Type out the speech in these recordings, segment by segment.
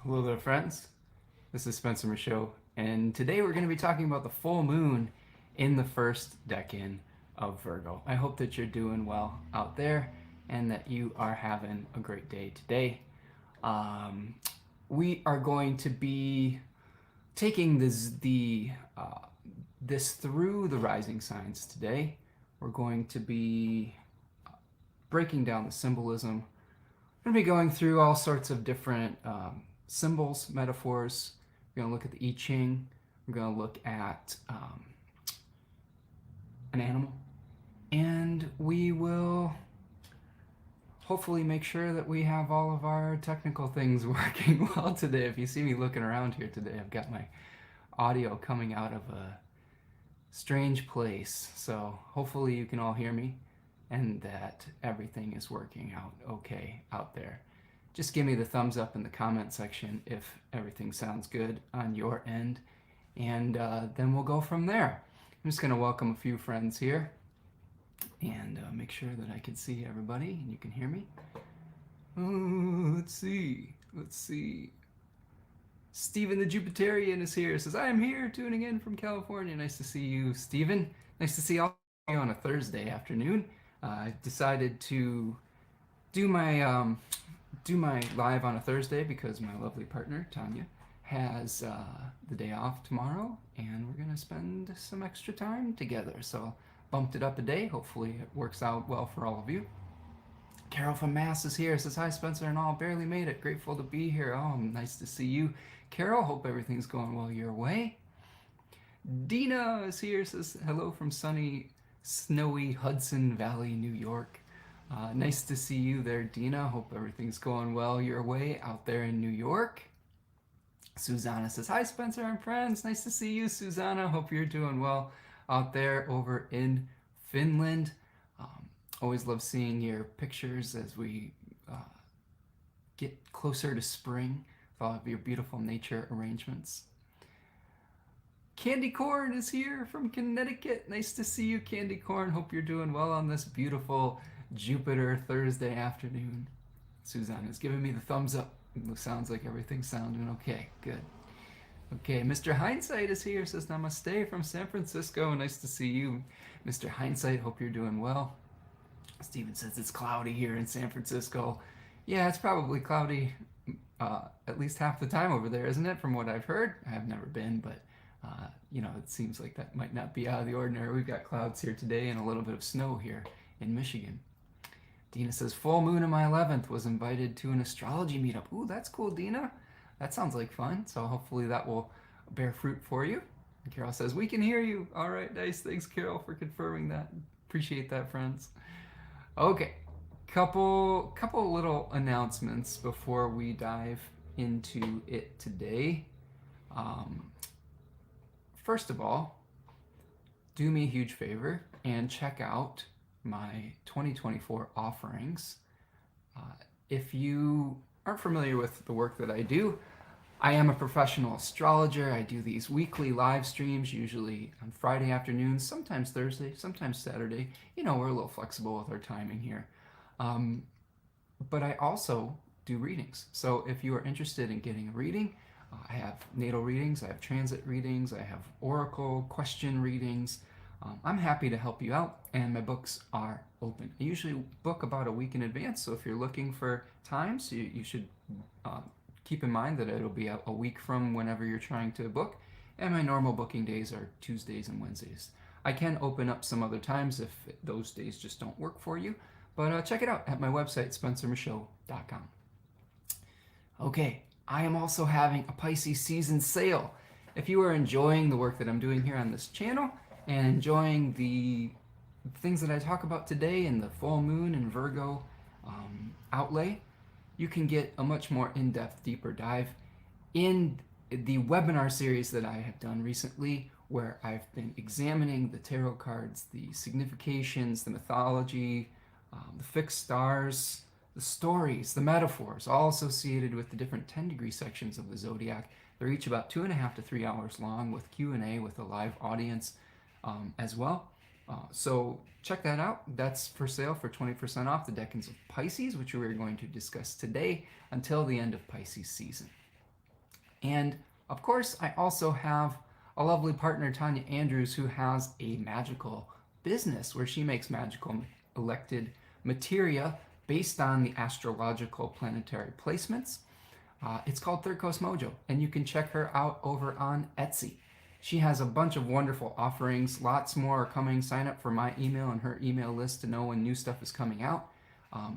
Hello there, friends. This is Spencer Michaud, and today we're going to be talking about the full moon in the first decan of Virgo. I hope that you're doing well out there and that you are having a great day today. We are going to be taking this through the rising signs today. We're going to be breaking down the symbolism. We're going to be going through all sorts of different symbols, metaphors. We're going to look at the I-Ching. We're going to look at an animal. And we will hopefully make sure that we have all of our technical things working well today. If you see me looking around here today, I've got my audio coming out of a strange place. So hopefully you can all hear me and that everything is working out okay out there. Just give me the thumbs up in the comment section if everything sounds good on your end, and then we'll go from there. I'm just going to welcome a few friends here and make sure that I can see everybody and you can hear me. Let's see. Stephen the Jupiterian is here. Says, I am here tuning in from California. Nice to see you, Stephen. Nice to see all of you on a Thursday afternoon. I decided to do my live on a Thursday because my lovely partner, Tanya, has the day off tomorrow, and we're going to spend some extra time together. So bumped it up a day. Hopefully it works out well for all of you. Carol from Mass is here. Says, hi, Spencer and all. Barely made it. Grateful to be here. Oh, nice to see you. Carol, hope everything's going well your way. Dina is here. Says, hello from sunny, snowy Hudson Valley, New York. Nice to see you there, Dina. Hope everything's going well your way out there in New York. Susanna says, hi, Spencer and friends. Nice to see you, Susanna. Hope you're doing well out there over in Finland. Always love seeing your pictures as we get closer to spring with all of your beautiful nature arrangements. Candy Corn is here from Connecticut. Nice to see you, Candy Corn. Hope you're doing well on this beautiful Jupiter Thursday afternoon. Susanna's giving me the thumbs up. It sounds like everything's sounding okay. Good. Okay, Mr. Hindsight is here. Says namaste from San Francisco. Nice to see you, Mr. Hindsight. Hope you're doing well. Steven says it's cloudy here in San Francisco. Yeah, it's probably cloudy at least half the time over there, isn't it? From what I've heard. I have never been, but it seems like that might not be out of the ordinary. We've got clouds here today and a little bit of snow here in Michigan. Dina says, full moon on my 11th, was invited to an astrology meetup. Ooh, that's cool, Dina. That sounds like fun. So hopefully that will bear fruit for you. And Carol says, we can hear you. All right, nice. Thanks, Carol, for confirming that. Appreciate that, friends. Okay, couple little announcements before we dive into it today. First of all, do me a huge favor and check out my 2024 offerings. If you aren't familiar with the work that I do, I am a professional astrologer. I do these weekly live streams, usually on Friday afternoons, sometimes Thursday, sometimes Saturday. We're a little flexible with our timing here. But I also do readings. So if you are interested in getting a reading, I have natal readings, I have transit readings, I have oracle question readings. I'm happy to help you out, and my books are open. I usually book about a week in advance, so if you're looking for times, you should keep in mind that it'll be a week from whenever you're trying to book, and my normal booking days are Tuesdays and Wednesdays. I can open up some other times if those days just don't work for you, but check it out at my website, spencermichaud.com. Okay, I am also having a Pisces season sale. If you are enjoying the work that I'm doing here on this channel, and enjoying the things that I talk about today in the full moon and Virgo outlay, you can get a much more in-depth, deeper dive in the webinar series that I have done recently, where I've been examining the tarot cards, the significations, the mythology, the fixed stars, the stories, the metaphors, all associated with the different 10-degree sections of the zodiac. They're each about 2.5 to 3 hours long with Q&A with a live audience as well. So check that out. That's for sale for 20% off the decans of Pisces, which we're going to discuss today until the end of Pisces season. And of course, I also have a lovely partner, Tanya Andrews, who has a magical business where she makes magical elected materia based on the astrological planetary placements. It's called Third Coast Mojo, and you can check her out over on Etsy. She has a bunch of wonderful offerings. Lots more are coming. Sign up for my email and her email list to know when new stuff is coming out.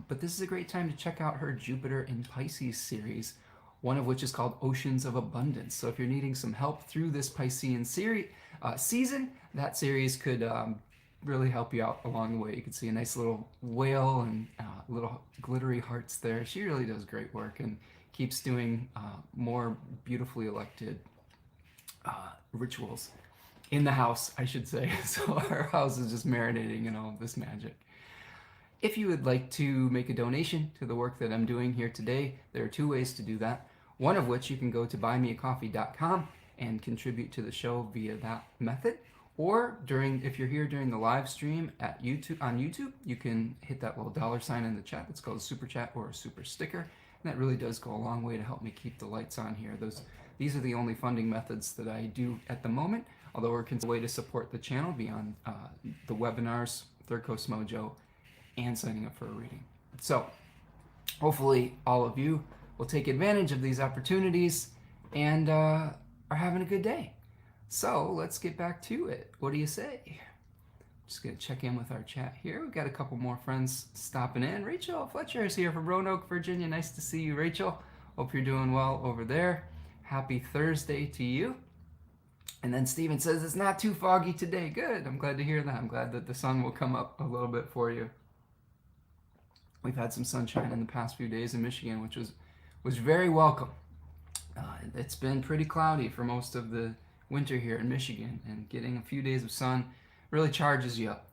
But this is a great time to check out her Jupiter in Pisces series, one of which is called Oceans of Abundance. So if you're needing some help through this Piscean season, that series could really help you out along the way. You can see a nice little whale and little glittery hearts there. She really does great work and keeps doing more beautifully elected rituals in the house, I should say. So our house is just marinating in all of this magic. If you would like to make a donation to the work that I'm doing here today, there are two ways to do that. One of which you can go to buymeacoffee.com and contribute to the show via that method. Or if you're here during the live stream on YouTube, you can hit that little $sign in the chat. It's called a super chat or a super sticker. And that really does go a long way to help me keep the lights on here. These are the only funding methods that I do at the moment, although we're considering a way to support the channel beyond the webinars, Third Coast Mojo, and signing up for a reading. So hopefully all of you will take advantage of these opportunities and are having a good day. So let's get back to it. What do you say? Just gonna check in with our chat here. We've got a couple more friends stopping in. Rachel Fletcher is here from Roanoke, Virginia. Nice to see you, Rachel. Hope you're doing well over there. Happy Thursday to you. And then Steven says it's not too foggy today. Good. I'm glad to hear that. I'm glad that the sun will come up a little bit for you. We've had some sunshine in the past few days in Michigan, which was very welcome. It's been pretty cloudy for most of the winter here in Michigan, and getting a few days of sun really charges you up.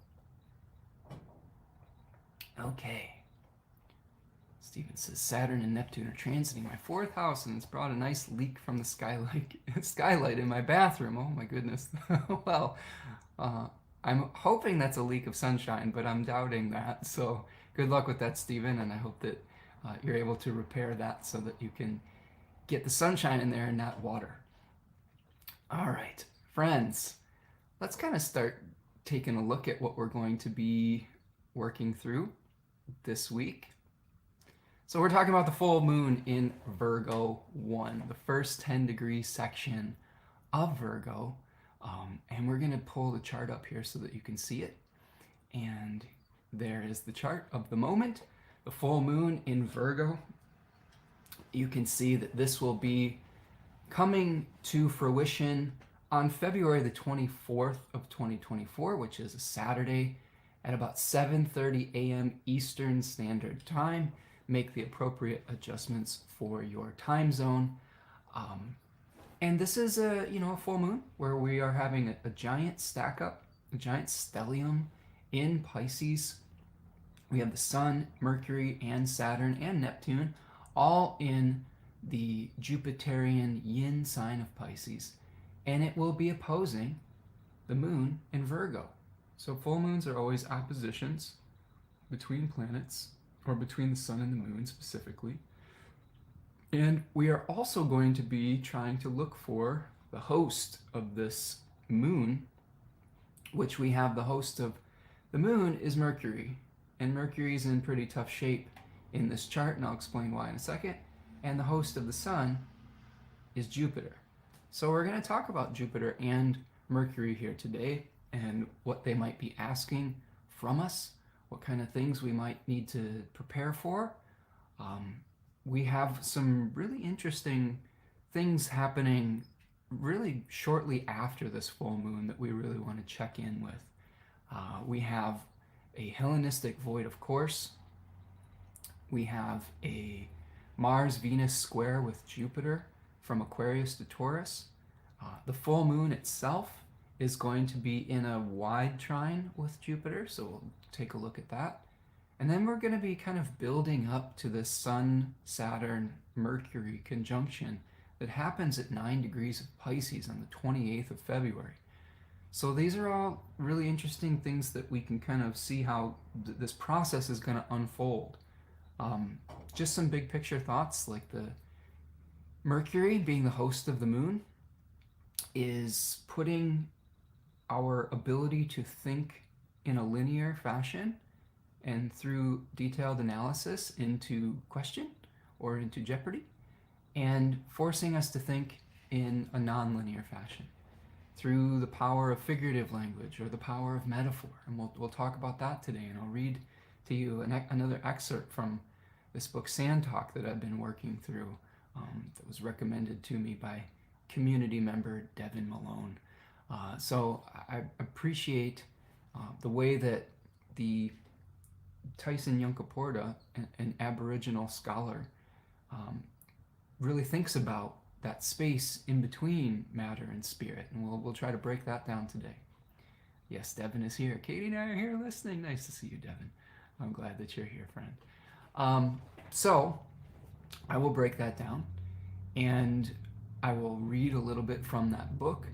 Okay. Steven says Saturn and Neptune are transiting my fourth house, and it's brought a nice leak from the skylight in my bathroom. Oh my goodness. Well, I'm hoping that's a leak of sunshine, but I'm doubting that. So good luck with that, Steven, and I hope that you're able to repair that so that you can get the sunshine in there and not water. All right, friends, let's kind of start taking a look at what we're going to be working through this week. So we're talking about the full moon in Virgo I, the first 10-degree section of Virgo. And we're going to pull the chart up here so that you can see it. And there is the chart of the moment, the full moon in Virgo. You can see that this will be coming to fruition on February the 24th of 2024, which is a Saturday at about 7:30 a.m. Eastern Standard Time. Make the appropriate adjustments for your time zone. And this is a full moon where we are having a giant stack up, a giant stellium in Pisces. We have the Sun, Mercury, and Saturn, and Neptune, all in the Jupiterian yin sign of Pisces. And it will be opposing the moon in Virgo. So full moons are always oppositions between planets, or between the sun and the moon specifically. And we are also going to be trying to look for the host of this moon, which we have the host of the moon is Mercury. And Mercury is in pretty tough shape in this chart, and I'll explain why in a second. And the host of the sun is Jupiter. So we're going to talk about Jupiter and Mercury here today and what they might be asking from us, what kind of things we might need to prepare for. We have some really interesting things happening really shortly after this full moon that we really want to check in with. We have a Hellenistic void, of course. We have a Mars-Venus square with Jupiter from Aquarius to Taurus. The full moon itself is going to be in a wide trine with Jupiter, so we'll take a look at that. And then we're going to be kind of building up to the Sun, Saturn, Mercury conjunction that happens at 9 degrees of Pisces on the 28th of February. So these are all really interesting things that we can kind of see how this process is going to unfold. Just some big picture thoughts, like Mercury, being the host of the moon, is putting our ability to think in a linear fashion and through detailed analysis into question or into jeopardy, and forcing us to think in a nonlinear fashion through the power of figurative language or the power of metaphor. And we'll talk about that today. And I'll read to you another excerpt from this book, Sand Talk, that I've been working through, that was recommended to me by community member Devin Malone. So I appreciate the way that the Tyson Yunkaporta, an Aboriginal scholar, really thinks about that space in between matter and spirit, and we'll try to break that down today. Yes, Devin is here. Katie and I are here listening. Nice to see you, Devin. I'm glad that you're here, friend. So I will break that down, and I will read a little bit from that book.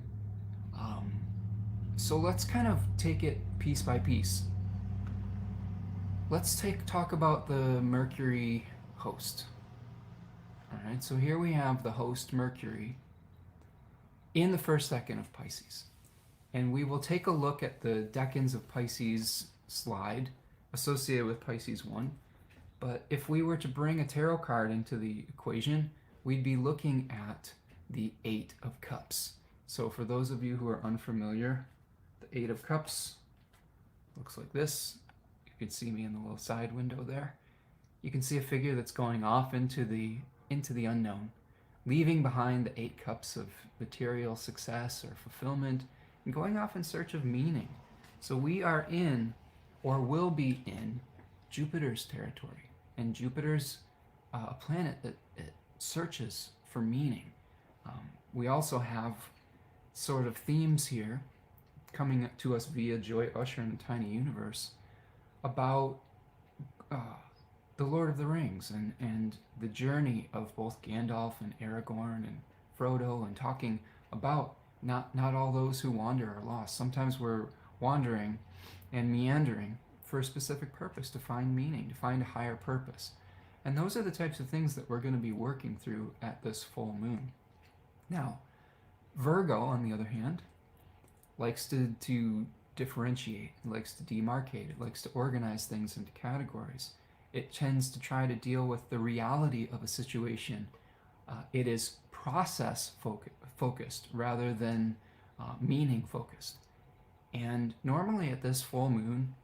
So let's kind of take it piece by piece. Let's talk about the Mercury host. All right, so here we have the host Mercury in the first decan of Pisces. And we will take a look at the decans of Pisces slide associated with Pisces 1. But if we were to bring a tarot card into the equation, we'd be looking at the Eight of Cups. So for those of you who are unfamiliar, the Eight of Cups looks like this. You can see me in the little side window there. You can see a figure that's going off into the unknown, leaving behind the 8 cups of material success or fulfillment, and going off in search of meaning. So we are in, or will be in, Jupiter's territory. And Jupiter's a planet that searches for meaning. We also have sort of themes here coming to us via Joy Usher in the Tiny Universe about the Lord of the Rings and the journey of both Gandalf and Aragorn and Frodo, and talking about not all those who wander are lost. Sometimes we're wandering and meandering for a specific purpose, to find meaning, to find a higher purpose. And those are the types of things that we're going to be working through at this full moon. Now, Virgo, on the other hand, likes to differentiate, it likes to demarcate, it likes to organize things into categories. It tends to try to deal with the reality of a situation. It is process focused rather than meaning focused. And normally at this full moon,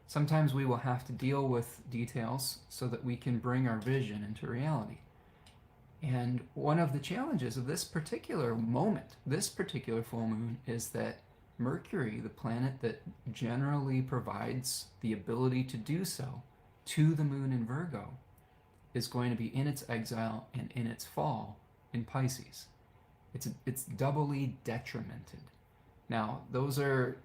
sometimes we will have to deal with details so that we can bring our vision into reality. And one of the challenges of this particular moment, this particular full moon, is that Mercury, the planet that generally provides the ability to do so, to the moon in Virgo, is going to be in its exile and in its fall in Pisces. It's doubly detrimented. Now, those are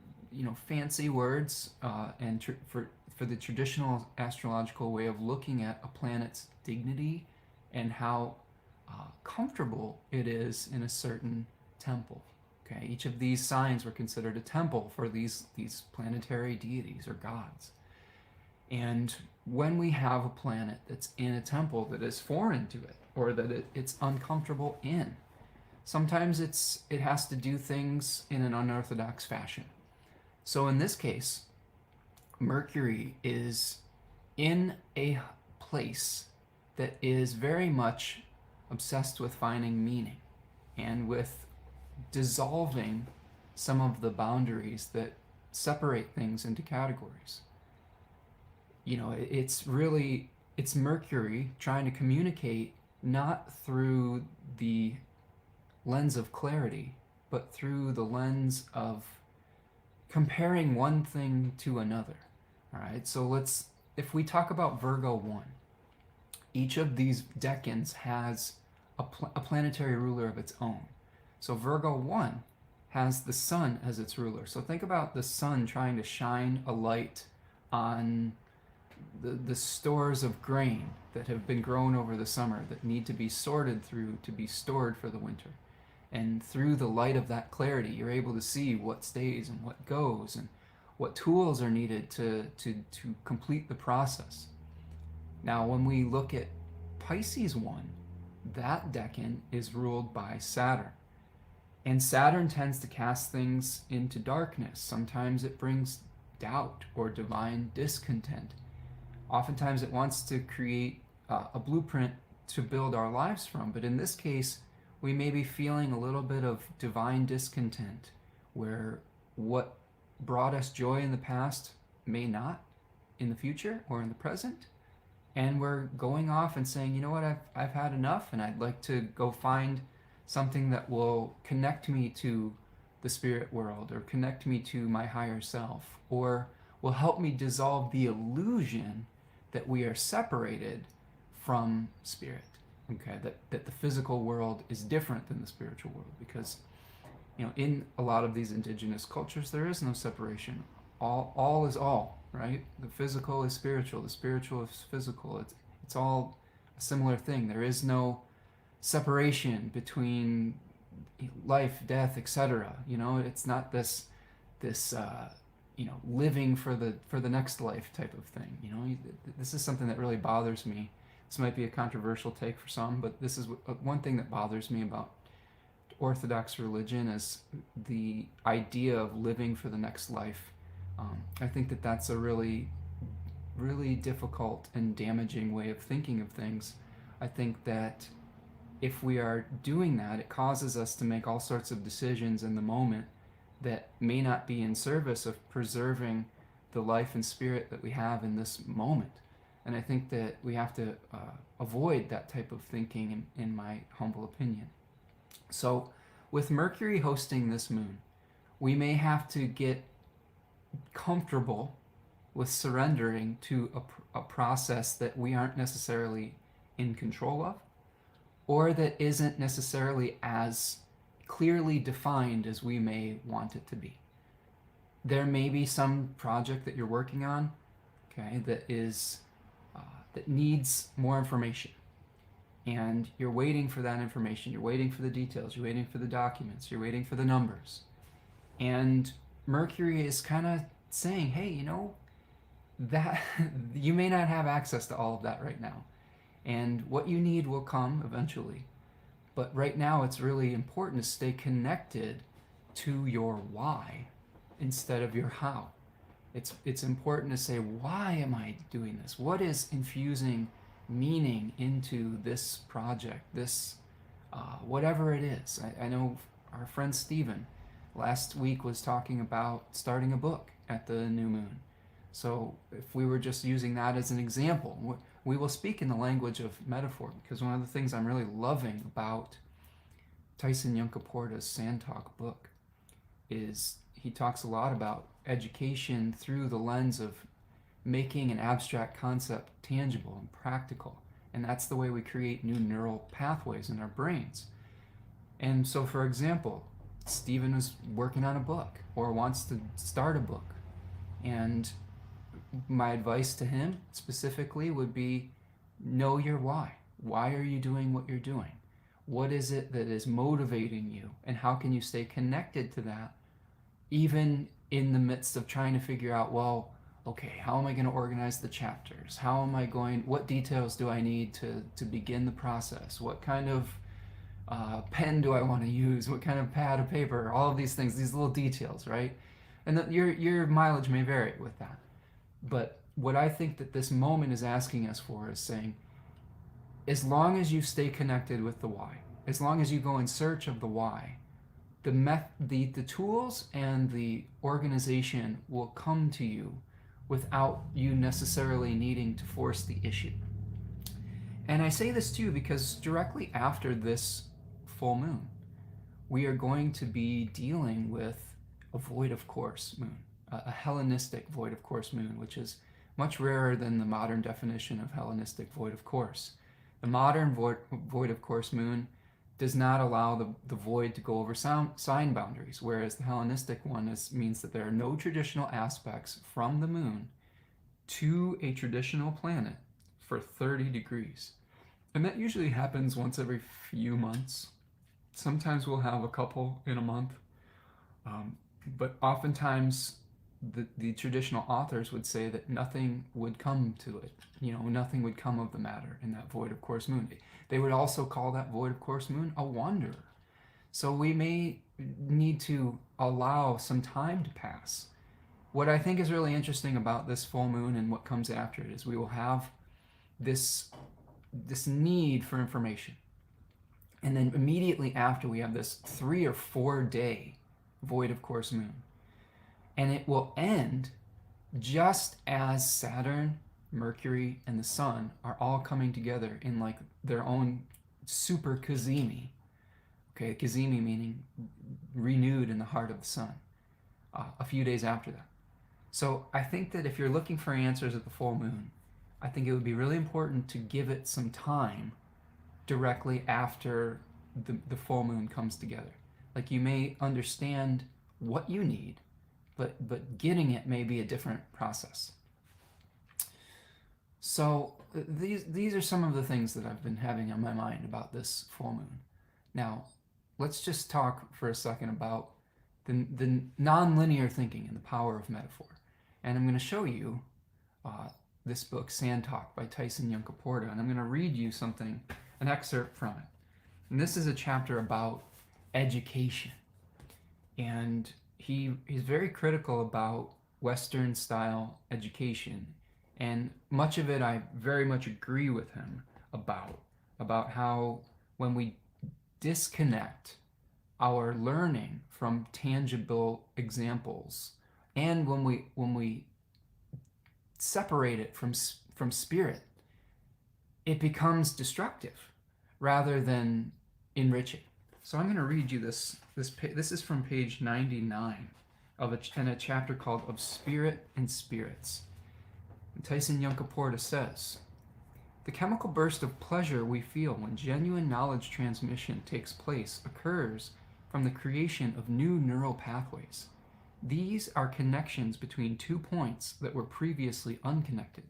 fancy words, and for the traditional astrological way of looking at a planet's dignity and how comfortable it is in a certain temple. Okay, each of these signs were considered a temple for these planetary deities or gods. And when we have a planet that's in a temple that is foreign to it, or that it's uncomfortable in, sometimes it has to do things in an unorthodox fashion. So in this case, Mercury is in a place that is very much obsessed with finding meaning and with dissolving some of the boundaries that separate things into categories. It's Mercury trying to communicate not through the lens of clarity, but through the lens of comparing one thing to another. All right, so if we talk about Virgo 1, each of these decans has a planetary ruler of its own. So Virgo 1 has the sun as its ruler. So think about the sun trying to shine a light on the stores of grain that have been grown over the summer that need to be sorted through to be stored for the winter. And through the light of that clarity, you're able to see what stays and what goes and what tools are needed to complete the process. Now, when we look at Pisces 1, that decan is ruled by Saturn. And Saturn tends to cast things into darkness. Sometimes it brings doubt or divine discontent. Oftentimes it wants to create a blueprint to build our lives from. But in this case, we may be feeling a little bit of divine discontent, where what brought us joy in the past may not in the future or in the present. And we're going off and saying, you know what, I've had enough, and I'd like to go find something that will connect me to the spirit world, or connect me to my higher self, or will help me dissolve the illusion that we are separated from spirit. Okay, that the physical world is different than the spiritual world, because in a lot of these indigenous cultures there is no separation. All is all, right? The physical is spiritual, the spiritual is physical. It's all a similar thing. There is no separation between life, death, etc. It's not this living for the next life type of thing. This is something that really bothers me. This might be a controversial take for some, but this is one thing that bothers me about Orthodox religion, is the idea of living for the next life. I think that that's a really, really difficult and damaging way of thinking of things. I think that if we are doing that, it causes us to make all sorts of decisions in the moment that may not be in service of preserving the life and spirit that we have in this moment. And I think that we have to avoid that type of thinking, in my humble opinion. So with Mercury hosting this moon, we may have to get comfortable with surrendering to a process that we aren't necessarily in control of, or that isn't necessarily as clearly defined as we may want it to be. There may be some project that you're working on, okay, that needs more information, and you're waiting for that information. You're waiting for the details. You're waiting for the documents. You're waiting for the numbers. And Mercury is kind of saying, hey, that you may not have access to all of that right now. And what you need will come eventually. But right now it's really important to stay connected to your why instead of your how. It's important to say, why am I doing this? What is infusing meaning into this project, this whatever it is? I know our friend Stephen last week was talking about starting a book at the new moon. So if we were just using that as an example, we will speak in the language of metaphor, because one of the things I'm really loving about Tyson Yunkaporta's Sand Talk book is he talks a lot about education through the lens of making an abstract concept tangible and practical. And that's the way we create new neural pathways in our brains. And so, for example, Stephen is working on a book or wants to start a book. And my advice to him specifically would be, know your why. Why are you doing what you're doing? What is it that is motivating you? And how can you stay connected to that, even in the midst of trying to figure out, well, okay, how am I going to organize the chapters? What details do I need to begin the process? What kind of pen do I want to use? What kind of pad of paper? All of these things, these little details, right? And your mileage may vary with that. But what I think that this moment is asking us for is saying, as long as you stay connected with the why, as long as you go in search of the why, the tools and the organization will come to you without you necessarily needing to force the issue. And I say this too because directly after this full moon, we are going to be dealing with a void of course moon, a Hellenistic void of course moon, which is much rarer than the modern definition of Hellenistic void of course. The modern void of course moon does not allow the void to go over sign boundaries, whereas the Hellenistic one means that there are no traditional aspects from the moon to a traditional planet for 30 degrees. And that usually happens once every few months. Sometimes we'll have a couple in a month, but oftentimes the traditional authors would say that nothing would come to it. Nothing would come of the matter in that void of course moon. They would also call that void of course moon a wanderer. So we may need to allow some time to pass. What I think is really interesting about this full moon and what comes after it is we will have this need for information. And then immediately after, we have this 3 or 4 day void of course moon. And it will end just as Saturn, Mercury, and the Sun are all coming together in like their own super cazimi. Okay, cazimi meaning renewed in the heart of the Sun, a few days after that. So I think that if you're looking for answers at the full moon, I think it would be really important to give it some time directly after the full moon comes together. Like, you may understand what you need, but getting it may be a different process. So these are some of the things that I've been having on my mind about this full moon. Now, let's just talk for a second about the nonlinear thinking and the power of metaphor. And I'm going to show you this book, Sand Talk by Tyson Yunkaporta, and I'm going to read you something, an excerpt from it. And this is a chapter about education. And he's very critical about Western style education. And much of it I very much agree with him about how when we disconnect our learning from tangible examples, and when we separate it from spirit, it becomes destructive rather than enriching. So I'm going to read you this is from page 99 in a chapter called Of Spirit and Spirits. And Tyson Yunkaporta says, "The chemical burst of pleasure we feel when genuine knowledge transmission takes place occurs from the creation of new neural pathways. These are connections between 2 points that were previously unconnected.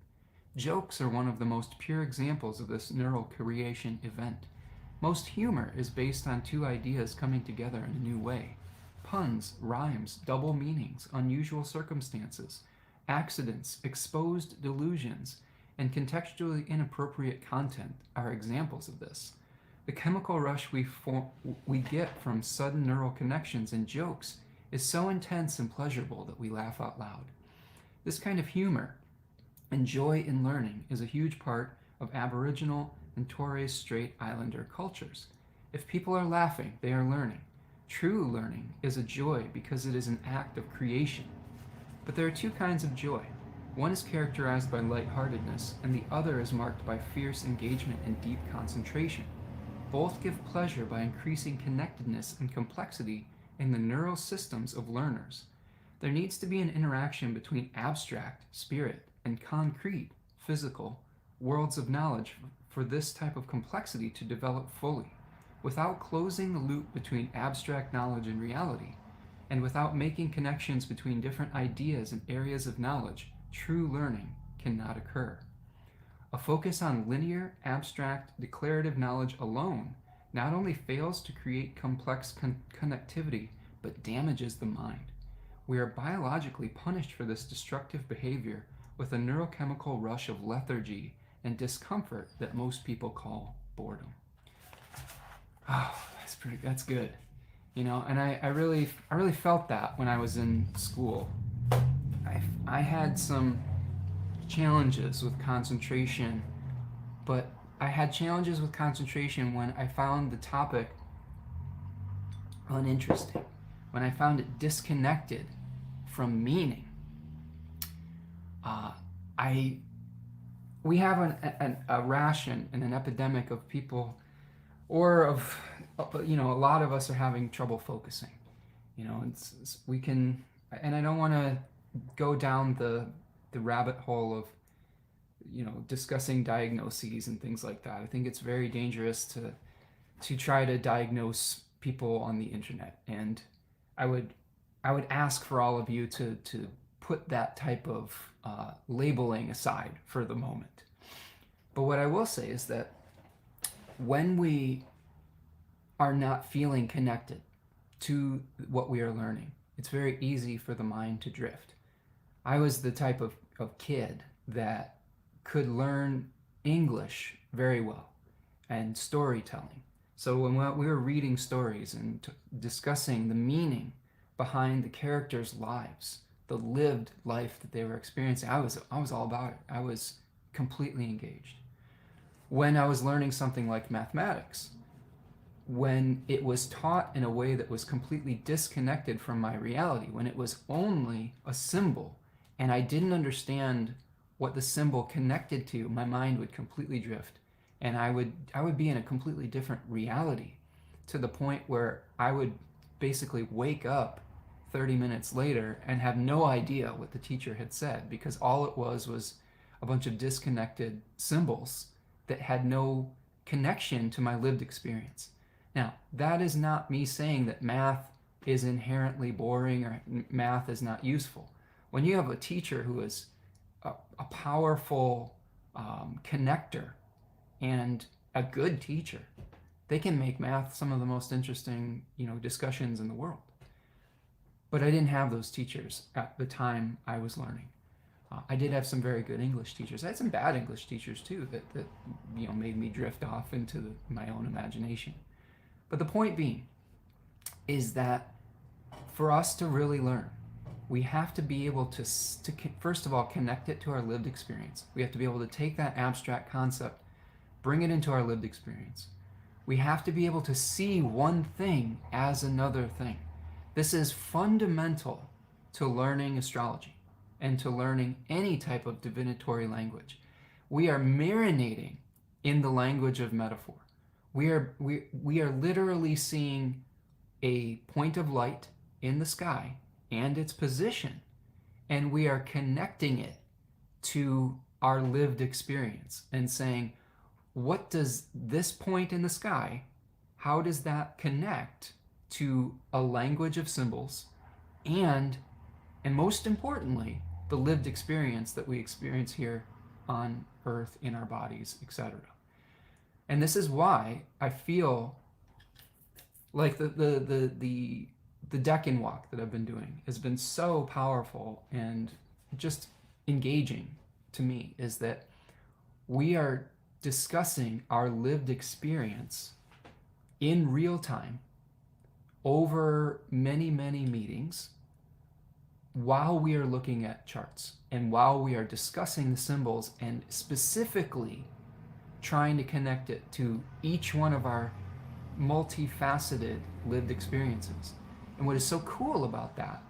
Jokes are one of the most pure examples of this neural creation event. Most humor is based on 2 ideas coming together in a new way. Puns, rhymes, double meanings, unusual circumstances, accidents, exposed delusions, and contextually inappropriate content are examples of this. The chemical rush we get from sudden neural connections and jokes is so intense and pleasurable that we laugh out loud. This kind of humor and joy in learning is a huge part of Aboriginal and Torres Strait Islander cultures. If people are laughing, they are learning. True learning is a joy because it is an act of creation. But there are 2 kinds of joy. One is characterized by lightheartedness, and the other is marked by fierce engagement and deep concentration. Both give pleasure by increasing connectedness and complexity in the neural systems of learners. There needs to be an interaction between abstract, spirit, and concrete, physical, worlds of knowledge for this type of complexity to develop fully. Without closing the loop between abstract knowledge and reality, and without making connections between different ideas and areas of knowledge, true learning cannot occur. A focus on linear, abstract, declarative knowledge alone not only fails to create complex connectivity, but damages the mind. We are biologically punished for this destructive behavior with a neurochemical rush of lethargy and discomfort that most people call boredom." Oh, that's good. And I really felt that when I was in school. I had some challenges with concentration, but I had challenges with concentration when I found the topic uninteresting, when I found it disconnected from meaning. We have a ration and an epidemic of people, or of, a lot of us are having trouble focusing. We can, and I don't want to go down the rabbit hole of, discussing diagnoses and things like that. I think it's very dangerous to try to diagnose people on the internet. And I would ask for all of you to put that type of labeling aside for the moment. But what I will say is that when we are not feeling connected to what we are learning, it's very easy for the mind to drift. I was the type of kid that could learn English very well and storytelling. So when we were reading stories and discussing the meaning behind the characters' lives, the lived life that they were experiencing, I was all about it. I was completely engaged. When I was learning something like mathematics, when it was taught in a way that was completely disconnected from my reality, when it was only a symbol and I didn't understand what the symbol connected to, my mind would completely drift and I would be in a completely different reality, to the point where I would basically wake up 30 minutes later and have no idea what the teacher had said, because all it was a bunch of disconnected symbols that had no connection to my lived experience. Now, that is not me saying that math is inherently boring or math is not useful. When you have a teacher who is a powerful connector and a good teacher, they can make math some of the most interesting, discussions in the world. But I didn't have those teachers at the time I was learning. I did have some very good English teachers. I had some bad English teachers too that made me drift off into my own imagination. But the point being is that for us to really learn, we have to be able to first of all, connect it to our lived experience. We have to be able to take that abstract concept, bring it into our lived experience. We have to be able to see one thing as another thing. This is fundamental to learning astrology and to learning any type of divinatory language. We are marinating in the language of metaphor. We are literally seeing a point of light in the sky and its position, and we are connecting it to our lived experience and saying, what does this point in the sky, how does that connect to a language of symbols and most importantly, the lived experience that we experience here on Earth, in our bodies, etc. And this is why I feel like the Decan walk that I've been doing has been so powerful and just engaging to me, is that we are discussing our lived experience in real time over many, many meetings while we are looking at charts and while we are discussing the symbols and specifically trying to connect it to each one of our multifaceted lived experiences. And what is so cool about that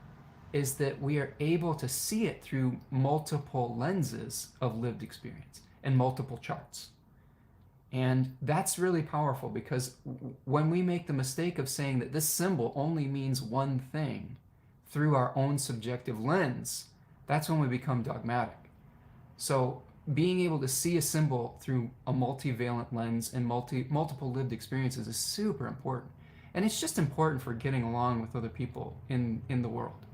is that we are able to see it through multiple lenses of lived experience and multiple charts. And that's really powerful, because when we make the mistake of saying that this symbol only means one thing through our own subjective lens, that's when we become dogmatic. So being able to see a symbol through a multivalent lens and multiple lived experiences is super important. And it's just important for getting along with other people in the world.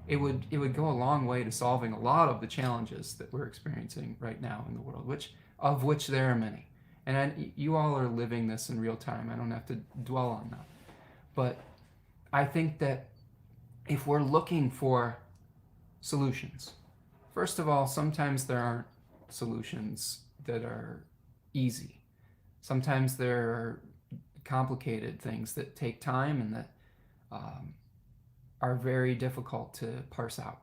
It would go a long way to solving a lot of the challenges that we're experiencing right now in the world, of which there are many. And you all are living this in real time. I don't have to dwell on that. But I think that if we're looking for solutions, first of all, sometimes there aren't solutions that are easy. Sometimes there are complicated things that take time and that are very difficult to parse out.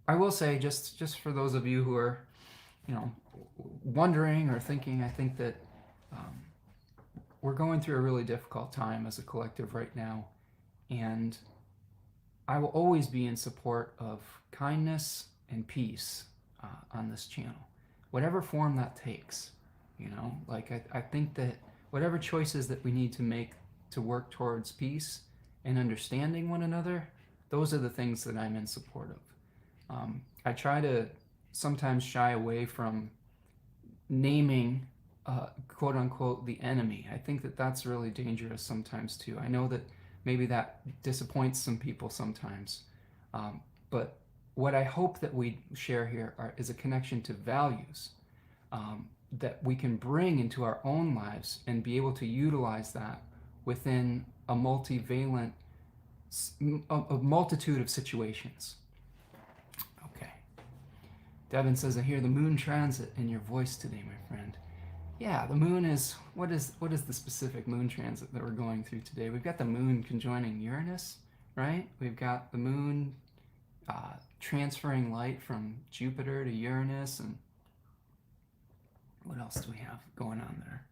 I will say, just for those of you who are, wondering or thinking, I think that we're going through a really difficult time as a collective right now, and I will always be in support of kindness and peace on this channel, whatever form that takes. I think that whatever choices that we need to make to work towards peace and understanding one another, those are the things that I'm in support of. I try to sometimes shy away from naming quote unquote the enemy. I think that that's really dangerous sometimes too. I know that maybe that disappoints some people sometimes, but what I hope that we share here is a connection to values that we can bring into our own lives and be able to utilize that within a multivalent, a multitude of situations. Devin says, I hear the moon transit in your voice today, my friend. Yeah, the moon is, what is the specific moon transit that we're going through today? We've got the moon conjoining Uranus, right? We've got the moon transferring light from Jupiter to Uranus, and what else do we have going on there?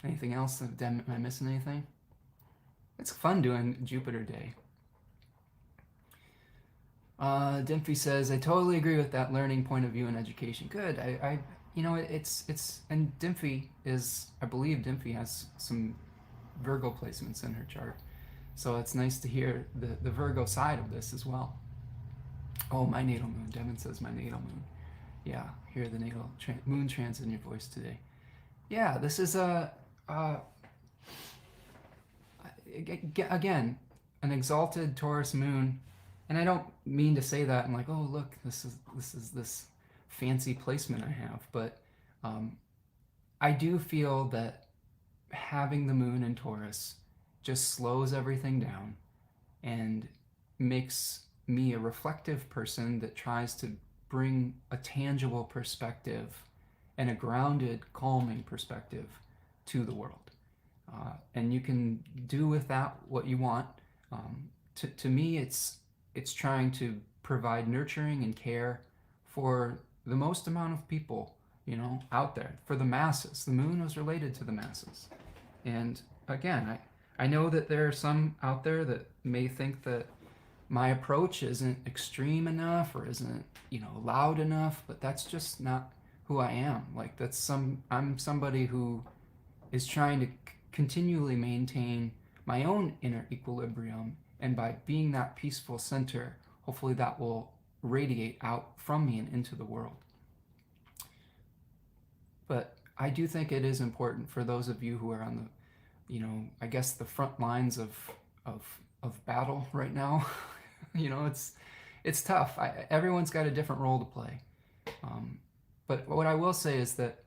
Anything else? Am I missing anything? It's fun doing Jupiter Day. Dimphy says, I totally agree with that learning point of view in education. Good. And Dimphy is, I believe Dimphy has some Virgo placements in her chart. So it's nice to hear the Virgo side of this as well. Oh, my natal moon. Devin says my natal moon. Yeah, hear the natal moon transit in your voice today. Yeah, this is again, an exalted Taurus moon. And I don't mean to say that and like, oh, look, this is this fancy placement I have. But I do feel that having the moon in Taurus just slows everything down and makes me a reflective person that tries to bring a tangible perspective and a grounded, calming perspective to the world. And you can do with that what you want. To me, it's trying to provide nurturing and care for the most amount of people, out there, for the masses. The moon was related to the masses. And again, I know that there are some out there that may think that my approach isn't extreme enough or isn't, loud enough, but that's just not who I am. Like I'm somebody who is trying to continually maintain my own inner equilibrium, and by being that peaceful center, hopefully that will radiate out from me and into the world. But I do think it is important for those of you who are on the, I guess the front lines of battle right now. It's tough. Everyone's got a different role to play. But what I will say is that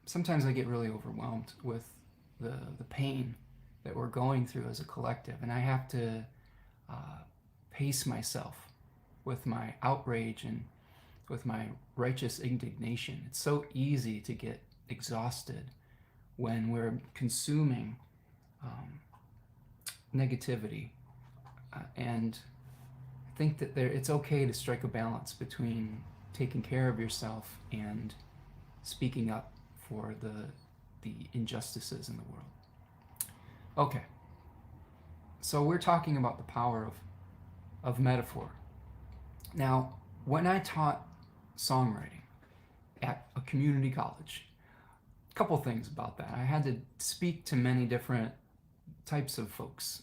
sometimes I get really overwhelmed with the pain that we're going through as a collective, and I have to pace myself with my outrage and with my righteous indignation. It's so easy to get exhausted when we're consuming negativity, and I think that it's okay to strike a balance between taking care of yourself and speaking up for the injustices in the world. Okay, so we're talking about the power of metaphor. Now, when I taught songwriting at a community college, a couple things about that. I had to speak to many different types of folks.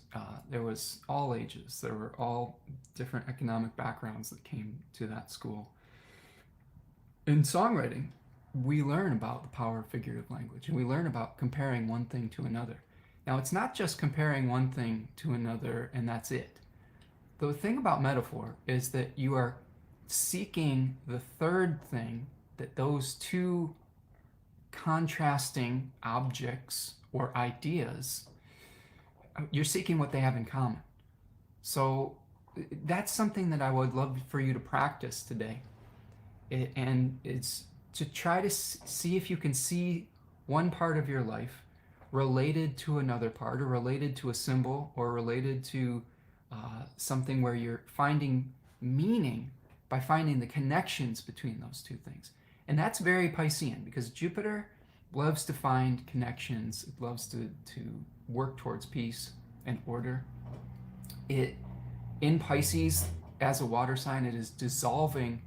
There was all ages. There were all different economic backgrounds that came to that school. In songwriting, we learn about the power of figurative language, and we learn about comparing one thing to another. Now, it's not just comparing one thing to another and that's it. The thing about metaphor is that you are seeking the third thing that those two contrasting objects or ideas, you're seeking what they have in common. So that's something that I would love for you to practice today. And it's to try to see if you can see one part of your life related to another part, or related to a symbol, or related to something where you're finding meaning by finding the connections between those two things. And that's very Piscean, because Jupiter loves to find connections. It loves to work towards peace and order. In Pisces, as a water sign, it is dissolving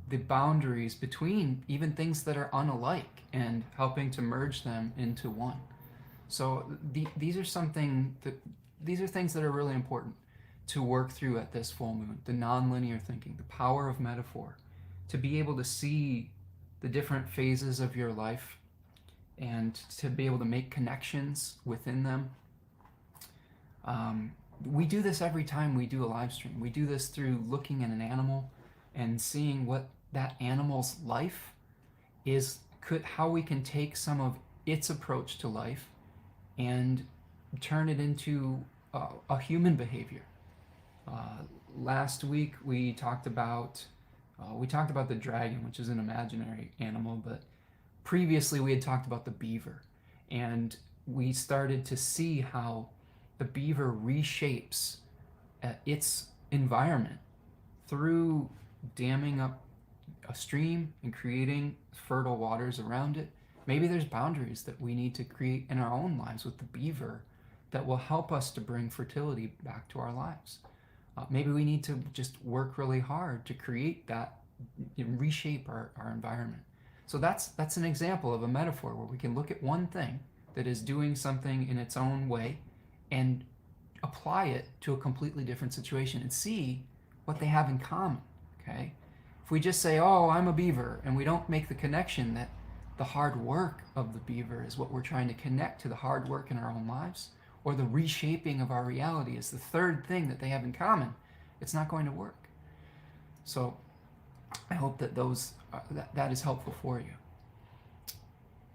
the boundaries between even things that are unalike and helping to merge them into one. So these are things that are really important to work through at this full moon. The nonlinear thinking, the power of metaphor, to be able to see the different phases of your life and to be able to make connections within them. We do this every time we do a live stream. We do this through looking at an animal and seeing what that animal's life is, how we can take some of its approach to life and turn it into a human behavior. Last week we talked about We talked about the dragon, which is an imaginary animal, but previously we had talked about the beaver. And we started to see how the beaver reshapes its environment through damming up a stream and creating fertile waters around it. Maybe there's boundaries that we need to create in our own lives with the beaver that will help us to bring fertility back to our lives. Maybe we need to just work really hard to create that, reshape our environment. So that's an example of a metaphor where we can look at one thing that is doing something in its own way and apply it to a completely different situation and see what they have in common, okay? If we just say, oh, I'm a beaver, and we don't make the connection that the hard work of the beaver is what we're trying to connect to the hard work in our own lives, or the reshaping of our reality is the third thing that they have in common, it's not going to work. So I hope that that is helpful for you.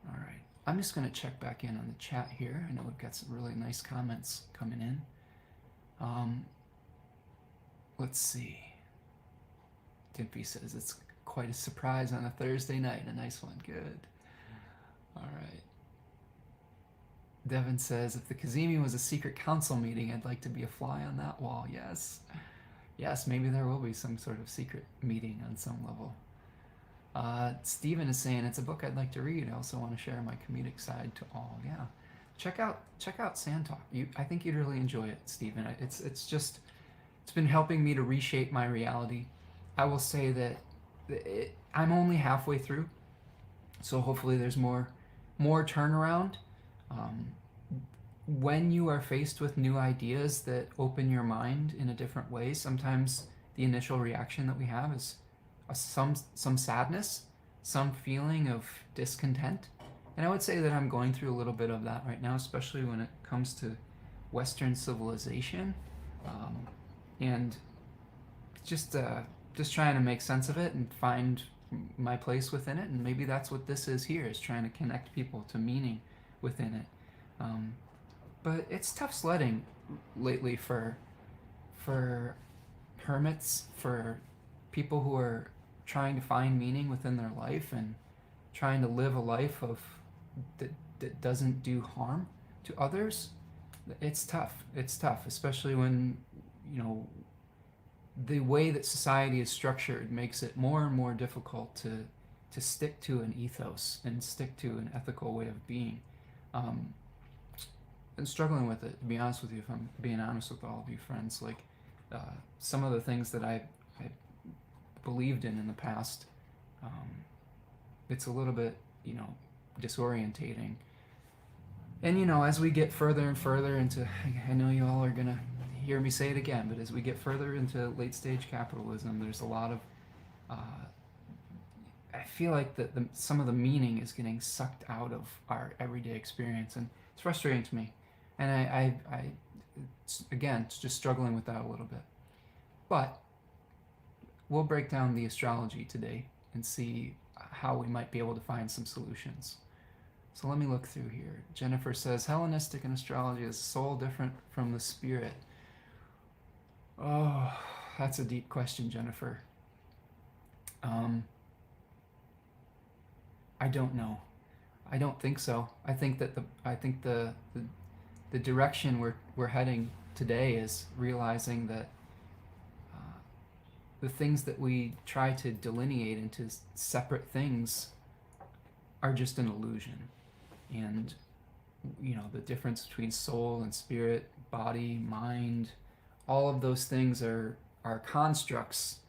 All right. I'm just going to check back in on the chat here. I know we've got some really nice comments coming in. Let's see. Dimpy says it's quite a surprise on a Thursday night. A nice one. Good. All right. Devin says, if the Kazemi was a secret council meeting, I'd like to be a fly on that wall. Yes. Yes, maybe there will be some sort of secret meeting on some level. Stephen is saying, it's a book I'd like to read. I also want to share my comedic side to all. Yeah. Check out Sand Talk. I think you'd really enjoy it, Stephen. It's been helping me to reshape my reality. I will say that I'm only halfway through, so hopefully there's more turnaround. When you are faced with new ideas that open your mind in a different way, sometimes the initial reaction that we have is some sadness, some feeling of discontent. And I would say that I'm going through a little bit of that right now, especially when it comes to Western civilization, and just trying to make sense of it and find my place within it. And maybe that's what this is here, is trying to connect people to meaning within it. But it's tough sledding lately for hermits, for people who are trying to find meaning within their life and trying to live a life that doesn't do harm to others. It's tough, especially when, the way that society is structured makes it more and more difficult to stick to an ethos and stick to an ethical way of being. And struggling with it, to be honest with you, if I'm being honest with all of you friends. Like, some of the things that I believed in the past, it's a little bit, disorientating. And, as we get further and further into, I know you all are going to hear me say it again, but as we get further into late stage capitalism, there's a lot of, I feel like that some of the meaning is getting sucked out of our everyday experience, and it's frustrating to me. And it's just struggling with that a little bit. But we'll break down the astrology today and see how we might be able to find some solutions. So let me look through here. Jennifer says, Hellenistic and astrology is soul different from the spirit. Oh, that's a deep question, Jennifer. I don't know. I don't think so. I think that the direction we're heading today is realizing that the things that we try to delineate into separate things are just an illusion. And, the difference between soul and spirit, body, mind, all of those things are constructs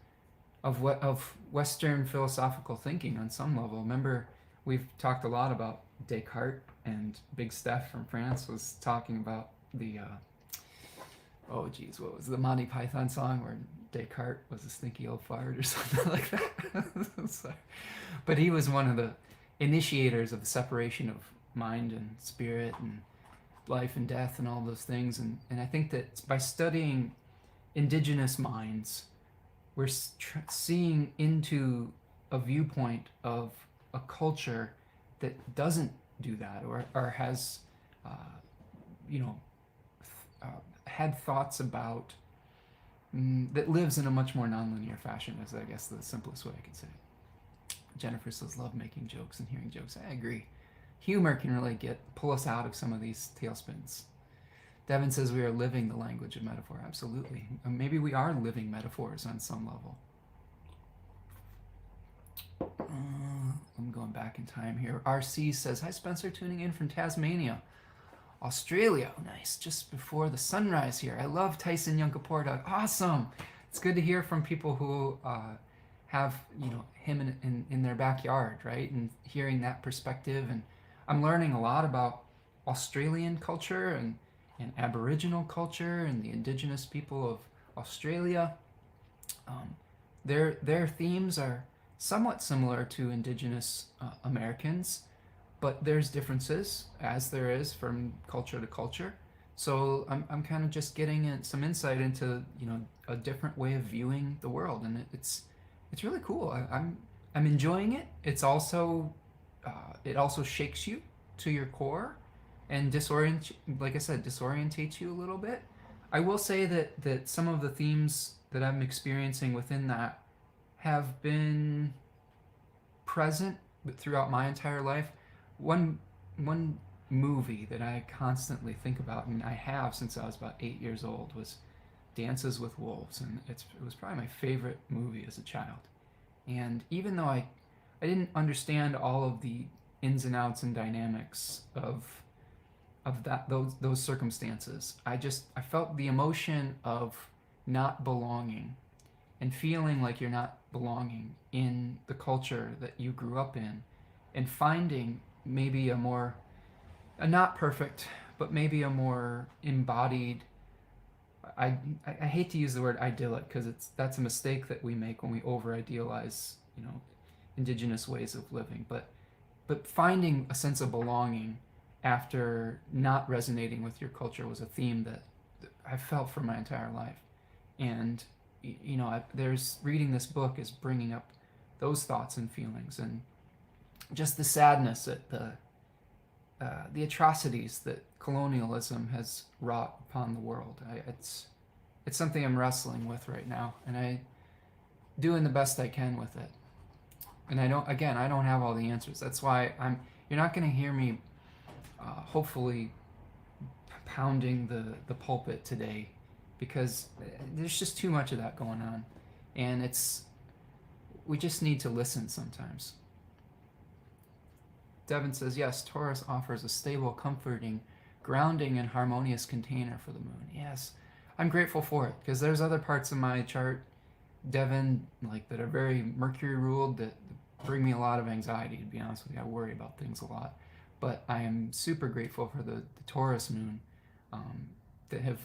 of Western philosophical thinking on some level. Remember, we've talked a lot about Descartes, and Big Steph from France was talking about the what was the Monty Python song where Descartes was a stinky old fart or something like that. Sorry. But he was one of the initiators of the separation of mind and spirit and life and death and all those things. And I think that by studying indigenous minds, we're seeing into a viewpoint of a culture that doesn't do that, or has had thoughts about that lives in a much more nonlinear fashion, is I guess the simplest way I could say it. Jennifer says, love making jokes and hearing jokes. I agree. Humor can really pull us out of some of these tailspins. Devin says we are living the language of metaphor. Absolutely. Maybe we are living metaphors on some level. I'm going back in time here. RC says, hi Spencer, tuning in from Tasmania, Australia. Nice, just before the sunrise here. I love Tyson Yunkaporta. Awesome. It's good to hear from people who have, you know, him in their backyard, right? And hearing that perspective. And I'm learning a lot about Australian culture and Aboriginal culture and the indigenous people of Australia. Their themes are somewhat similar to indigenous Americans, but there's differences, as there is from culture to culture. So I'm kind of just getting some insight into, you know, a different way of viewing the world, and it's really cool. I'm enjoying it. It's also it also shakes you to your core and like I said, disorientates you a little bit. I will say that some of the themes that I'm experiencing within that have been present throughout my entire life. One movie that I constantly think about, and I have since I was about 8 years old, was Dances with Wolves, and it was probably my favorite movie as a child. And even though I didn't understand all of the ins and outs and dynamics of those circumstances, I felt the emotion of not belonging and feeling like you're not belonging in the culture that you grew up in, and finding maybe a not perfect, but maybe a more embodied, I hate to use the word idyllic because that's a mistake that we make when we over idealize, you know, indigenous ways of living, but finding a sense of belonging after not resonating with your culture was a theme that I felt for my entire life. And you know, there's reading this book is bringing up those thoughts and feelings, and just the sadness at the atrocities that colonialism has wrought upon the world. It's something I'm wrestling with right now, and I'm doing the best I can with it. And I don't have all the answers. That's why you're not going to hear me hopefully pounding the pulpit today, because there's just too much of that going on, and we just need to listen sometimes. Devin says, yes, Taurus offers a stable, comforting, grounding, and harmonious container for the moon. Yes, I'm grateful for it, because there's other parts of my chart, Devin, like that are very Mercury ruled, that bring me a lot of anxiety, to be honest with you. I worry about things a lot. But I am super grateful for the Taurus moon that have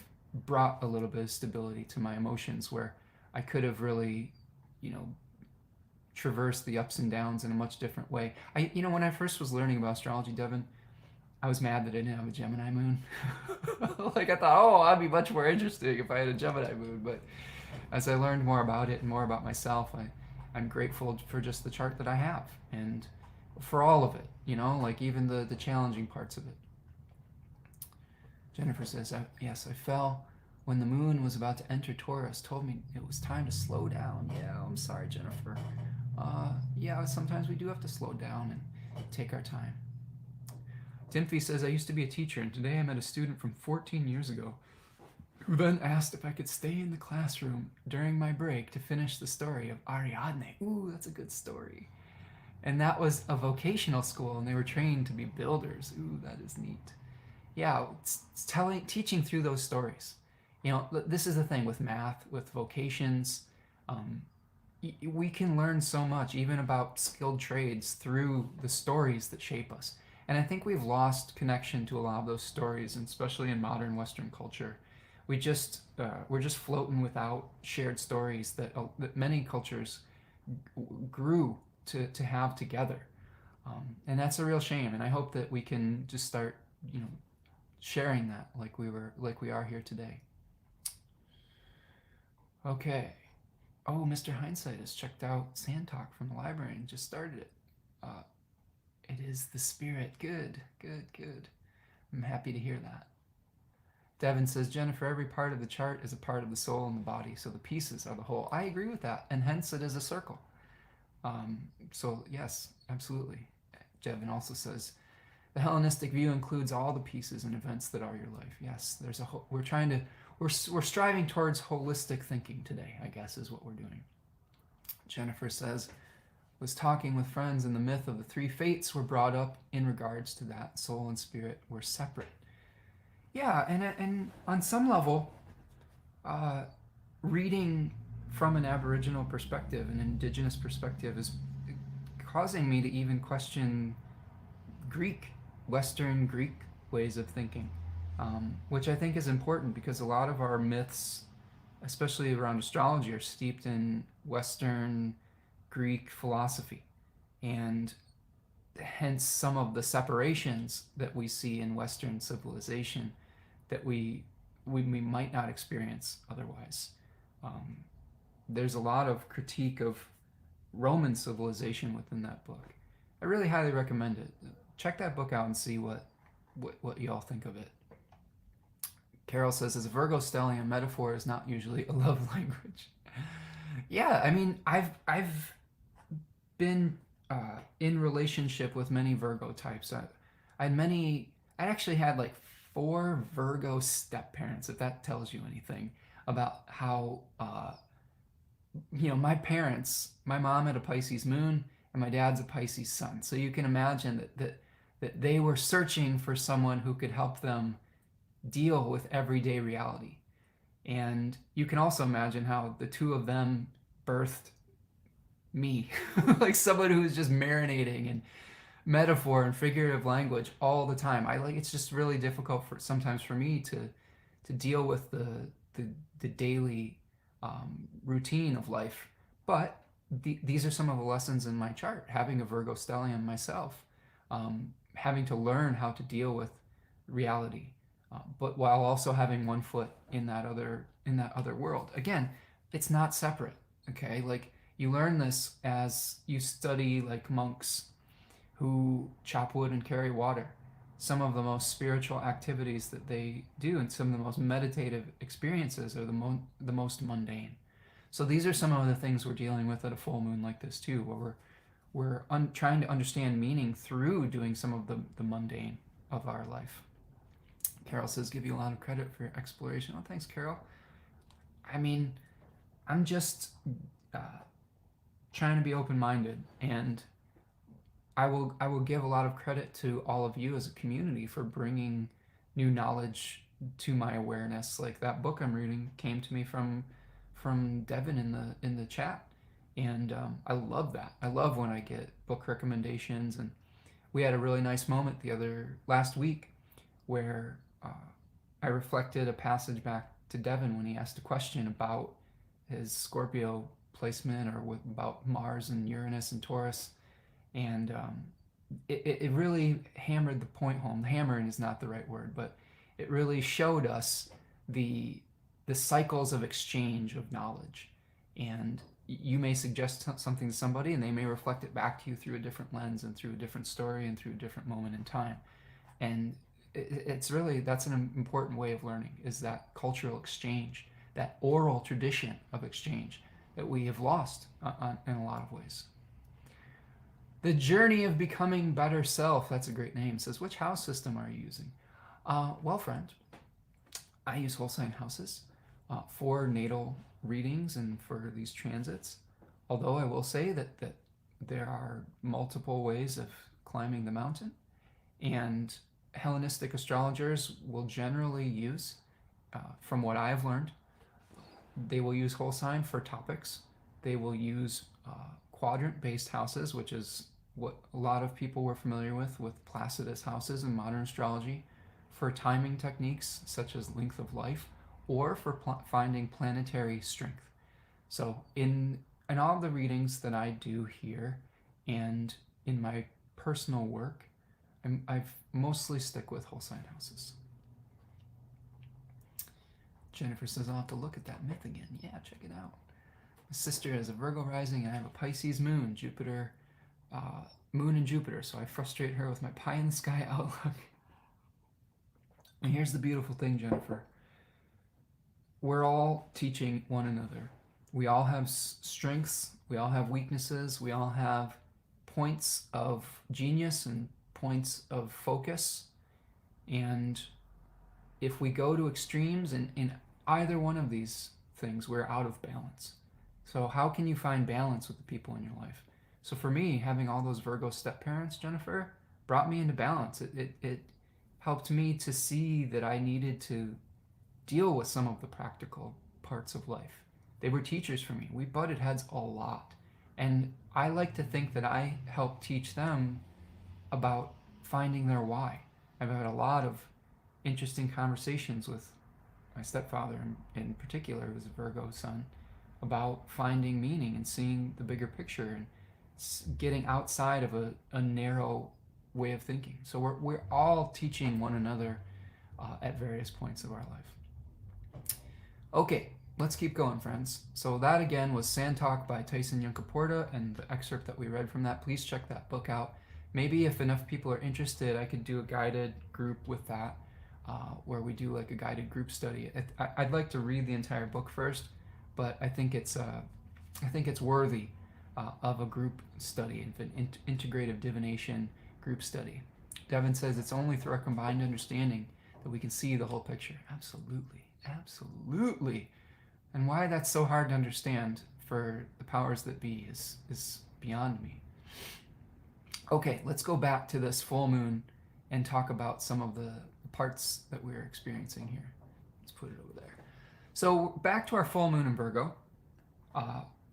brought a little bit of stability to my emotions, where I could have really, you know, traversed the ups and downs in a much different way. When I first was learning about astrology, Devin, I was mad that I didn't have a Gemini moon. Like I thought, oh, I'd be much more interesting if I had a Gemini moon. But as I learned more about it and more about myself, I'm grateful for just the chart that I have, and for all of it, you know, like even the challenging parts of it. Jennifer says, yes, I fell when the moon was about to enter Taurus, told me it was time to slow down. Yeah, I'm sorry, Jennifer. Yeah, sometimes we do have to slow down and take our time. Timothy says, I used to be a teacher, and today I met a student from 14 years ago who then asked if I could stay in the classroom during my break to finish the story of Ariadne. Ooh, that's a good story. And that was a vocational school, and they were trained to be builders. Ooh, that is neat. Yeah, it's teaching through those stories. You know, this is the thing with math, with vocations. We can learn so much, even about skilled trades, through the stories that shape us. And I think we've lost connection to a lot of those stories, and especially in modern Western culture. We're just floating without shared stories that many cultures grew to have together, and that's a real shame. And I hope that we can just start, you know, sharing that like we are here today. Okay. Oh, Mr. Hindsight has checked out Sand Talk from the library and just started it. It is the spirit. Good. I'm happy to hear that. Devin says, Jennifer, every part of the chart is a part of the soul and the body, so the pieces are the whole. I agree with that, and hence it is a circle. So yes, absolutely. Devin also says, the Hellenistic view includes all the pieces and events that are your life. Yes, there's a we're trying to we're striving towards holistic thinking today, I guess is what we're doing. Jennifer says, was talking with friends and the myth of the three fates were brought up in regards to that. Soul and spirit were separate. Yeah, and on some level, uh, reading from an Aboriginal perspective, an indigenous perspective, is causing me to even question Greek, Western Greek ways of thinking, which I think is important because a lot of our myths, especially around astrology, are steeped in Western Greek philosophy. And hence some of the separations that we see in Western civilization that we might not experience otherwise. Um, there's a lot of critique of Roman civilization within that book. I really highly recommend it. Check that book out and see what y'all think of it. Carol says, as a Virgo stellium, metaphor is not usually a love language. Yeah, I mean, I've been in relationship with many Virgo types. I actually had like 4 Virgo step parents, if that tells you anything about how, my parents, my mom had a Pisces moon and my dad's a Pisces sun. So you can imagine that they were searching for someone who could help them deal with everyday reality. And you can also imagine how the two of them birthed me, like someone who's just marinating in metaphor and figurative language all the time. It's just really difficult sometimes for me to deal with the daily routine of life. But these are some of the lessons in my chart. Having a Virgo stellium myself, having to learn how to deal with reality, but while also having one foot in that other world. Again, it's not separate. Okay, like you learn this as you study like monks who chop wood and carry water. Some of the most spiritual activities that they do and some of the most meditative experiences are the most mundane. So these are some of the things we're dealing with at a full moon like this too, where we're trying to understand meaning through doing some of the mundane of our life. Carol says, give you a lot of credit for your exploration. Oh, thanks, Carol. I mean, I'm just trying to be open-minded, and I will give a lot of credit to all of you as a community for bringing new knowledge to my awareness. Like that book I'm reading came to me from Devin in the chat, and I love that. I love when I get book recommendations, and we had a really nice moment last week where I reflected a passage back to Devin when he asked a question about his Scorpio placement or about Mars and Uranus and Taurus, and it really hammered the point home. Hammering is not the right word, but it really showed us the cycles of exchange of knowledge. And you may suggest something to somebody and they may reflect it back to you through a different lens and through a different story and through a different moment in time. And it's really, that's an important way of learning, is that cultural exchange, that oral tradition of exchange that we have lost in a lot of ways. The Journey of Becoming Better Self, that's a great name, says, which house system are you using? Well, friend, I use whole sign houses for natal readings and for these transits. Although I will say that there are multiple ways of climbing the mountain, and Hellenistic astrologers will generally use, from what I've learned, they will use whole sign for topics. They will use quadrant-based houses, which is what a lot of people were familiar with Placidus houses in modern astrology, for timing techniques such as length of life, or for finding planetary strength. So in all the readings that I do here and in my personal work, I've mostly stick with whole sign houses. Jennifer says, I'll have to look at that myth again. Yeah, check it out. My sister has a Virgo rising and I have a Pisces moon, moon and Jupiter, so I frustrate her with my pie in the sky outlook. And here's the beautiful thing, Jennifer. We're all teaching one another. We all have strengths, we all have weaknesses, we all have points of genius and points of focus. And if we go to extremes in either one of these things, we're out of balance. So how can you find balance with the people in your life? So for me, having all those Virgo step parents, Jennifer, brought me into balance. It helped me to see that I needed to deal with some of the practical parts of life. They were teachers for me. We butted heads a lot. And I like to think that I helped teach them about finding their why. I've had a lot of interesting conversations with my stepfather in particular, who's a Virgo sun, about finding meaning and seeing the bigger picture and getting outside of a narrow way of thinking. So we're all teaching one another at various points of our life. Okay, let's keep going, friends. So that again was Sand Talk by Tyson Yunkaporta, and the excerpt that we read from that. Please check that book out. Maybe if enough people are interested, I could do a guided group with that, where we do like a guided group study. I'd like to read the entire book first, but I think it's worthy of a group study, an integrative divination group study. Devin says it's only through our combined understanding that we can see the whole picture. Absolutely, absolutely. And why that's so hard to understand for the powers that be is beyond me. Okay, let's go back to this full moon and talk about some of the parts that we're experiencing here. Let's put it over there. So back to our full moon in Virgo.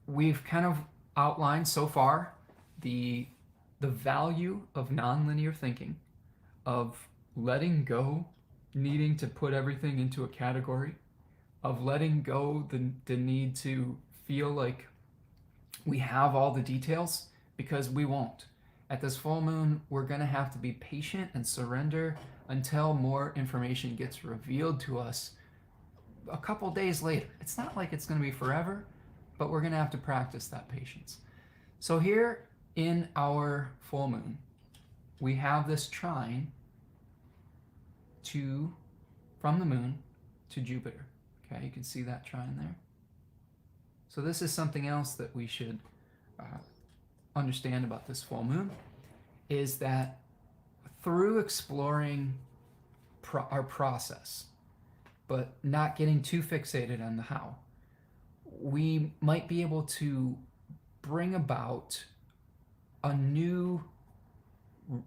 We've kind of outlined so far the value of nonlinear thinking, of letting go, needing to put everything into a category, of letting go the need to feel like we have all the details, because we won't. At this full moon, we're going to have to be patient and surrender until more information gets revealed to us a couple days later. It's not like it's going to be forever, but we're going to have to practice that patience. So here in our full moon, we have this trine from the moon to Jupiter. Okay, you can see that trine there. So this is something else that we should understand about this full moon, is that through exploring our process, but not getting too fixated on the how, we might be able to bring about a new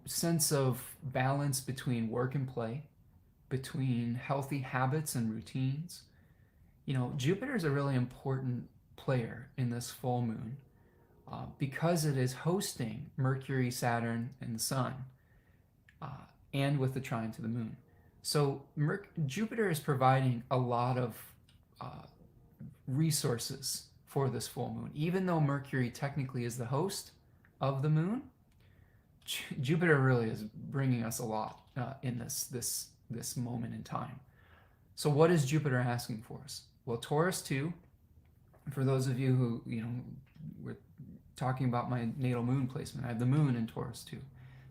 sense of balance between work and play, between healthy habits and routines. You know, Jupiter is a really important player in this full moon because it is hosting Mercury, Saturn, and the Sun, and with the trine to the moon. So Jupiter is providing a lot of resources for this full moon. Even though Mercury technically is the host of the moon, Jupiter really is bringing us a lot in this moment in time. So what is Jupiter asking for us? Well, Taurus 2, for those of you who, we're talking about my natal moon placement. I have the moon in Taurus 2.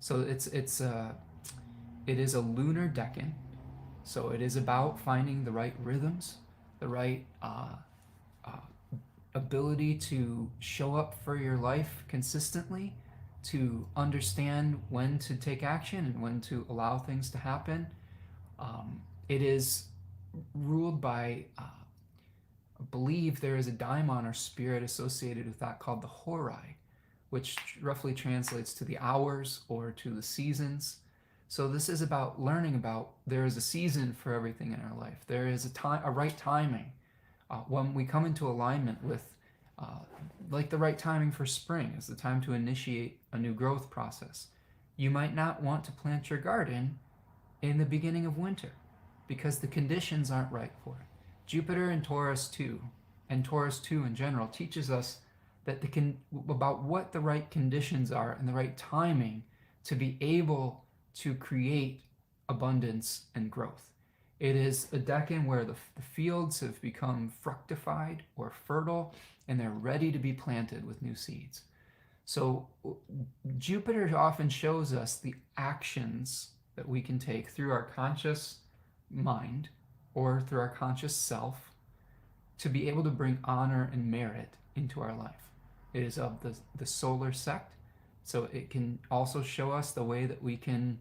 So it is a lunar decan. So it is about finding the right rhythms, the right ability to show up for your life consistently, to understand when to take action and when to allow things to happen. It is ruled by, I believe there is a daimon or spirit associated with that called the Horai, which roughly translates to the hours or to the seasons. So this is about learning about there is a season for everything in our life. There is a right timing. When we come into alignment with, like the right timing for spring is the time to initiate a new growth process. You might not want to plant your garden in the beginning of winter because the conditions aren't right for it. Jupiter in Taurus 2, and Taurus 2 in general, teaches us that about what the right conditions are and the right timing to be able to create abundance and growth. It is a decan where the fields have become fructified or fertile, and they're ready to be planted with new seeds. So Jupiter often shows us the actions that we can take through our conscious mind or through our conscious self to be able to bring honor and merit into our life. It is of the solar sect, so it can also show us the way that we can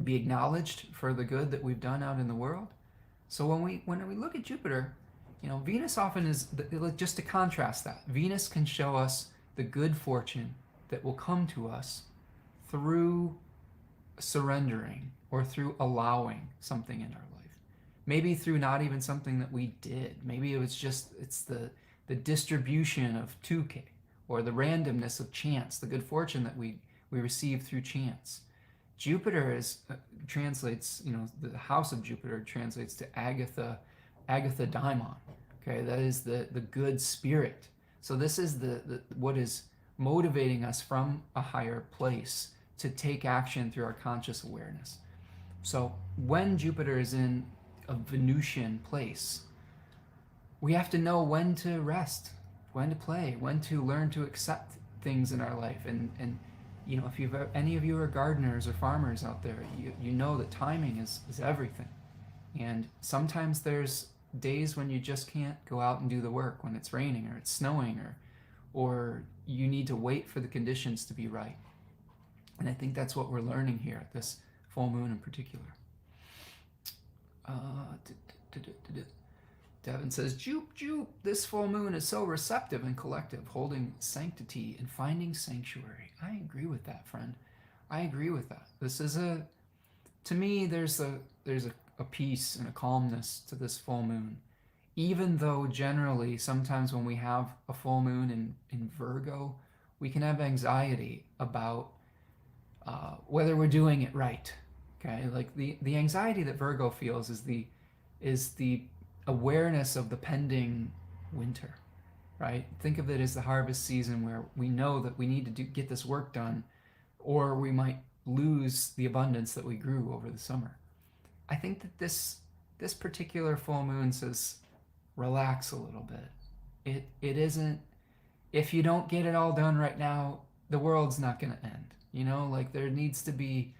be acknowledged for the good that we've done out in the world. So when we look at Jupiter, Venus often is, just to contrast that, Venus can show us the good fortune that will come to us through surrendering or through allowing something in our life. Maybe through not even something that we did. Maybe it's the distribution of 2K, or the randomness of chance, the good fortune that we receive through chance. Jupiter translates, the house of Jupiter translates to Agatha Daimon. Okay, that is the good spirit. So this is the what is motivating us from a higher place to take action through our conscious awareness. So when Jupiter is in a Venusian place, we have to know when to rest, when to play, when to learn to accept things in our life. And if any of you are gardeners or farmers out there, you know that timing is everything. And sometimes there's days when you just can't go out and do the work, when it's raining or it's snowing, or you need to wait for the conditions to be right. And I think that's what we're learning here at this full moon in particular. Devin says, Jupe, this full moon is so receptive and collective, holding sanctity and finding sanctuary. I agree with that, friend. I agree with that. This is to me, there's a peace and a calmness to this full moon. Even though generally, sometimes when we have a full moon in Virgo, we can have anxiety about whether we're doing it right. Okay, like the anxiety that Virgo feels is the awareness of the pending winter, right? Think of it as the harvest season where we know that we need to get this work done, or we might lose the abundance that we grew over the summer. I think that this particular full moon says, relax a little bit. It isn't, if you don't get it all done right now, the world's not going to end. Like there needs to be,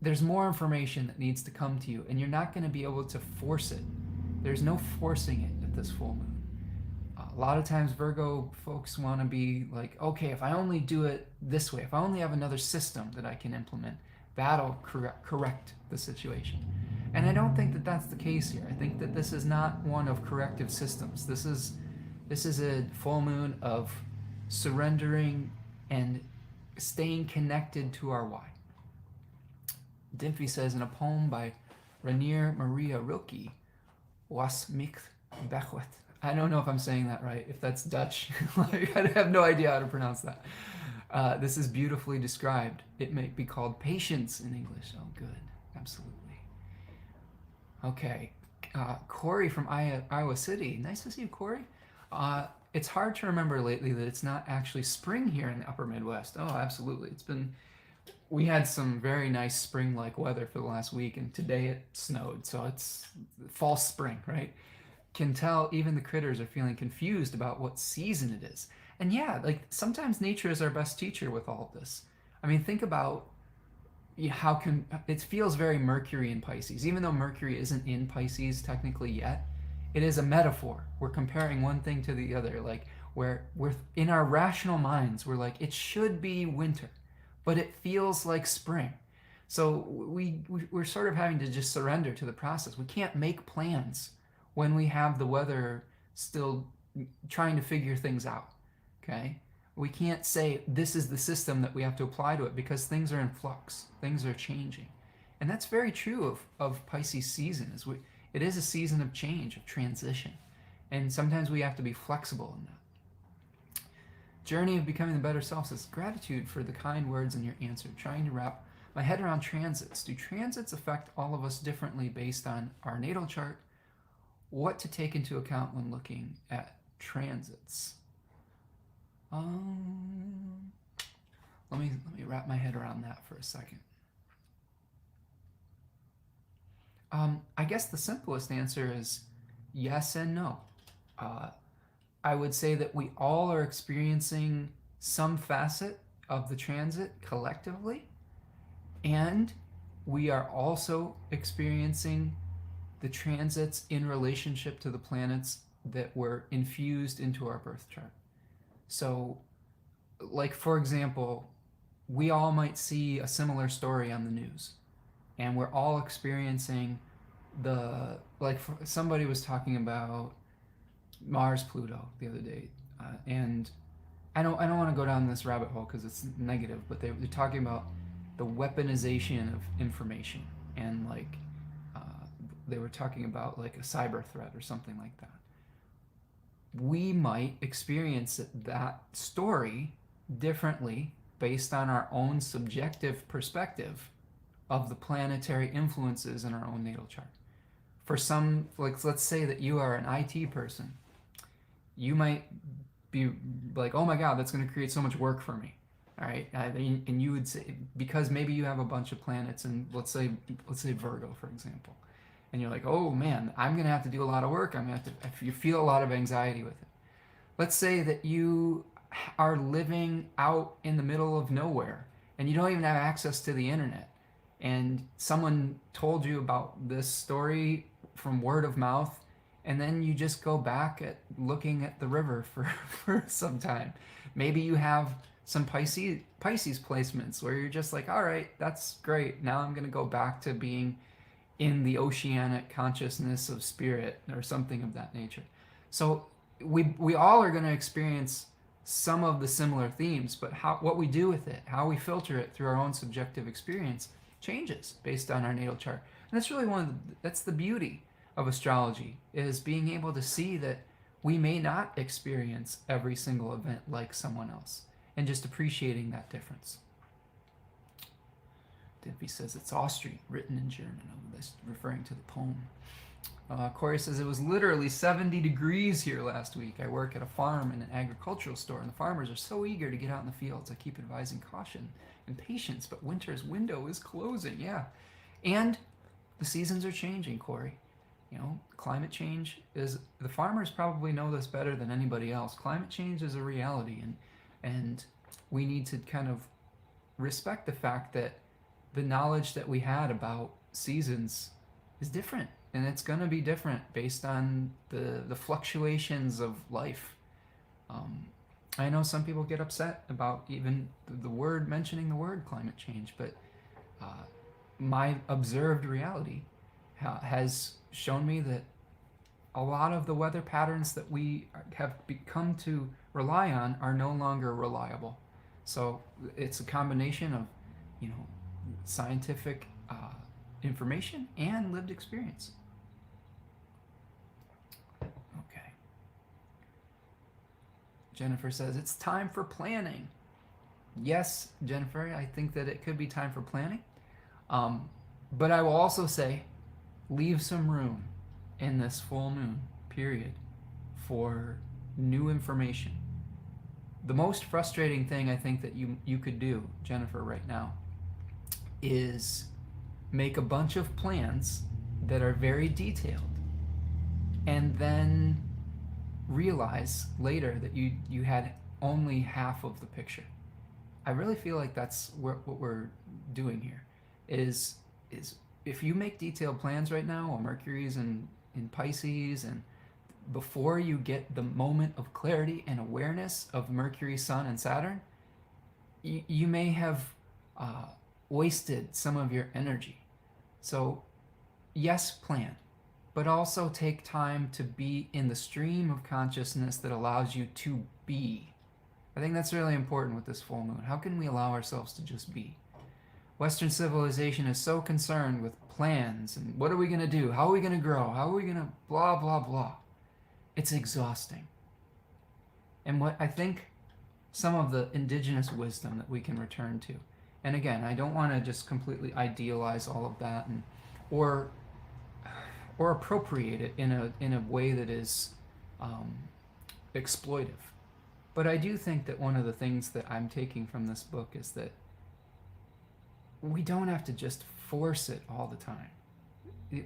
there's more information that needs to come to you, and you're not going to be able to force it. There's no forcing it at this full moon. A lot of times Virgo folks want to be like, okay, if I only do it this way, if I only have another system that I can implement, that'll correct the situation. And I don't think that that's the case here. I think that this is not one of corrective systems. This is a full moon of surrendering and staying connected to our why. Dimfy says in a poem by Rainier Maria Rilke, Was mich bewegt. I don't know if I'm saying that right, if that's Dutch. Like, I have no idea how to pronounce that. This is beautifully described. It may be called patience in English. Oh, good. Absolutely. Okay. Corey from Iowa City. Nice to see you, Corey. It's hard to remember lately that it's not actually spring here in the upper Midwest. Oh, absolutely. We had some very nice spring-like weather for the last week, and today it snowed, so it's false spring, right? Can tell even the critters are feeling confused about what season it is. And yeah, like sometimes nature is our best teacher with all of this. I mean, think about how it feels very Mercury in Pisces, even though Mercury isn't in Pisces technically yet. It is a metaphor. We're comparing one thing to the other, like where we're in our rational minds, we're like, it should be winter, but it feels like spring. So we're sort of having to just surrender to the process. We can't make plans when we have the weather still trying to figure things out, okay? We can't say this is the system that we have to apply to it, because things are in flux, things are changing. And that's very true of Pisces season. It is a season of change, of transition. And sometimes we have to be flexible in that. Journey of becoming the better self says, gratitude for the kind words in your answer. Trying to wrap my head around transits. Do transits affect all of us differently based on our natal chart? What to take into account when looking at transits? Let me wrap my head around that for a second. I guess the simplest answer is yes and no. I would say that we all are experiencing some facet of the transit collectively, and we are also experiencing the transits in relationship to the planets that were infused into our birth chart. So, like, for example, we all might see a similar story on the news, and we're all experiencing like, somebody was talking about Mars Pluto the other day, and I don't want to go down this rabbit hole because it's negative, but they're talking about the weaponization of information, and like uh, they were talking about like a cyber threat or something like that. We might experience that story differently based on our own subjective perspective of the planetary influences in our own natal chart. For some, like, let's say that you are an IT person, you might be like, oh my God, that's going to create so much work for me. All right. And you would say, because maybe you have a bunch of planets, and let's say Virgo, for example, and you're like, oh man, I'm going to have to do a lot of work. I'm going to have to, you feel a lot of anxiety with it. Let's say that you are living out in the middle of nowhere and you don't even have access to the internet, and someone told you about this story from word of mouth, and then you just go back at looking at the river for some time. Maybe you have some Pisces placements where you're just like, all right, that's great. Now I'm going to go back to being in the oceanic consciousness of spirit or something of that nature. So we all are going to experience some of the similar themes, but what we do with it, how we filter it through our own subjective experience, changes based on our natal chart. And that's really that's the beauty of astrology, is being able to see that we may not experience every single event like someone else, and just appreciating that difference. Dimpy says it's Austrian, written in German. Oh, that's referring to the poem. Corey says it was literally 70 degrees here last week. I work at a farm in an agricultural store, and the farmers are so eager to get out in the fields. I keep advising caution and patience, but winter's window is closing. Yeah. And the seasons are changing, Corey. You know, climate change is, the farmers probably know this better than anybody else. Climate change is a reality, and we need to kind of respect the fact that the knowledge that we had about seasons is different, and it's going to be different based on the fluctuations of life. I know some people get upset about even the word, mentioning the word climate change, but my observed reality has shown me that a lot of the weather patterns that we have become to rely on are no longer reliable. So it's a combination of, you know, scientific information and lived experience. Okay. Jennifer says it's time for planning. Yes, Jennifer, I think that it could be time for planning. But I will also say, leave some room in this full moon period for new information. The most frustrating thing I think that you could do, Jennifer, right now, is make a bunch of plans that are very detailed, and then realize later that you had only half of the picture. I really feel like that's what we're doing here, is if you make detailed plans right now, while Mercury's in Pisces, and before you get the moment of clarity and awareness of Mercury, Sun, and Saturn, you may have wasted some of your energy. So yes, plan, but also take time to be in the stream of consciousness that allows you to be. I think that's really important with this full moon. How can we allow ourselves to just be? Western civilization is so concerned with plans and what are we going to do? How are we going to grow? How are we going to blah, blah, blah? It's exhausting. And what I think some of the indigenous wisdom that we can return to, and again, I don't want to just completely idealize all of that or appropriate it in a way that is exploitive. But I do think that one of the things that I'm taking from this book is that we don't have to just force it all the time.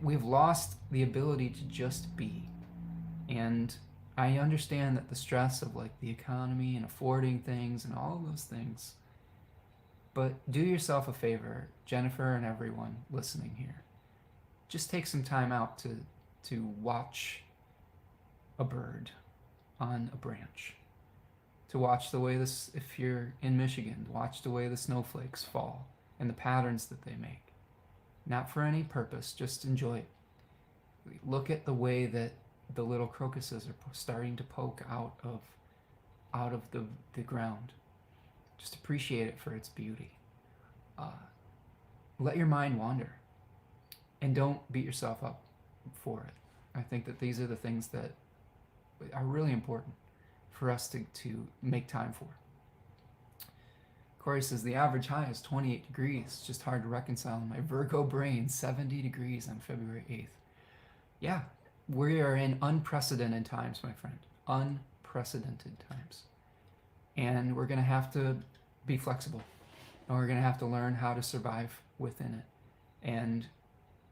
We've lost the ability to just be. And I understand that the stress of like the economy and affording things and all of those things But do yourself a favor, Jennifer and everyone listening here. Just take some time out to watch a bird on a branch. To watch the way this, if you're in Michigan, watch the way the snowflakes fall and the patterns that they make. Not for any purpose, just enjoy it. Look at the way that the little crocuses are starting to poke out of the ground. Just appreciate it for its beauty. Let your mind wander, and don't beat yourself up for it. I think that these are the things that are really important for us to make time for. Corey says the average high is 28 degrees. It's just hard to reconcile in my Virgo brain. 70 degrees on February 8th. Yeah, we are in unprecedented times, my friend. Unprecedented times. And we're going to have to be flexible. And we're going to have to learn how to survive within it. And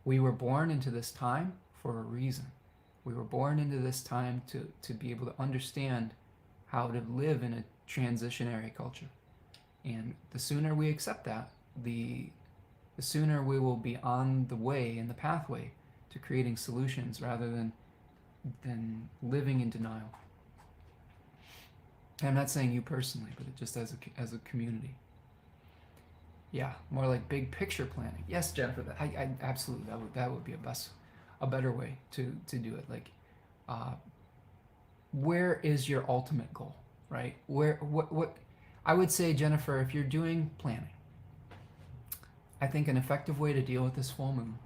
we were born into this time for a reason. We were born into this time to be able to understand how to live in a transitionary culture. And the sooner we accept that, the sooner we will be on the way, in the pathway to creating solutions rather than living in denial. And I'm not saying you personally, but just as a community. Yeah, more like big picture planning. Yes, Jennifer, I absolutely, that would be a better way to do it. Like, where is your ultimate goal, right? What I would say, Jennifer, if you're doing planning, I think an effective way to deal with this full moon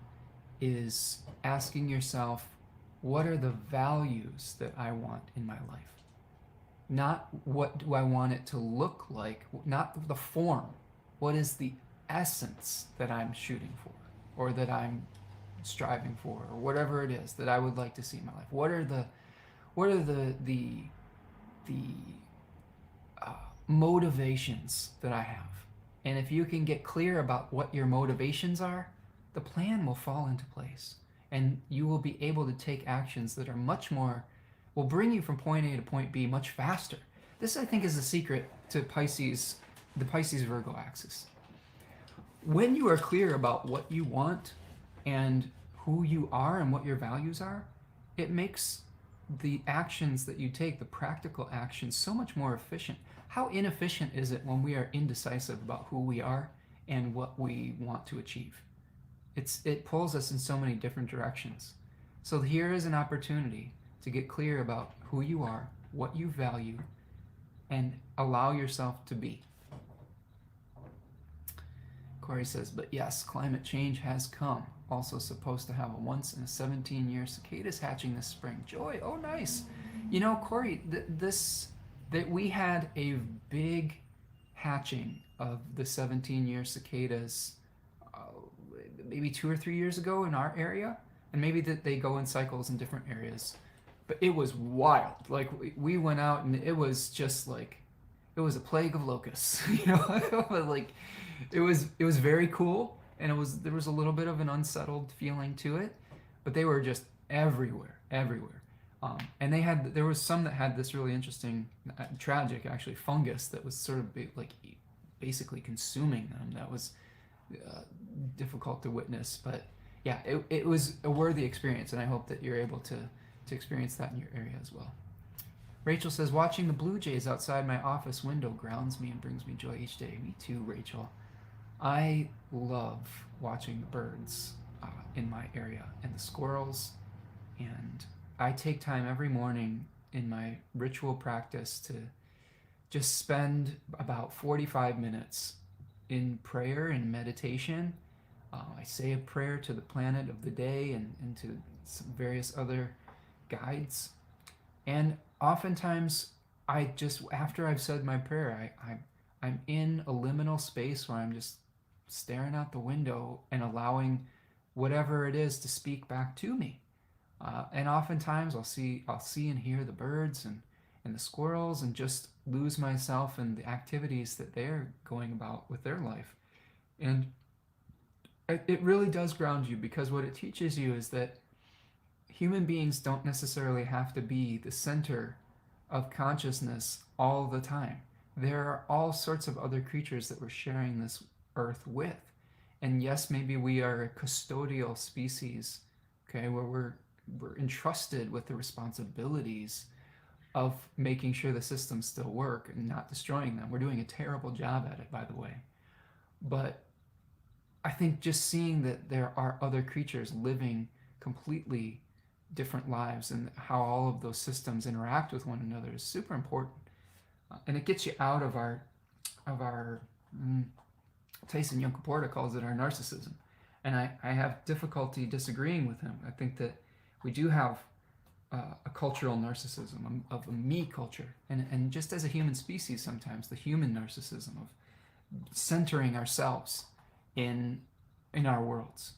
is asking yourself, what are the values that I want in my life? Not what do I want it to look like, not the form. What is the essence that I'm shooting for, or that I'm striving for, or whatever it is that I would like to see in my life? What are the motivations that I have? And if you can get clear about what your motivations are, the plan will fall into place, and you will be able to take actions that are much more, will bring you from point A to point B much faster. This, I think, is the secret to Pisces, the Pisces Virgo axis. When you are clear about what you want and who you are and what your values are, it makes the actions that you take, the practical actions, so much more efficient. How inefficient is it when we are indecisive about who we are and what we want to achieve? It pulls us in so many different directions. So here is an opportunity to get clear about who you are, what you value, and allow yourself to be. Corey says, but yes, climate change has come. Also supposed to have a once in a 17-year cicadas hatching this spring. Joy, oh nice. You know, Corey, that we had a big hatching of the 17-year cicadas maybe 2 or 3 years ago in our area, and maybe that they go in cycles in different areas. But it was wild. Like, we went out and it was just like, it was a plague of locusts. You know, like it was very cool, and there was a little bit of an unsettled feeling to it, but they were just everywhere. And there was some that had this really interesting, tragic actually, fungus that was sort of like basically consuming them. That was difficult to witness, but yeah, it was a worthy experience, and I hope that you're able to experience that in your area as well. Rachel says, watching the blue jays outside my office window grounds me and brings me joy each day. Me too, Rachel. I love watching the birds in my area and the squirrels, and I take time every morning in my ritual practice to just spend about 45 minutes in prayer and meditation. I say a prayer to the planet of the day and to some various other guides. And oftentimes, I just, after I've said my prayer, I'm in a liminal space where I'm just staring out the window and allowing whatever it is to speak back to me. And oftentimes I'll see and hear the birds and the squirrels, and just lose myself in the activities that they're going about with their life. And it really does ground you, because what it teaches you is that human beings don't necessarily have to be the center of consciousness all the time. there are all sorts of other creatures that we're sharing this earth with. And yes, maybe we are a custodial species, okay, where we're entrusted with the responsibilities of making sure the systems still work and not destroying them. We're doing a terrible job at it, by the way. But I think just seeing that there are other creatures living completely different lives and how all of those systems interact with one another is super important. And it gets you out of our Tyson Yunkaporta calls it our narcissism. And I have difficulty disagreeing with him. I think that we do have a cultural narcissism, of a me culture. And just as a human species, sometimes the human narcissism of centering ourselves in our worlds.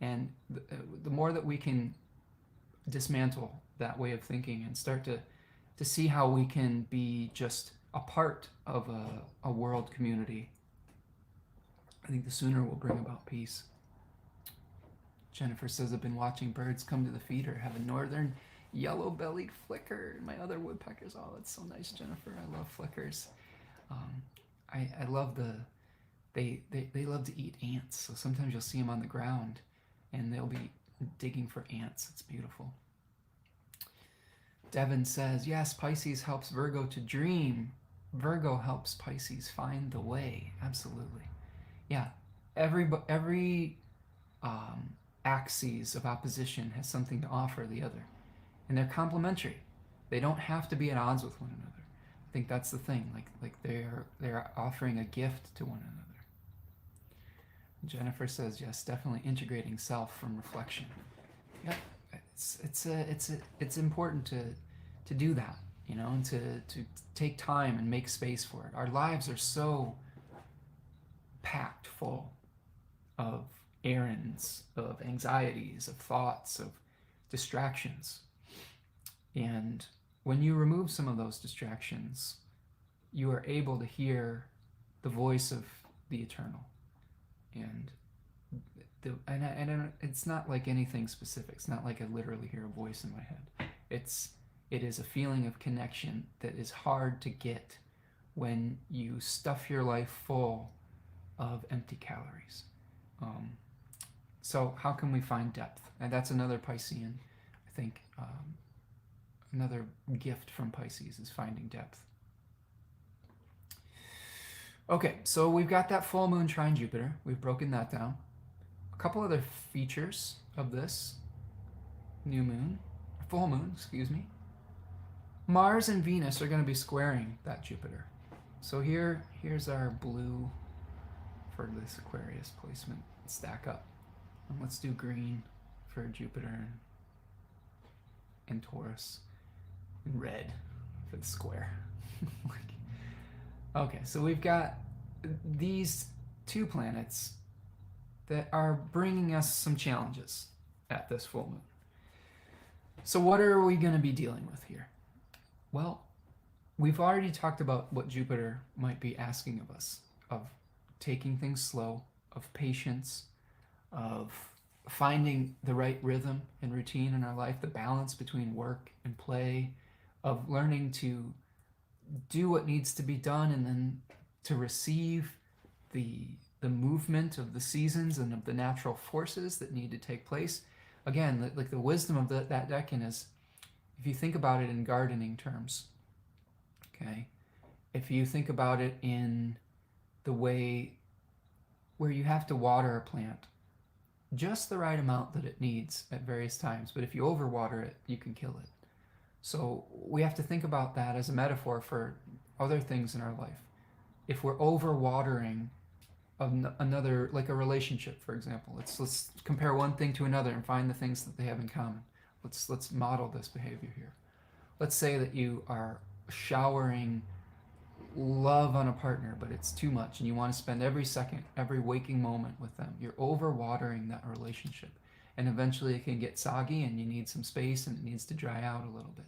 And the more that we can dismantle that way of thinking and start to see how we can be just a part of a world community, I think the sooner we'll bring about peace. Jennifer says, I've been watching birds come to the feeder, have a northern yellow-bellied flicker. My other woodpeckers, oh, that's so nice, Jennifer. I love flickers. I love they love to eat ants. So sometimes you'll see them on the ground and they'll be digging for ants. It's beautiful. Devin says, yes, Pisces helps Virgo to dream. Virgo helps Pisces find the way. Absolutely. Yeah, every axis of opposition has something to offer the other, and they're complementary. They don't have to be at odds with one another. I think that's the thing. Like they're offering a gift to one another. Jennifer says, yes, definitely integrating self from reflection. Yeah, it's important to do that, you know, and to take time and make space for it. Our lives are so packed full of errands, of anxieties, of thoughts, of distractions. And when you remove some of those distractions, you are able to hear the voice of the eternal. And it's not like anything specific. It's not like I literally hear a voice in my head. It is a feeling of connection that is hard to get when you stuff your life full of empty calories. So how can we find depth? And that's another Piscean, I think, another gift from Pisces is finding depth. Okay, so we've got that full moon trine Jupiter. We've broken that down. A couple other features of this new moon, full moon, excuse me. Mars and Venus are going to be squaring that Jupiter. So here's our blue for this Aquarius placement. Stack up. And let's do green for Jupiter and Taurus, and red for the square. Okay, so we've got these two planets that are bringing us some challenges at this full moon. So what are we going to be dealing with here? Well, we've already talked about what Jupiter might be asking of us, of taking things slow, of patience, of finding the right rhythm and routine in our life, the balance between work and play, of learning to do what needs to be done and then to receive the movement of the seasons and of the natural forces that need to take place. Again, like the wisdom of that decan is, if you think about it in gardening terms, okay, if you think about it in the way where you have to water a plant just the right amount that it needs at various times, but if you overwater it, you can kill it. So we have to think about that as a metaphor for other things in our life. If we're overwatering another, like a relationship, for example, let's compare one thing to another and find the things that they have in common. Let's model this behavior here. Let's say that you are showering love on a partner, but it's too much and you want to spend every second, every waking moment with them. You're overwatering that relationship, and eventually it can get soggy and you need some space and it needs to dry out a little bit.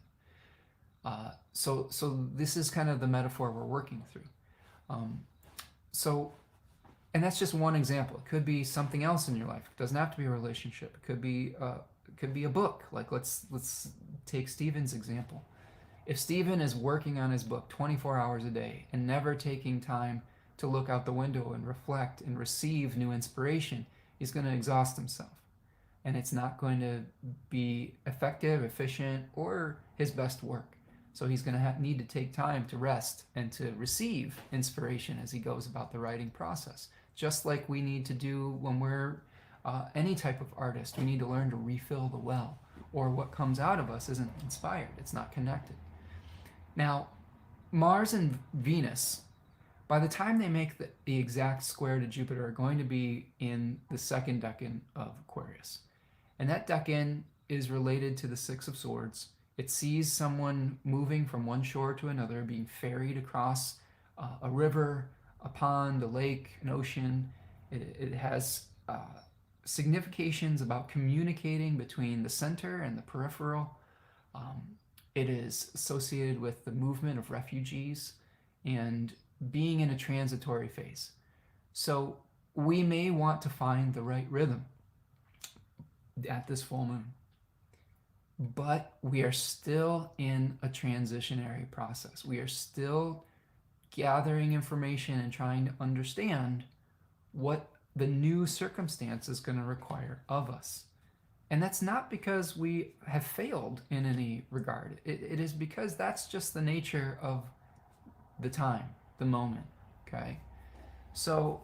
So this is kind of the metaphor we're working through. And that's just one example. It could be something else in your life. It doesn't have to be a relationship. It could be a book. Like let's take Stephen's example. If Stephen is working on his book 24 hours a day and never taking time to look out the window and reflect and receive new inspiration, he's going to exhaust himself. And it's not going to be effective, efficient, or his best work. So he's going to need to take time to rest and to receive inspiration as he goes about the writing process. Just like we need to do when we're any type of artist, we need to learn to refill the well, or what comes out of us isn't inspired, it's not connected. Now, Mars and Venus, by the time they make the exact square to Jupiter, are going to be in the second decan of Aquarius. And that decan is related to the Six of Swords. It sees someone moving from one shore to another, being ferried across a river, a pond, a lake, an ocean. It has significations about communicating between the center and the peripheral. It is associated with the movement of refugees and being in a transitory phase. So we may want to find the right rhythm at this full moon. But we are still in a transitionary process. We are still gathering information and trying to understand what the new circumstance is going to require of us. And that's not because we have failed in any regard. It is because that's just the nature of the time, the moment, okay? So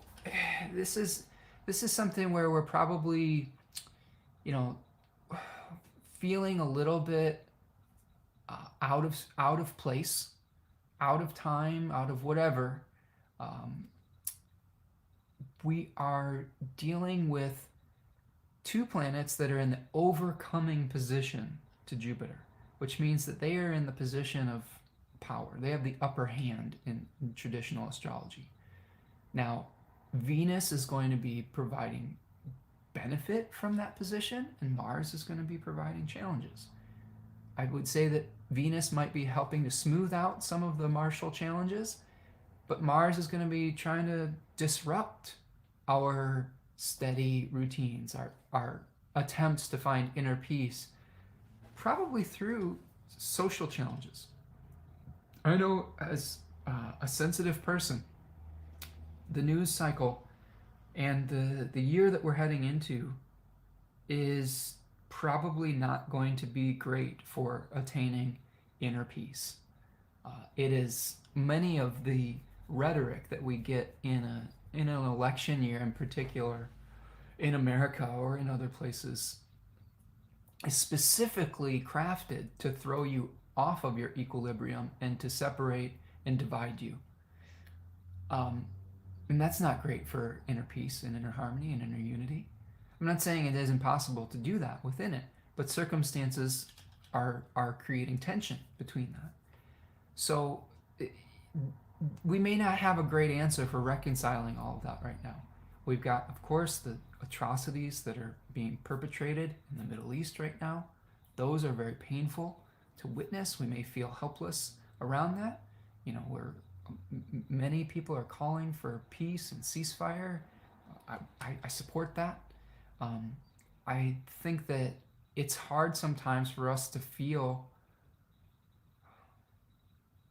this is something where we're probably, feeling a little bit out of place, out of time, out of whatever. We are dealing with two planets that are in the overcoming position to Jupiter, which means that they are in the position of power. They have the upper hand in traditional astrology. Now, Venus is going to be providing benefit from that position, and Mars is going to be providing challenges. I would say that Venus might be helping to smooth out some of the martial challenges, but Mars is going to be trying to disrupt our steady routines, our attempts to find inner peace, probably through social challenges. I know as a sensitive person, the news cycle and the year that we're heading into is probably not going to be great for attaining inner peace. It is many of the rhetoric that we get in an election year, in particular in America or in other places, is specifically crafted to throw you off of your equilibrium and to separate and divide you. And that's not great for inner peace and inner harmony and inner unity. I'm not saying it is impossible to do that within it, but circumstances are creating tension between that. So we may not have a great answer for reconciling all of that right now. We've got, of course, the atrocities that are being perpetrated in the Middle East right now. Those are very painful to witness. We may feel helpless around that. Many people are calling for peace and ceasefire. I support that. I think that it's hard sometimes for us to feel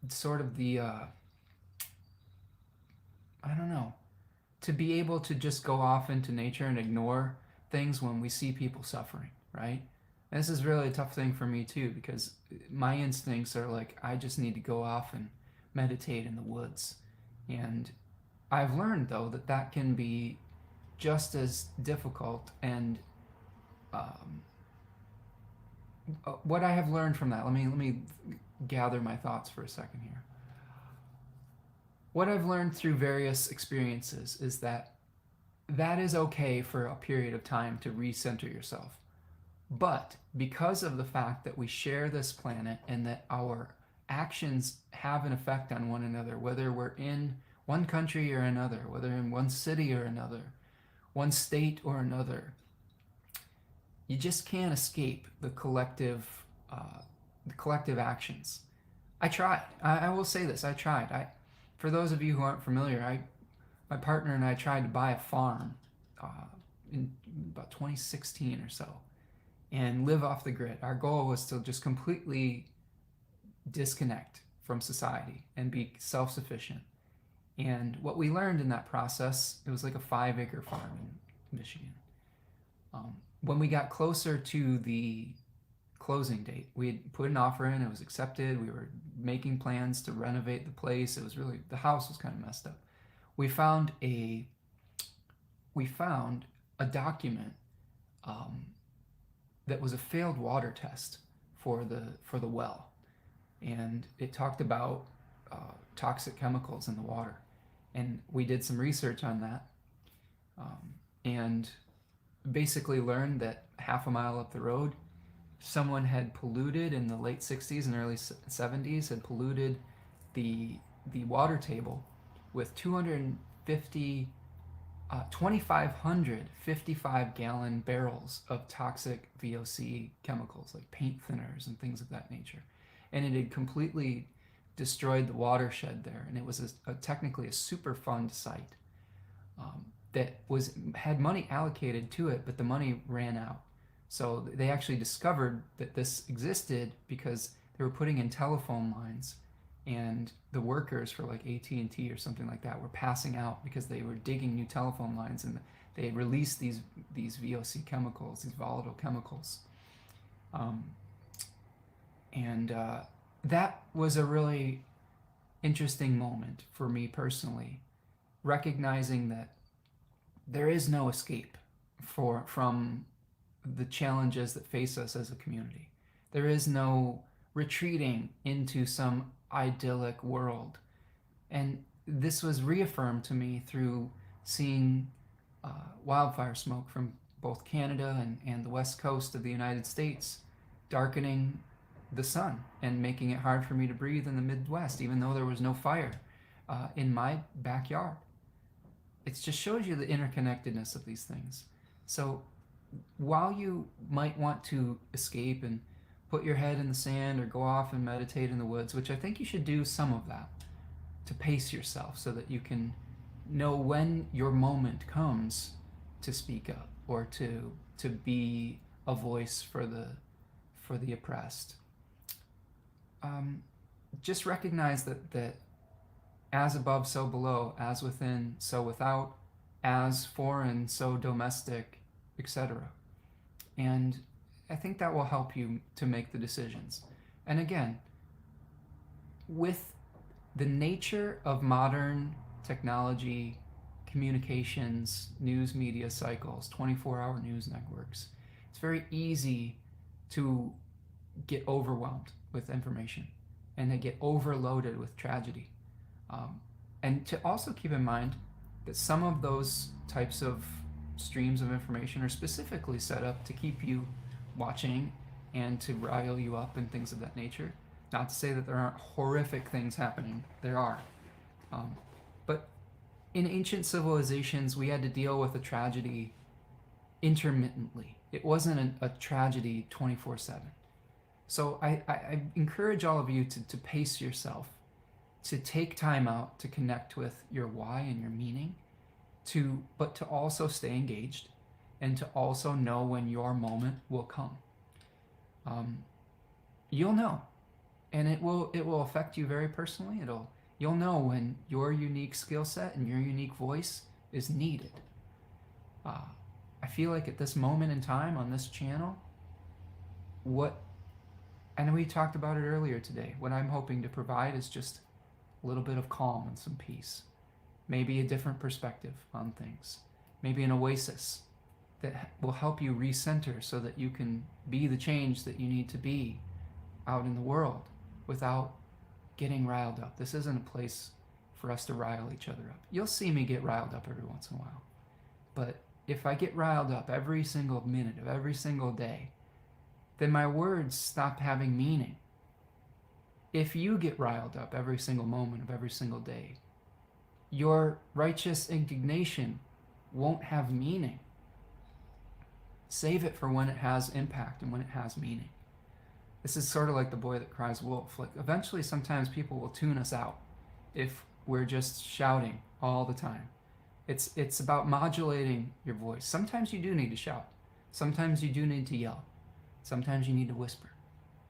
sort of the, to be able to just go off into nature and ignore things when we see people suffering, right? And this is really a tough thing for me too, because my instincts are like, I just need to go off and meditate in the woods. And I've learned, though, that can be just as difficult. And what I have learned from that, let me gather my thoughts for a second here. What I've learned through various experiences is that is okay for a period of time to recenter yourself. But because of the fact that we share this planet and that our actions have an effect on one another, whether we're in one country or another, whether in one city or another, one state or another, you just can't escape the collective actions. I tried. I will say this. I tried. For those of you who aren't familiar, my partner and I tried to buy a farm in about 2016 or so and live off the grid. Our goal was to just completely disconnect from society and be self-sufficient. And what we learned in that process, it was like a 5-acre farm in Michigan. When we got closer to the closing date, we had put an offer in, it was accepted, we were making plans to renovate the place. It was really, the house was kind of messed up. We found a document that was a failed water test for the well, and it talked about toxic chemicals in the water. And we did some research on that, and basically learned that half a mile up the road, someone had polluted in the late 60s and early 70s, had polluted the water table with 2,500 55-gallon barrels of toxic VOC chemicals, like paint thinners and things of that nature. And it had completely destroyed the watershed there. And it was technically a Superfund site that had money allocated to it, but the money ran out. So they actually discovered that this existed because they were putting in telephone lines, and the workers for like AT&T or something like that were passing out because they were digging new telephone lines, and they had released these VOC chemicals, these volatile chemicals. That was a really interesting moment for me personally, recognizing that there is no escape from the challenges that face us as a community. There is no retreating into some idyllic world. And this was reaffirmed to me through seeing wildfire smoke from both Canada and the west coast of the United States darkening the sun and making it hard for me to breathe in the Midwest, even though there was no fire in my backyard. It just shows you the interconnectedness of these things. So while you might want to escape and put your head in the sand or go off and meditate in the woods, which I think you should do some of that to pace yourself so that you can know when your moment comes to speak up or to be a voice for the oppressed. Just recognize that as above, so below, as within, so without, as foreign, so domestic, etc. And I think that will help you to make the decisions. And again, with the nature of modern technology, communications, news media cycles, 24-hour news networks, it's very easy to get overwhelmed with information and to get overloaded with tragedy. And to also keep in mind that some of those types of streams of information are specifically set up to keep you watching and to rile you up and things of that nature. Not to say that there aren't horrific things happening. There are. But in ancient civilizations, we had to deal with a tragedy intermittently. It wasn't a tragedy 24/7. So I encourage all of you to pace yourself, to take time out to connect with your why and your meaning, but to also stay engaged and to also know when your moment will come. You'll know, and it will affect you very personally. You'll know when your unique skill set and your unique voice is needed. I feel like at this moment in time on this channel, and we talked about it earlier today, what I'm hoping to provide is just a little bit of calm and some peace. Maybe a different perspective on things. Maybe an oasis that will help you recenter so that you can be the change that you need to be out in the world without getting riled up. This isn't a place for us to rile each other up. You'll see me get riled up every once in a while. But if I get riled up every single minute of every single day, then my words stop having meaning. If you get riled up every single moment of every single day, your righteous indignation won't have meaning. Save it for when it has impact and when it has meaning. This is sort of like the boy that cries wolf. Like eventually sometimes people will tune us out if we're just shouting all the time. It's about modulating your voice. Sometimes you do need to shout. Sometimes you do need to yell. Sometimes you need to whisper.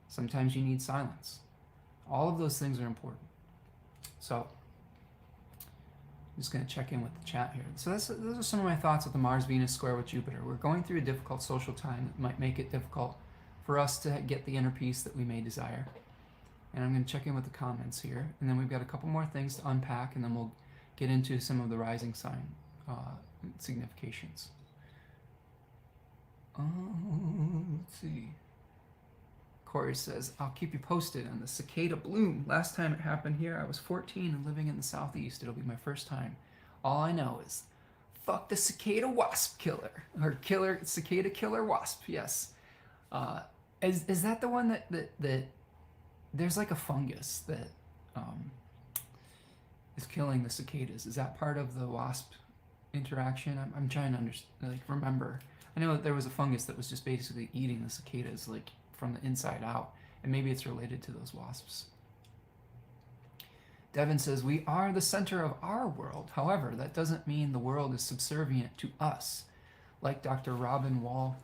Sometimes you need silence. All of those things are important. So I'm just going to check in with the chat here. So those are some of my thoughts with the Mars-Venus square with Jupiter. We're going through a difficult social time that might make it difficult for us to get the inner peace that we may desire. And I'm going to check in with the comments here. And then we've got a couple more things to unpack, and then we'll get into some of the rising sign significations. Let's see. Corey says, I'll keep you posted on the cicada bloom. Last time it happened here, I was 14 and living in the southeast. It'll be my first time. All I know is, fuck the cicada wasp killer. Or cicada killer wasp, yes. Is that the one that there's like a fungus that is killing the cicadas? Is that part of the wasp interaction? I'm trying to remember. I know that there was a fungus that was just basically eating the cicadas like from the inside out, and maybe it's related to those wasps. Devin says, we are the center of our world. However, that doesn't mean the world is subservient to us. Like Dr. Robin Wall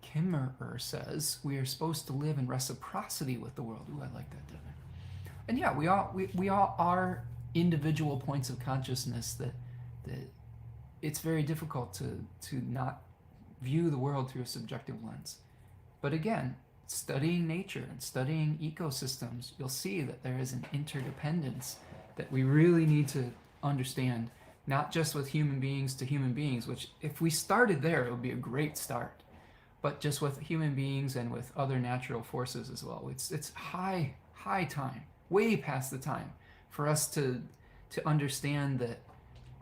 Kimmerer says, we are supposed to live in reciprocity with the world. Ooh, I like that, Devin. And yeah, we all are individual points of consciousness that it's very difficult to not view the world through a subjective lens. But again, studying nature and studying ecosystems, you'll see that there is an interdependence that we really need to understand, not just with human beings to human beings, which if we started there, it would be a great start, but just with human beings and with other natural forces as well. It's high time, way past the time, for us to understand that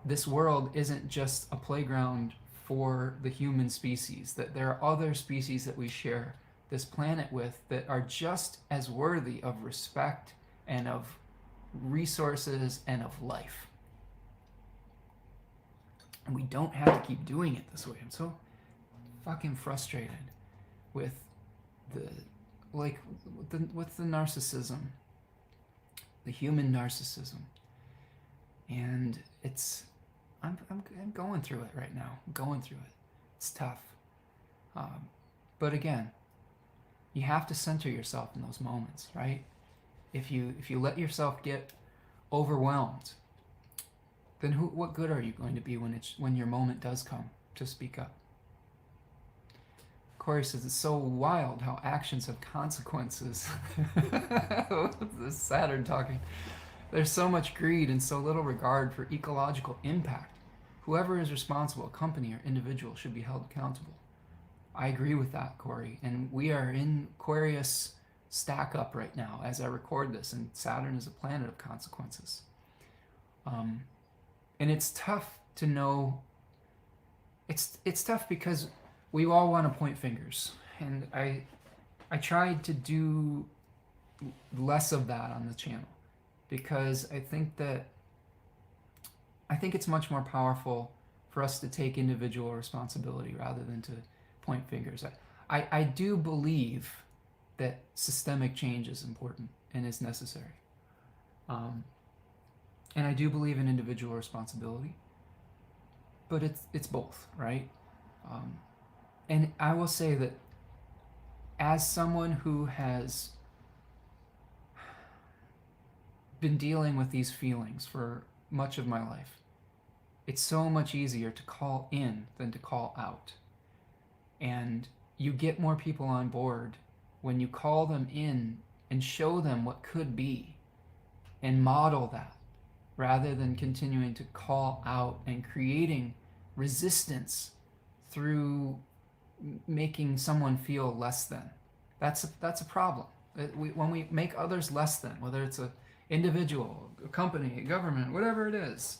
this world isn't just a playground for the human species, that there are other species that we share this planet with that are just as worthy of respect and of resources and of life. And we don't have to keep doing it this way. I'm so fucking frustrated with the narcissism, the human narcissism. And I'm going through it right now. I'm going through it. It's tough. But again, you have to center yourself in those moments, right? If you let yourself get overwhelmed, then what good are you going to be when your moment does come to speak up? Corey says, it's so wild how actions have consequences. This is Saturn talking. There's so much greed and so little regard for ecological impact. Whoever is responsible, a company or individual, should be held accountable. I agree with that, Corey. And we are in Aquarius stack up right now as I record this, and Saturn is a planet of consequences. And it's tough to know. It's tough because we all want to point fingers, and I tried to do less of that on the channel, because I think it's much more powerful for us to take individual responsibility rather than to point fingers. I do believe that systemic change is important and is necessary. And I do believe in individual responsibility, but it's both, right? And I will say that as someone who has been dealing with these feelings for much of my life, it's so much easier to call in than to call out. And you get more people on board when you call them in and show them what could be and model that, rather than continuing to call out and creating resistance through making someone feel less than. That's a problem. When we make others less than, whether it's an individual, a company, a government, whatever it is,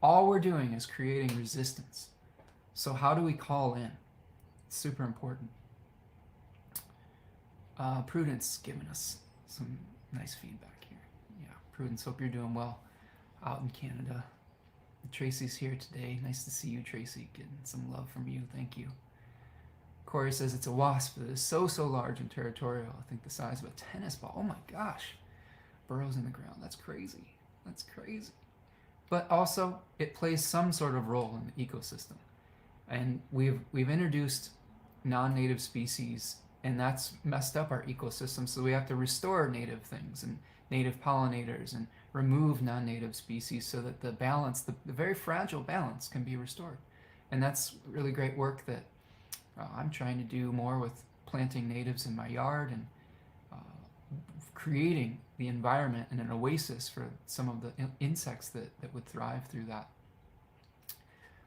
all we're doing is creating resistance. So how do we call in? It's super important. Prudence giving us some nice feedback here. Yeah, Prudence, hope you're doing well out in Canada. Tracy's here today. Nice to see you, Tracy. Getting some love from you. Thank you. Corey says it's a wasp that is so large and territorial. I think the size of a tennis ball. Oh my gosh. Burrows in the ground. That's crazy. That's crazy. But also, it plays some sort of role in the ecosystem. And we've introduced non-native species, and that's messed up our ecosystem, so we have to restore native things. And native pollinators and remove non-native species so that the balance, the very fragile balance, can be restored. And that's really great work that I'm trying to do more with planting natives in my yard and creating the environment and an oasis for some of the insects that would thrive through that.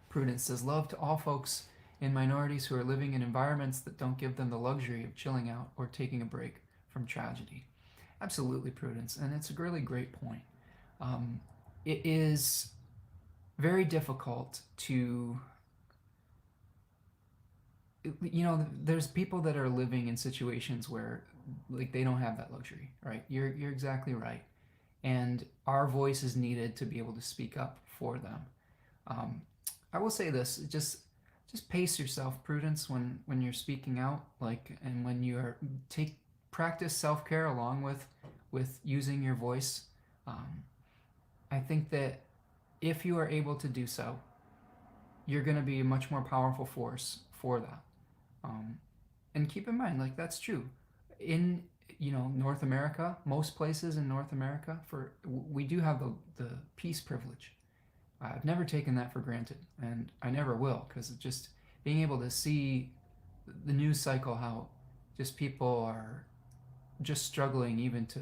Prudence says, love to all folks in minorities who are living in environments that don't give them the luxury of chilling out or taking a break from tragedy. Absolutely, Prudence, and it's a really great point. It is very difficult to, there's people that are living in situations where like they don't have that luxury, right? You're exactly right, and our voice is needed to be able to speak up for them. I will say this: just pace yourself, Prudence, when you're speaking out, and when you're practice self-care along with using your voice. I think that if you are able to do so, you're going to be a much more powerful force for that. And keep in mind, that's true. In North America, most places in North America, we do have the peace privilege. I've never taken that for granted, and I never will, because just being able to see the news cycle, how just people are just struggling even to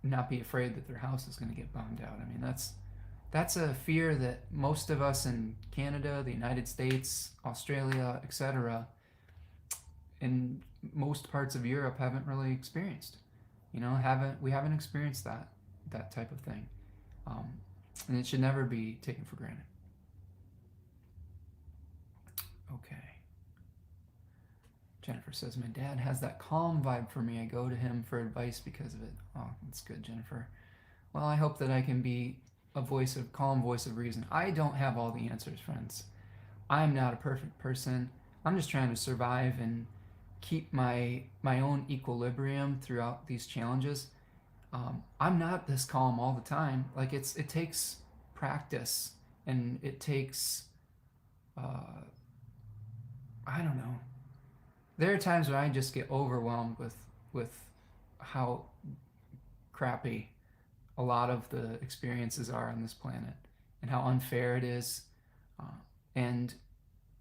not be afraid that their house is going to get bombed out. I mean, that's a fear that most of us in Canada, the United States, Australia, etc., in most parts of Europe haven't really experienced. We haven't experienced that type of thing, and it should never be taken for granted. Okay. Jennifer says, my dad has that calm vibe for me. I go to him for advice because of it. Oh, that's good, Jennifer. Well, I hope that I can be a calm voice of reason. I don't have all the answers, friends. I'm not a perfect person. I'm just trying to survive and keep my own equilibrium throughout these challenges. I'm not this calm all the time. It takes practice, and it takes I don't know. There are times when I just get overwhelmed with how crappy a lot of the experiences are on this planet and how unfair it is. And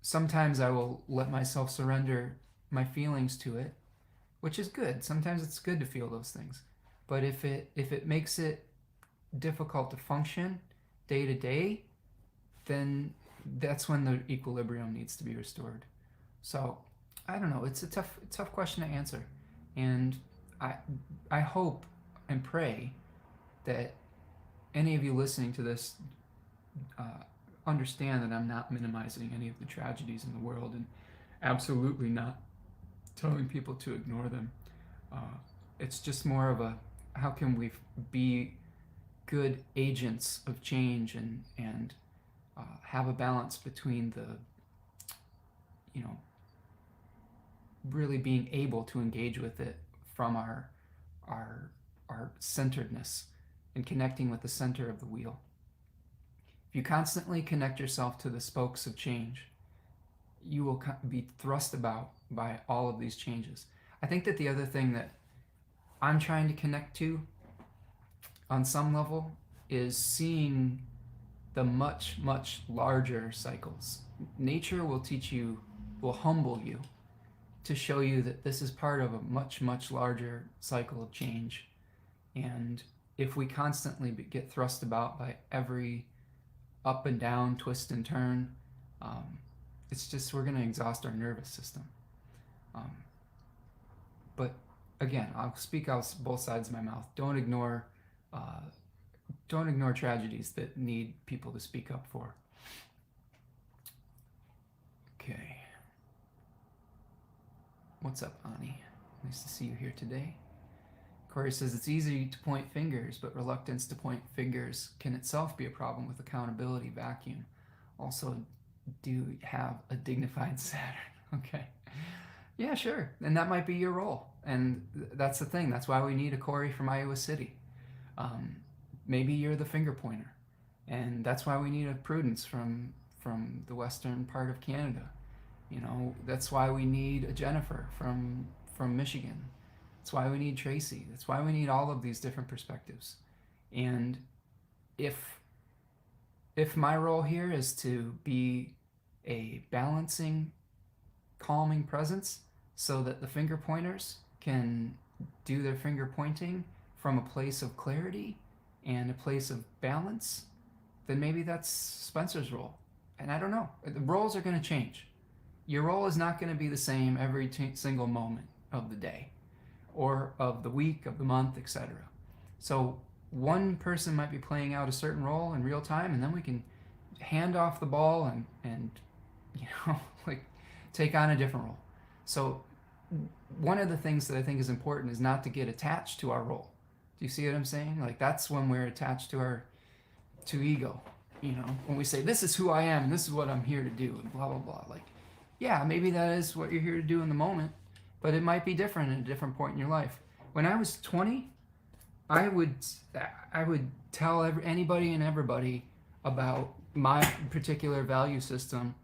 sometimes I will let myself surrender my feelings to it, which is good. Sometimes it's good to feel those things. But if it makes it difficult to function day to day, then that's when the equilibrium needs to be restored. So I don't know. It's a tough question to answer, and I hope and pray that any of you listening to this understand that I'm not minimizing any of the tragedies in the world, and absolutely not telling people to ignore them. It's just more of a, how can we be good agents of change and have a balance between the, really being able to engage with it from our centeredness and connecting with the center of the wheel. If you constantly connect yourself to the spokes of change, you will be thrust about by all of these changes. I think that the other thing that I'm trying to connect to on some level is seeing the much, much larger cycles. Nature will humble you to show you that this is part of a much, much larger cycle of change. And if we constantly get thrust about by every up and down, twist and turn, it's just, we're going to exhaust our nervous system. But again, I'll speak out both sides of my mouth. Don't ignore tragedies that need people to speak up for. Okay. What's up, Ani? Nice to see you here today. Corey says, it's easy to point fingers, but reluctance to point fingers can itself be a problem with accountability vacuum. Also, do have a dignified Saturn. Okay. Yeah, sure. And that might be your role. And that's the thing. That's why we need a Corey from Iowa City. Maybe you're the finger pointer. And that's why we need a Prudence from the western part of Canada. That's why we need a Jennifer from Michigan. That's That's why we need Tracy. That's why we need all of these different perspectives. And if my role here is to be a balancing, calming presence so that the finger pointers can do their finger pointing from a place of clarity and a place of balance, then maybe that's Spencer's role. And I don't know. The roles are going to change. Your role is not going to be the same every single moment of the day or of the week, of the month, etc. So one person might be playing out a certain role in real time, and then we can hand off the ball and like take on a different role. So one of the things that I think is important is not to get attached to our role. Do you see what I'm saying? Like that's when we're attached to ego. When we say this is who I am and this is what I'm here to do and blah blah blah. Like, yeah, maybe that is what you're here to do in the moment, but it might be different at a different point in your life. When I was 20, I would tell anybody and everybody about my particular value system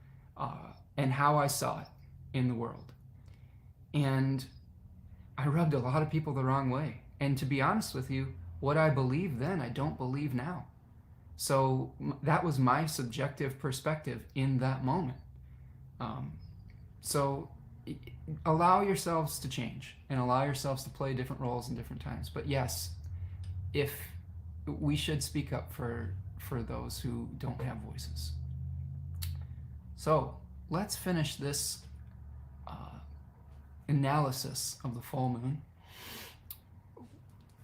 and how I saw it in the world. And I rubbed a lot of people the wrong way. And to be honest with you, what I believed then, I don't believe now. So that was my subjective perspective in that moment. So allow yourselves to change and allow yourselves to play different roles in different times. But yes, if we should speak up for those who don't have voices. So let's finish this analysis of the full moon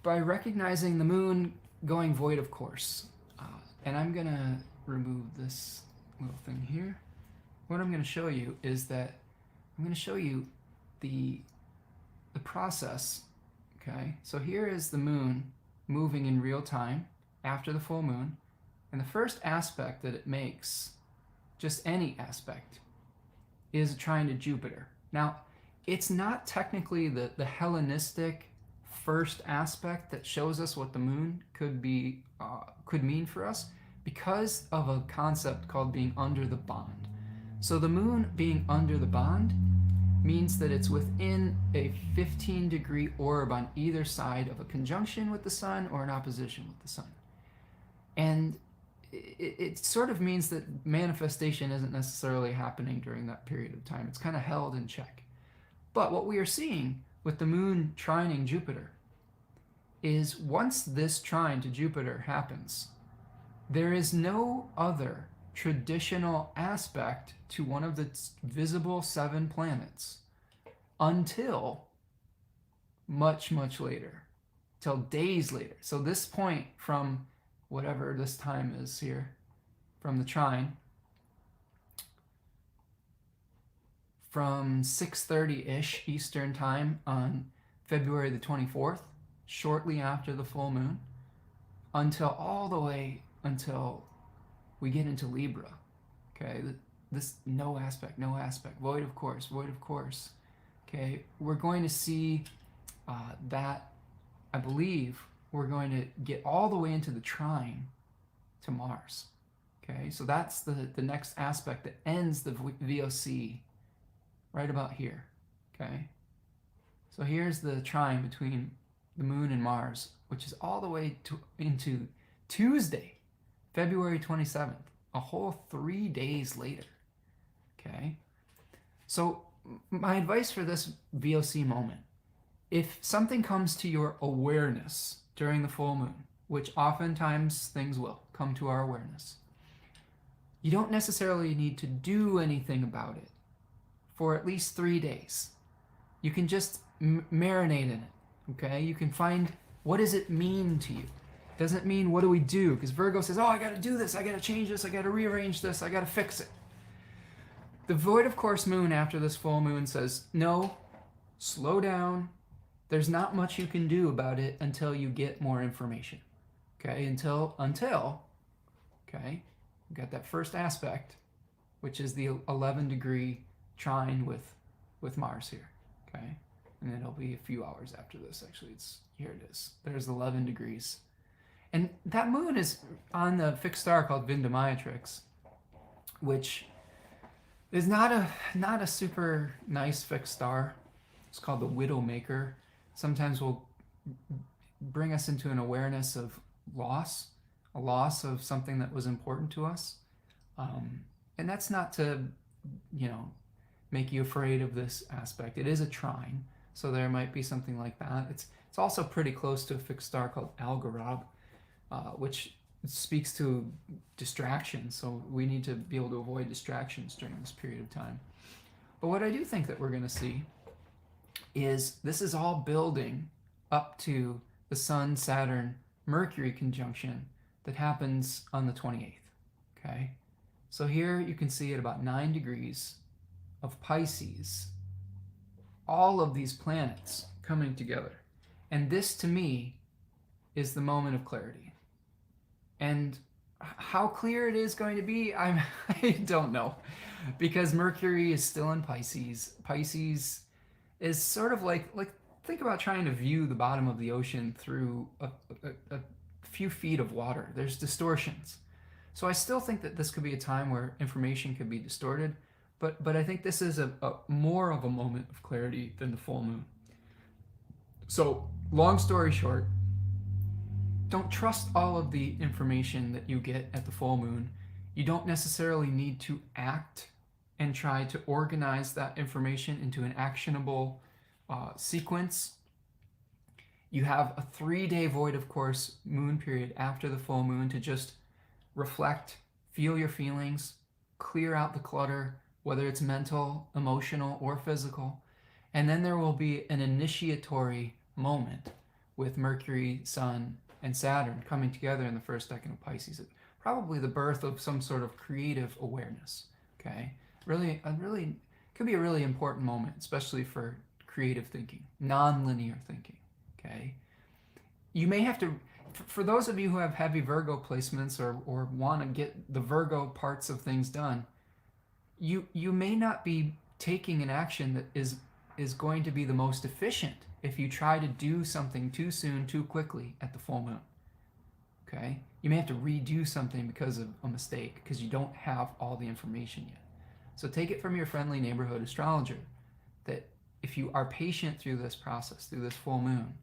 by recognizing the moon going void of course. And I'm going to remove this little thing here. What I'm going to show you is that I'm going to show you the process, okay? So here is the moon moving in real time after the full moon. And the first aspect that it makes, just any aspect, is trine to Jupiter. Now, it's not technically the Hellenistic first aspect that shows us what the moon could mean for us because of a concept called being under the bond. So the moon being under the bond means that it's within a 15-degree orb on either side of a conjunction with the sun or an opposition with the sun. And it sort of means that manifestation isn't necessarily happening during that period of time. It's kind of held in check. But what we are seeing with the moon trining Jupiter is once this trine to Jupiter happens, there is no other traditional aspect to one of the visible 7 planets until much, much later, till days later. So this point from whatever this time is here, from the trine, from 6:30-ish Eastern time on February the 24th, shortly after the full moon, all the way until we get into Libra. Okay, this no aspect, void of course. Okay, we're going to see that, I believe, we're going to get all the way into the trine to Mars. Okay, so that's the next aspect that ends the VOC right about here. Okay, so here's the trine between the moon and Mars, which is all the way into Tuesday, February 27th, a whole 3 days later. Okay, so my advice for this VOC moment, if something comes to your awareness during the full moon, which oftentimes things will come to our awareness, you don't necessarily need to do anything about it for at least 3 days. You can just marinate in it, okay? You can find, what does it mean to you? Doesn't mean what do we do? Because Virgo says, oh, I got to do this, I got to change this, I got to rearrange this, I got to fix it. The void of course moon after this full moon says, no, slow down. There's not much you can do about it until you get more information. Okay, until okay, we got that first aspect, which is the 11-degree trine with Mars here. Okay, and then it'll be a few hours after this. Actually, here it is. There's 11 degrees. And that moon is on the fixed star called Vindamatrix, which is not a super nice fixed star. It's called the Widowmaker. sometimes will bring us into an awareness of loss, a loss of something that was important to us. And that's not to, you know, make you afraid of this aspect. It is a trine, so there might be something like that. It's also pretty close to a fixed star called Algorab, which speaks to distraction. So we need to be able to avoid distractions during this period of time. But what I do think that we're going to see is this is all building up to the Sun, Saturn, Mercury conjunction that happens on the 28th. Okay, so here you can see at about 9 degrees of Pisces, all of these planets coming together. And this, to me, is the moment of clarity. And how clear it is going to be, I don't know. Because Mercury is still in Pisces. Pisces is sort of like think about trying to view the bottom of the ocean through a few feet of water. There's distortions. So I still think that this could be a time where information could be distorted, but I think this is a more of a moment of clarity than the full moon. So long story short, don't trust all of the information that you get at the full moon. You don't necessarily need to act and try to organize that information into an actionable sequence. You have a 3-day void, of course, moon period after the full moon to just reflect, feel your feelings, clear out the clutter, whether it's mental, emotional, or physical. And then there will be an initiatory moment with Mercury, Sun, and Saturn coming together in the first decan of Pisces. Probably the birth of some sort of creative awareness. Okay, really could be a really important moment, especially for creative thinking, non-linear thinking. Okay, you may have to, for those of you who have heavy Virgo placements or want to get the Virgo parts of things done, you may not be taking an action that is going to be the most efficient if you try to do something too soon, too quickly at the full moon. Okay? You may have to redo something because of a mistake, because you don't have all the information yet. So take it from your friendly neighborhood astrologer that if you are patient through this process, through this full moon,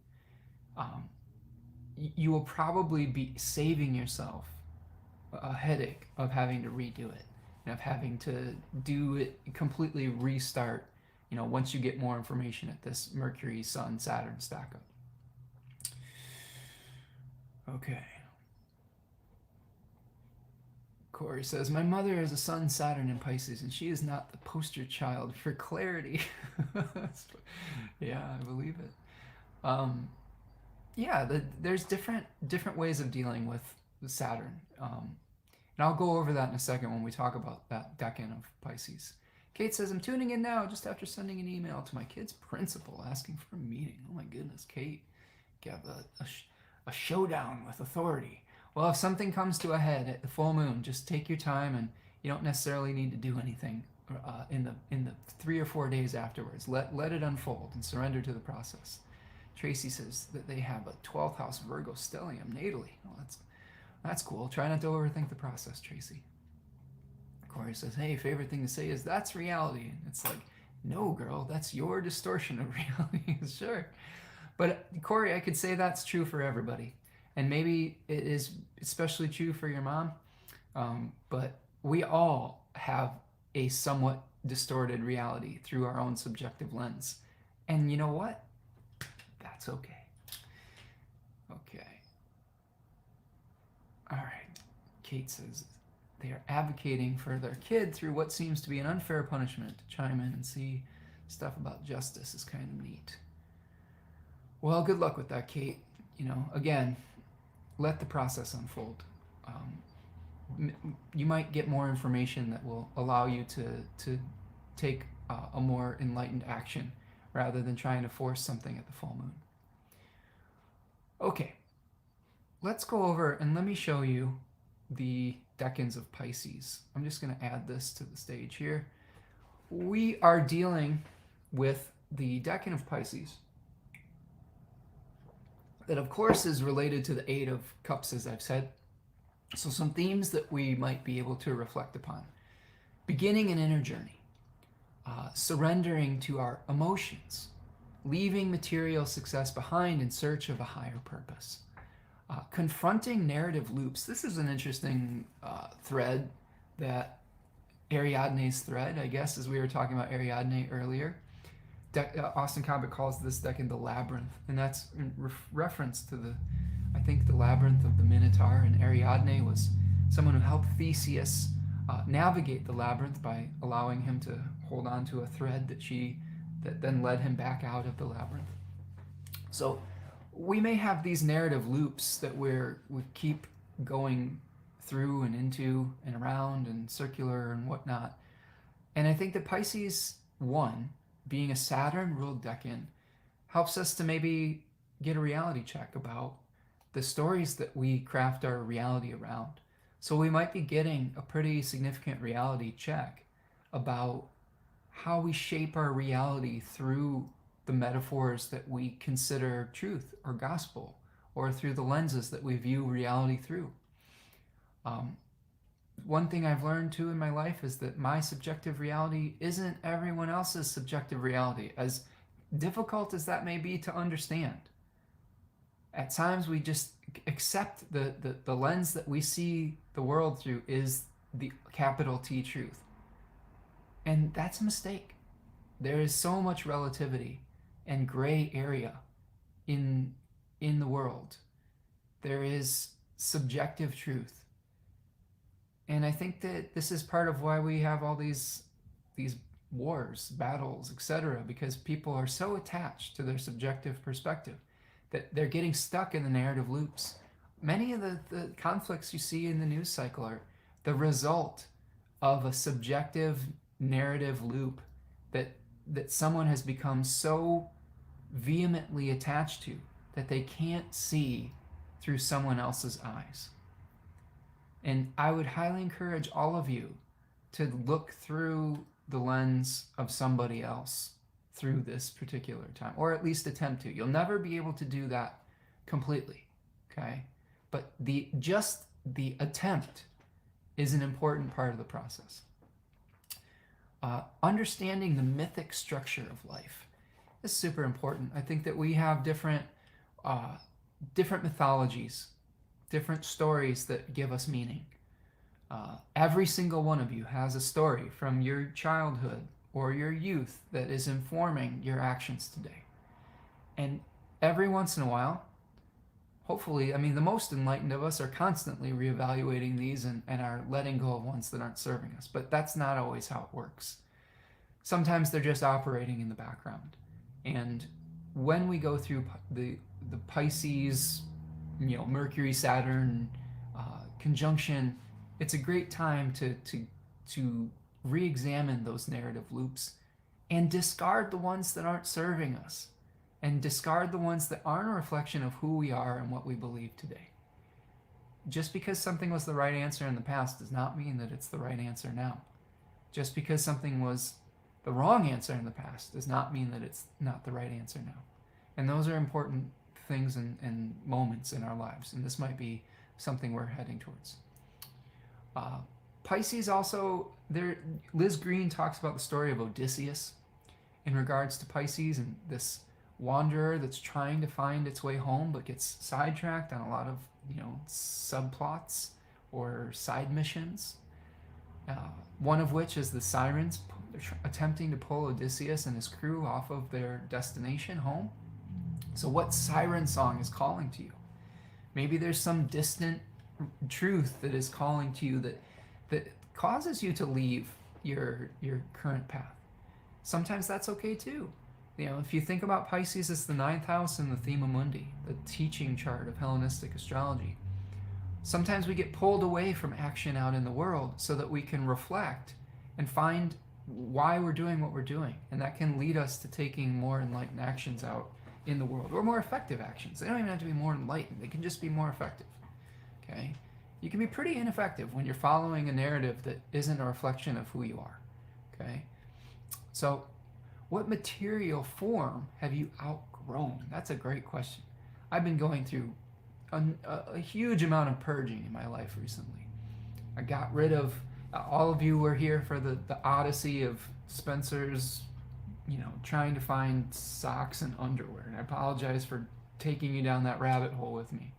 you will probably be saving yourself a headache of having to redo it and of having to do it, completely restart, you know, once you get more information at this Mercury, Sun, Saturn stack up. Okay. Corey says, my mother is a Sun, Saturn, and Pisces, and she is not the poster child for clarity. Yeah, I believe it. Yeah, there's different ways of dealing with Saturn. And I'll go over that in a second when we talk about that decan of Pisces. Kate says, I'm tuning in now just after sending an email to my kid's principal asking for a meeting. Oh my goodness, Kate. You have a showdown with authority. Well, if something comes to a head at the full moon, just take your time, and you don't necessarily need to do anything in the 3 or 4 days afterwards. Let it unfold and surrender to the process. Tracy says that they have a 12th house Virgo stellium natally. Well, that's cool. Try not to overthink the process, Tracy. Corey says, hey, favorite thing to say is that's reality. And it's like, no, girl, that's your distortion of reality. Sure. But Corey, I could say that's true for everybody. And maybe it is especially true for your mom. But we all have a somewhat distorted reality through our own subjective lens. And you know what? That's okay. Okay. All right. Kate says they are advocating for their kid through what seems to be an unfair punishment. To chime in and see stuff about justice is kind of neat. Well, good luck with that, Kate. You know, again, let the process unfold. You might get more information that will allow you to take a more enlightened action rather than trying to force something at the full moon. Okay, let's go over and let me show you the decans of Pisces. I'm just going to add this to the stage here. We are dealing with the decan of Pisces that, of course, is related to the 8 of Cups, as I've said. So some themes that we might be able to reflect upon. Beginning an inner journey. Surrendering to our emotions. leaving material success behind in search of a higher purpose. Confronting narrative loops. This is an interesting thread, that Ariadne's thread, I guess, as we were talking about Ariadne earlier. Austin Cobbett calls this decan the labyrinth, and that's in reference to I think the labyrinth of the Minotaur, and Ariadne was someone who helped Theseus navigate the labyrinth by allowing him to hold on to a thread that then led him back out of the labyrinth. So we may have these narrative loops that we keep going through and into and around and circular and whatnot. And I think that Pisces I, being a Saturn-ruled decan, helps us to maybe get a reality check about the stories that we craft our reality around. So we might be getting a pretty significant reality check about how we shape our reality through the metaphors that we consider truth or gospel, or through the lenses that we view reality through. One thing I've learned too in my life is that my subjective reality isn't everyone else's subjective reality, as difficult as that may be to understand. At times we just accept the lens that we see the world through is the capital T truth. And that's a mistake. There is so much relativity and gray area in the world. There is subjective truth. And I think that this is part of why we have all these wars, battles, etc., because people are so attached to their subjective perspective that they're getting stuck in the narrative loops. Many of the conflicts you see in the news cycle are the result of a subjective narrative loop that someone has become so vehemently attached to that they can't see through someone else's eyes. And I would highly encourage all of you to look through the lens of somebody else through this particular time, or at least attempt to. You'll never be able to do that completely, okay? But just the attempt is an important part of the process. Understanding the mythic structure of life is super important. I think that we have different mythologies, different stories that give us meaning. Every single one of you has a story from your childhood or your youth that is informing your actions today. And every once in a while, hopefully, the most enlightened of us are constantly reevaluating these and are letting go of ones that aren't serving us. But that's not always how it works. Sometimes they're just operating in the background. And when we go through the Pisces, Mercury, Saturn conjunction, it's a great time to re-examine those narrative loops and discard the ones that aren't serving us, and discard the ones that aren't a reflection of who we are and what we believe today. Just because something was the right answer in the past does not mean that it's the right answer now. Just because something was the wrong answer in the past does not mean that it's not the right answer now. And those are important things and moments in our lives, and this might be something we're heading towards. Pisces also, Liz Green talks about the story of Odysseus in regards to Pisces, and this wanderer that's trying to find its way home but gets sidetracked on a lot of subplots or side missions. One of which is the sirens attempting to pull Odysseus and his crew off of their destination home. So what siren song is calling to you? Maybe there's some distant truth that is calling to you that causes you to leave your current path. Sometimes that's okay too. If you think about Pisces, it's the 9th house in the Thema Mundi, the teaching chart of Hellenistic astrology. Sometimes we get pulled away from action out in the world so that we can reflect and find why we're doing what we're doing. And that can lead us to taking more enlightened actions out in the world, or more effective actions. They don't even have to be more enlightened. They can just be more effective, okay? You can be pretty ineffective when you're following a narrative that isn't a reflection of who you are, okay? So what material form have you outgrown? That's a great question. I've been going through a huge amount of purging in my life recently. I got rid of, all of you were here for the odyssey of Spencer's trying to find socks and underwear. And I apologize for taking you down that rabbit hole with me.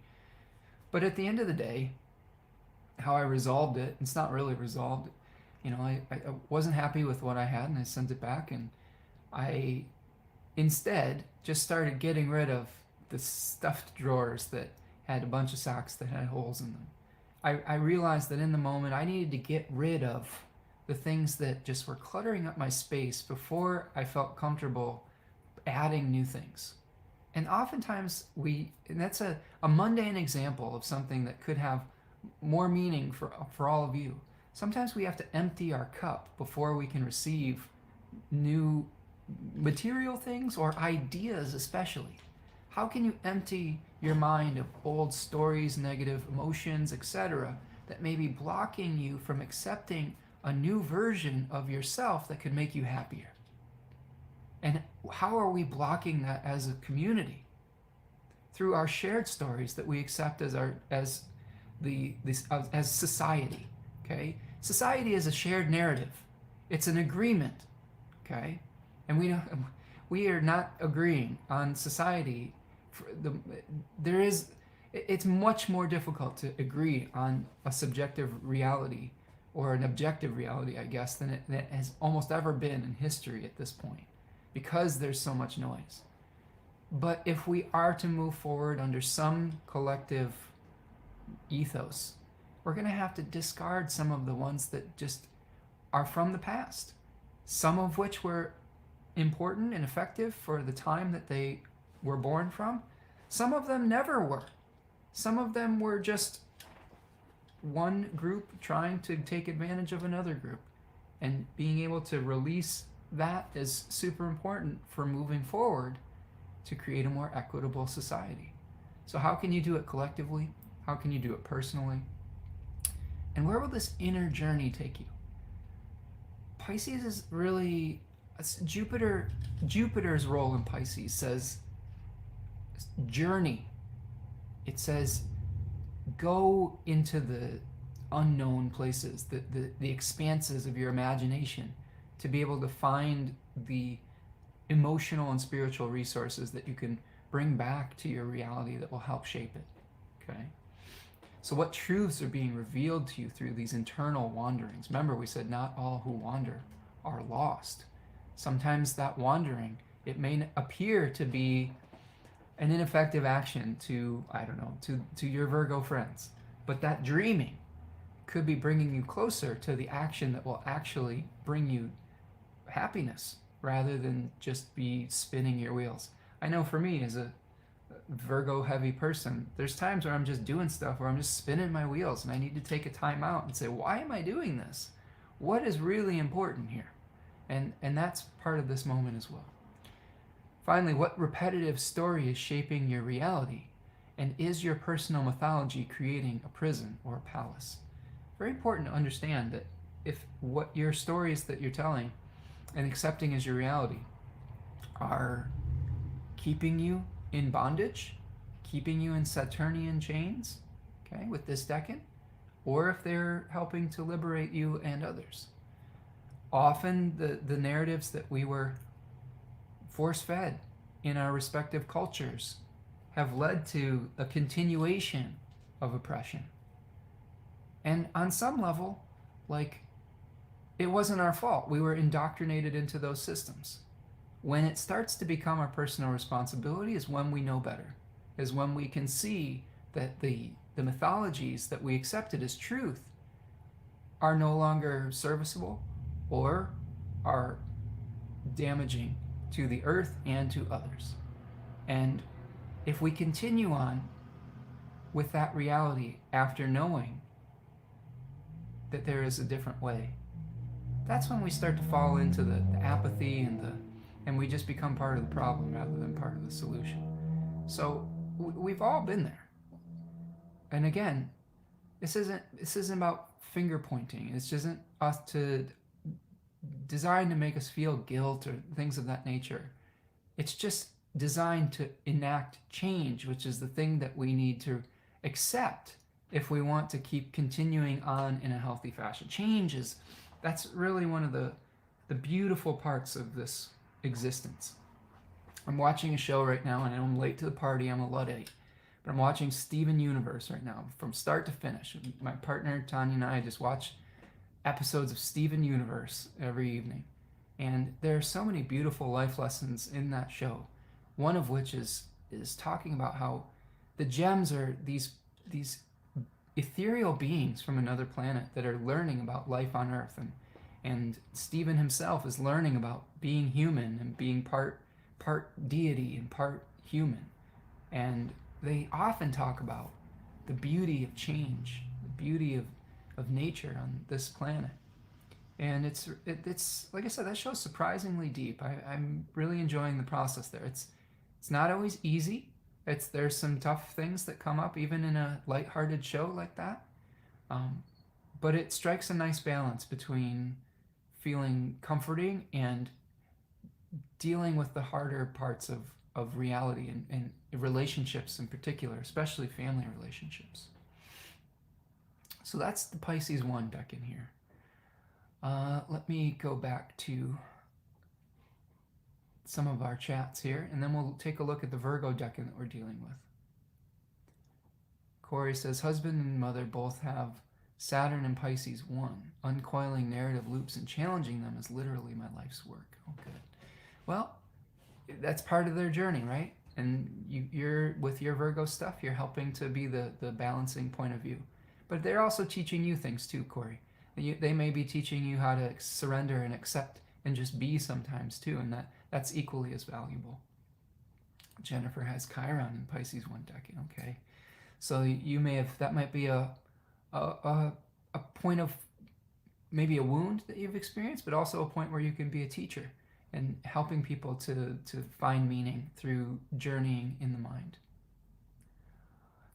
But at the end of the day, how I resolved it, it's not really resolved. I wasn't happy with what I had, and I sent it back, and I instead just started getting rid of the stuffed drawers that had a bunch of socks that had holes in them. I realized that in the moment I needed to get rid of the things that just were cluttering up my space before I felt comfortable adding new things. And oftentimes and that's a mundane example of something that could have more meaning for all of you. Sometimes we have to empty our cup before we can receive new material things or ideas, especially. How can you empty your mind of old stories, negative emotions, etc., that may be blocking you from accepting a new version of yourself that could make you happier? And how are we blocking that as a community? Through our shared stories that we accept as society. Okay, society is a shared narrative. It's an agreement. Okay, and we are not agreeing on society. It's much more difficult to agree on a subjective reality or an objective reality, I guess, than it has almost ever been in history at this point, because there's so much noise. But if we are to move forward under some collective ethos, we're going to have to discard some of the ones that just are from the past, some of which were important and effective for the time that they were born from. Some of them never were. Some of them were just one group trying to take advantage of another group. And being able to release that is super important for moving forward to create a more equitable society. So how can you do it collectively? How can you do it personally? And where will this inner journey take you? Pisces is really Jupiter's role in Pisces says journey. It says go into the unknown places, the expanses of your imagination, to be able to find the emotional and spiritual resources that you can bring back to your reality that will help shape it. Okay? So what truths are being revealed to you through these internal wanderings? Remember, we said not all who wander are lost. Sometimes that wandering, it may appear to be an ineffective action to your Virgo friends, but that dreaming could be bringing you closer to the action that will actually bring you happiness rather than just be spinning your wheels. I know for me, as a Virgo heavy person, there's times where I'm just doing stuff where I'm just spinning my wheels, and I need to take a time out and say, why am I doing this? What is really important here? And that's part of this moment as well. Finally, what repetitive story is shaping your reality? And is your personal mythology creating a prison or a palace? Very important to understand that if what your stories that you're telling and accepting as your reality are keeping you in bondage, keeping you in Saturnian chains, okay, with this decan, or if they're helping to liberate you and others. Often the narratives that we were force-fed in our respective cultures have led to a continuation of oppression. And on some level, it wasn't our fault. We were indoctrinated into those systems. When it starts to become our personal responsibility is when we know better, is when we can see that the mythologies that we accepted as truth are no longer serviceable or are damaging to the earth and to others. And if we continue on with that reality after knowing that there is a different way, that's when we start to fall into the apathy and we just become part of the problem rather than part of the solution. So we've all been there. And again, this isn't about finger pointing. This isn't us designed to make us feel guilt or things of that nature. It's just designed to enact change, which is the thing that we need to accept if we want to keep continuing on in a healthy fashion. That's really one of the beautiful parts of this existence. I'm watching a show right now, and I'm late to the party. I'm a Luddite. But I'm watching Steven Universe right now, from start to finish. My partner, Tanya, and I just watch episodes of Steven Universe every evening. And there are so many beautiful life lessons in that show. One of which is talking about how the gems are these ethereal beings from another planet that are learning about life on Earth. And Steven himself is learning about being human and being part deity and part human. And they often talk about the beauty of change, the beauty of nature on this planet. And it's like I said, that show's surprisingly deep. I'm really enjoying the process there. It's not always easy. There's some tough things that come up even in a lighthearted show like that. But it strikes a nice balance between feeling comforting and dealing with the harder parts of reality and relationships in particular, especially family relationships. So that's the Pisces 1 deck in here. Let me go back to some of our chats here, and then we'll take a look at the Virgo deck that we're dealing with. Corey says, husband and mother both have Saturn and Pisces 1. Uncoiling narrative loops and challenging them is literally my life's work. Oh, good. Well, that's part of their journey, right? And you're with your Virgo stuff, you're helping to be the balancing point of view. But they're also teaching you things too, Corey. They may be teaching you how to surrender and accept and just be sometimes too, and that's equally as valuable. Jennifer has Chiron in Pisces 1 decade. Okay, so you may have, that might be a point of maybe a wound that you've experienced, but also a point where you can be a teacher and helping people to find meaning through journeying in the mind.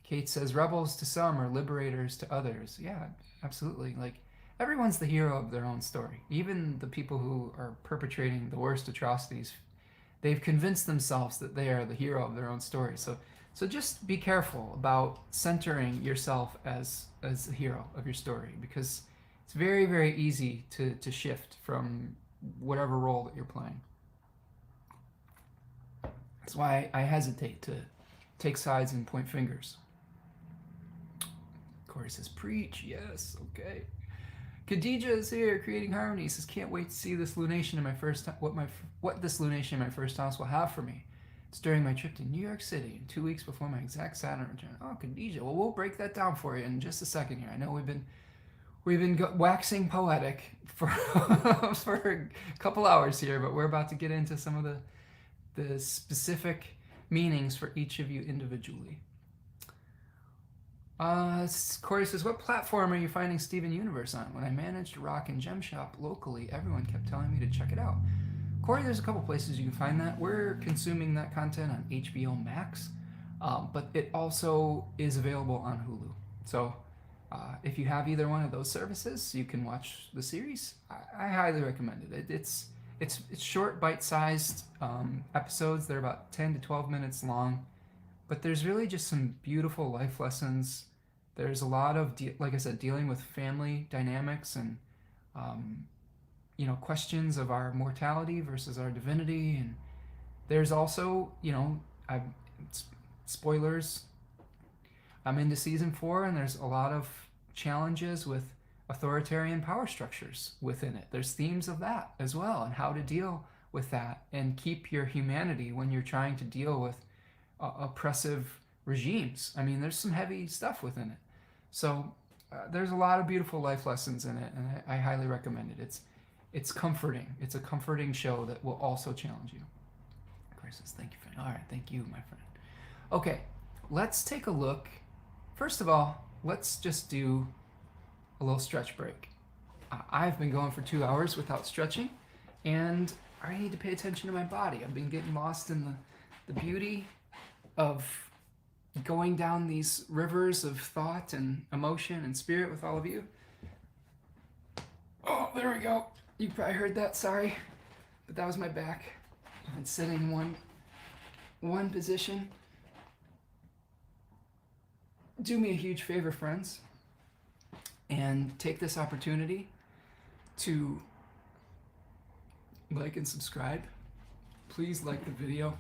Kate says, rebels to some are liberators to others. Yeah, absolutely. Like, everyone's the hero of their own story. Even the people who are perpetrating the worst atrocities, they've convinced themselves that they are the hero of their own story. So just be careful about centering yourself as the hero of your story, because it's very, very easy to shift from whatever role that you're playing. That's why I hesitate to take sides and point fingers. Corey says, preach. Yes, okay. Khadija is here, creating harmony. Says, can't wait to see this lunation in my first what this lunation in my first house will have for me. It's during my trip to New York City, 2 weeks before my exact Saturn return. Oh, Khadija. Well, we'll break that down for you in just a second here. I know we've been waxing poetic for for a couple hours here, but we're about to get into some of the specific meanings for each of you individually. Corey says, what platform are you finding Steven Universe on? When I managed a rock and gem shop locally, everyone kept telling me to check it out. Corey, there's a couple places you can find that. We're consuming that content on HBO Max, but it also is available on Hulu. So if you have either one of those services, you can watch the series. I highly recommend it. It's short, bite-sized episodes. They're about 10 to 12 minutes long. But there's really just some beautiful life lessons. There's a lot of, like I said, dealing with family dynamics and, questions of our mortality versus our divinity. And there's also, spoilers, I'm into season 4, and there's a lot of challenges with authoritarian power structures within it. There's themes of that as well, and how to deal with that and keep your humanity when you're trying to deal with oppressive regimes. I mean, there's some heavy stuff within it. So there's a lot of beautiful life lessons in it, and I highly recommend it. It's comforting. It's a comforting show that will also challenge you. Crisis, thank you, friend. All right, thank you, my friend. Okay, let's take a look. First of all, let's just do a little stretch break. I've been going for 2 hours without stretching, and I need to pay attention to my body. I've been getting lost in the beauty of going down these rivers of thought and emotion and spirit with all of you. Oh, there we go. You probably heard that, sorry. But that was my back. I've been sitting in one position. Do me a huge favor, friends, and take this opportunity to like and subscribe please like the video.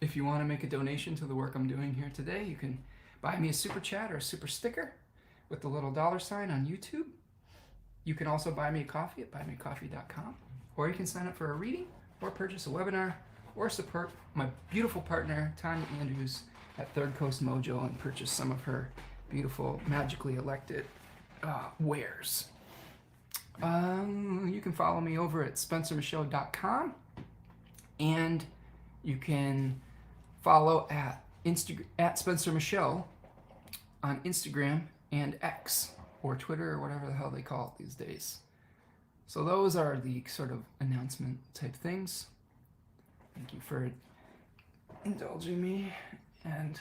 If you want to make a donation to the work I'm doing here today, you can buy me a super chat or a super sticker with the little $sign on YouTube. You can also buy me a coffee at buymeacoffee.com, or you can sign up for a reading or purchase a webinar or support my beautiful partner, Tanya Andrews, at Third Coast Mojo and purchase some of her beautiful, magically elected wares. You can follow me over at spencermichaud.com, and you can follow at Spencer Michaud on Instagram and X, or Twitter, or whatever the hell they call it these days. So those are the sort of announcement type things. Thank you for indulging me, and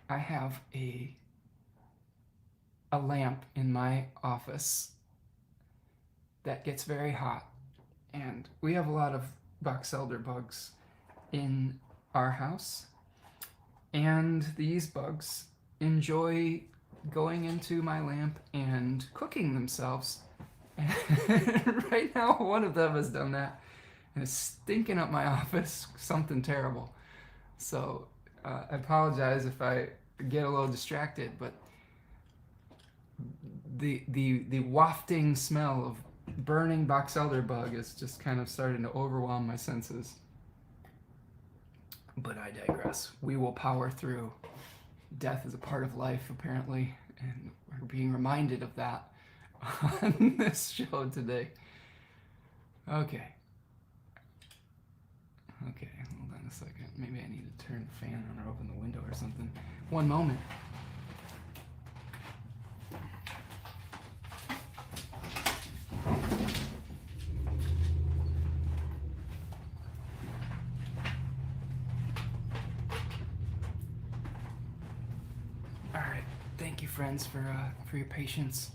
I have a lamp in my office that gets very hot, and we have a lot of box elder bugs in our house, and these bugs enjoy going into my lamp and cooking themselves. And right now one of them has done that and is stinking up my office something terrible. So I apologize if I get a little distracted, but the wafting smell of burning box elder bug is just kind of starting to overwhelm my senses. But I digress. We will power through. Death is a part of life, apparently, and we're being reminded of that on this show today. Okay, hold on a second. Maybe I need to turn the fan on or open the window or something. One moment. Thank you, friends, for your patience.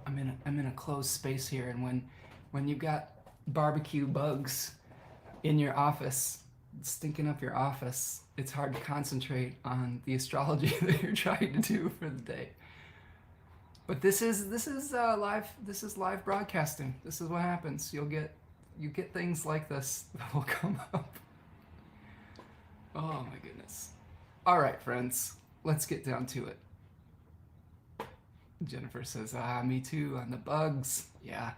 I'm in a closed space here, and when you've got barbecue bugs in your office, stinking up your office, it's hard to concentrate on the astrology that you're trying to do for the day. But this is live broadcasting. This is what happens. You get things like this that will come up. Oh my goodness. All right, friends. Let's get down to it. Jennifer says, me too, on the bugs. Yeah,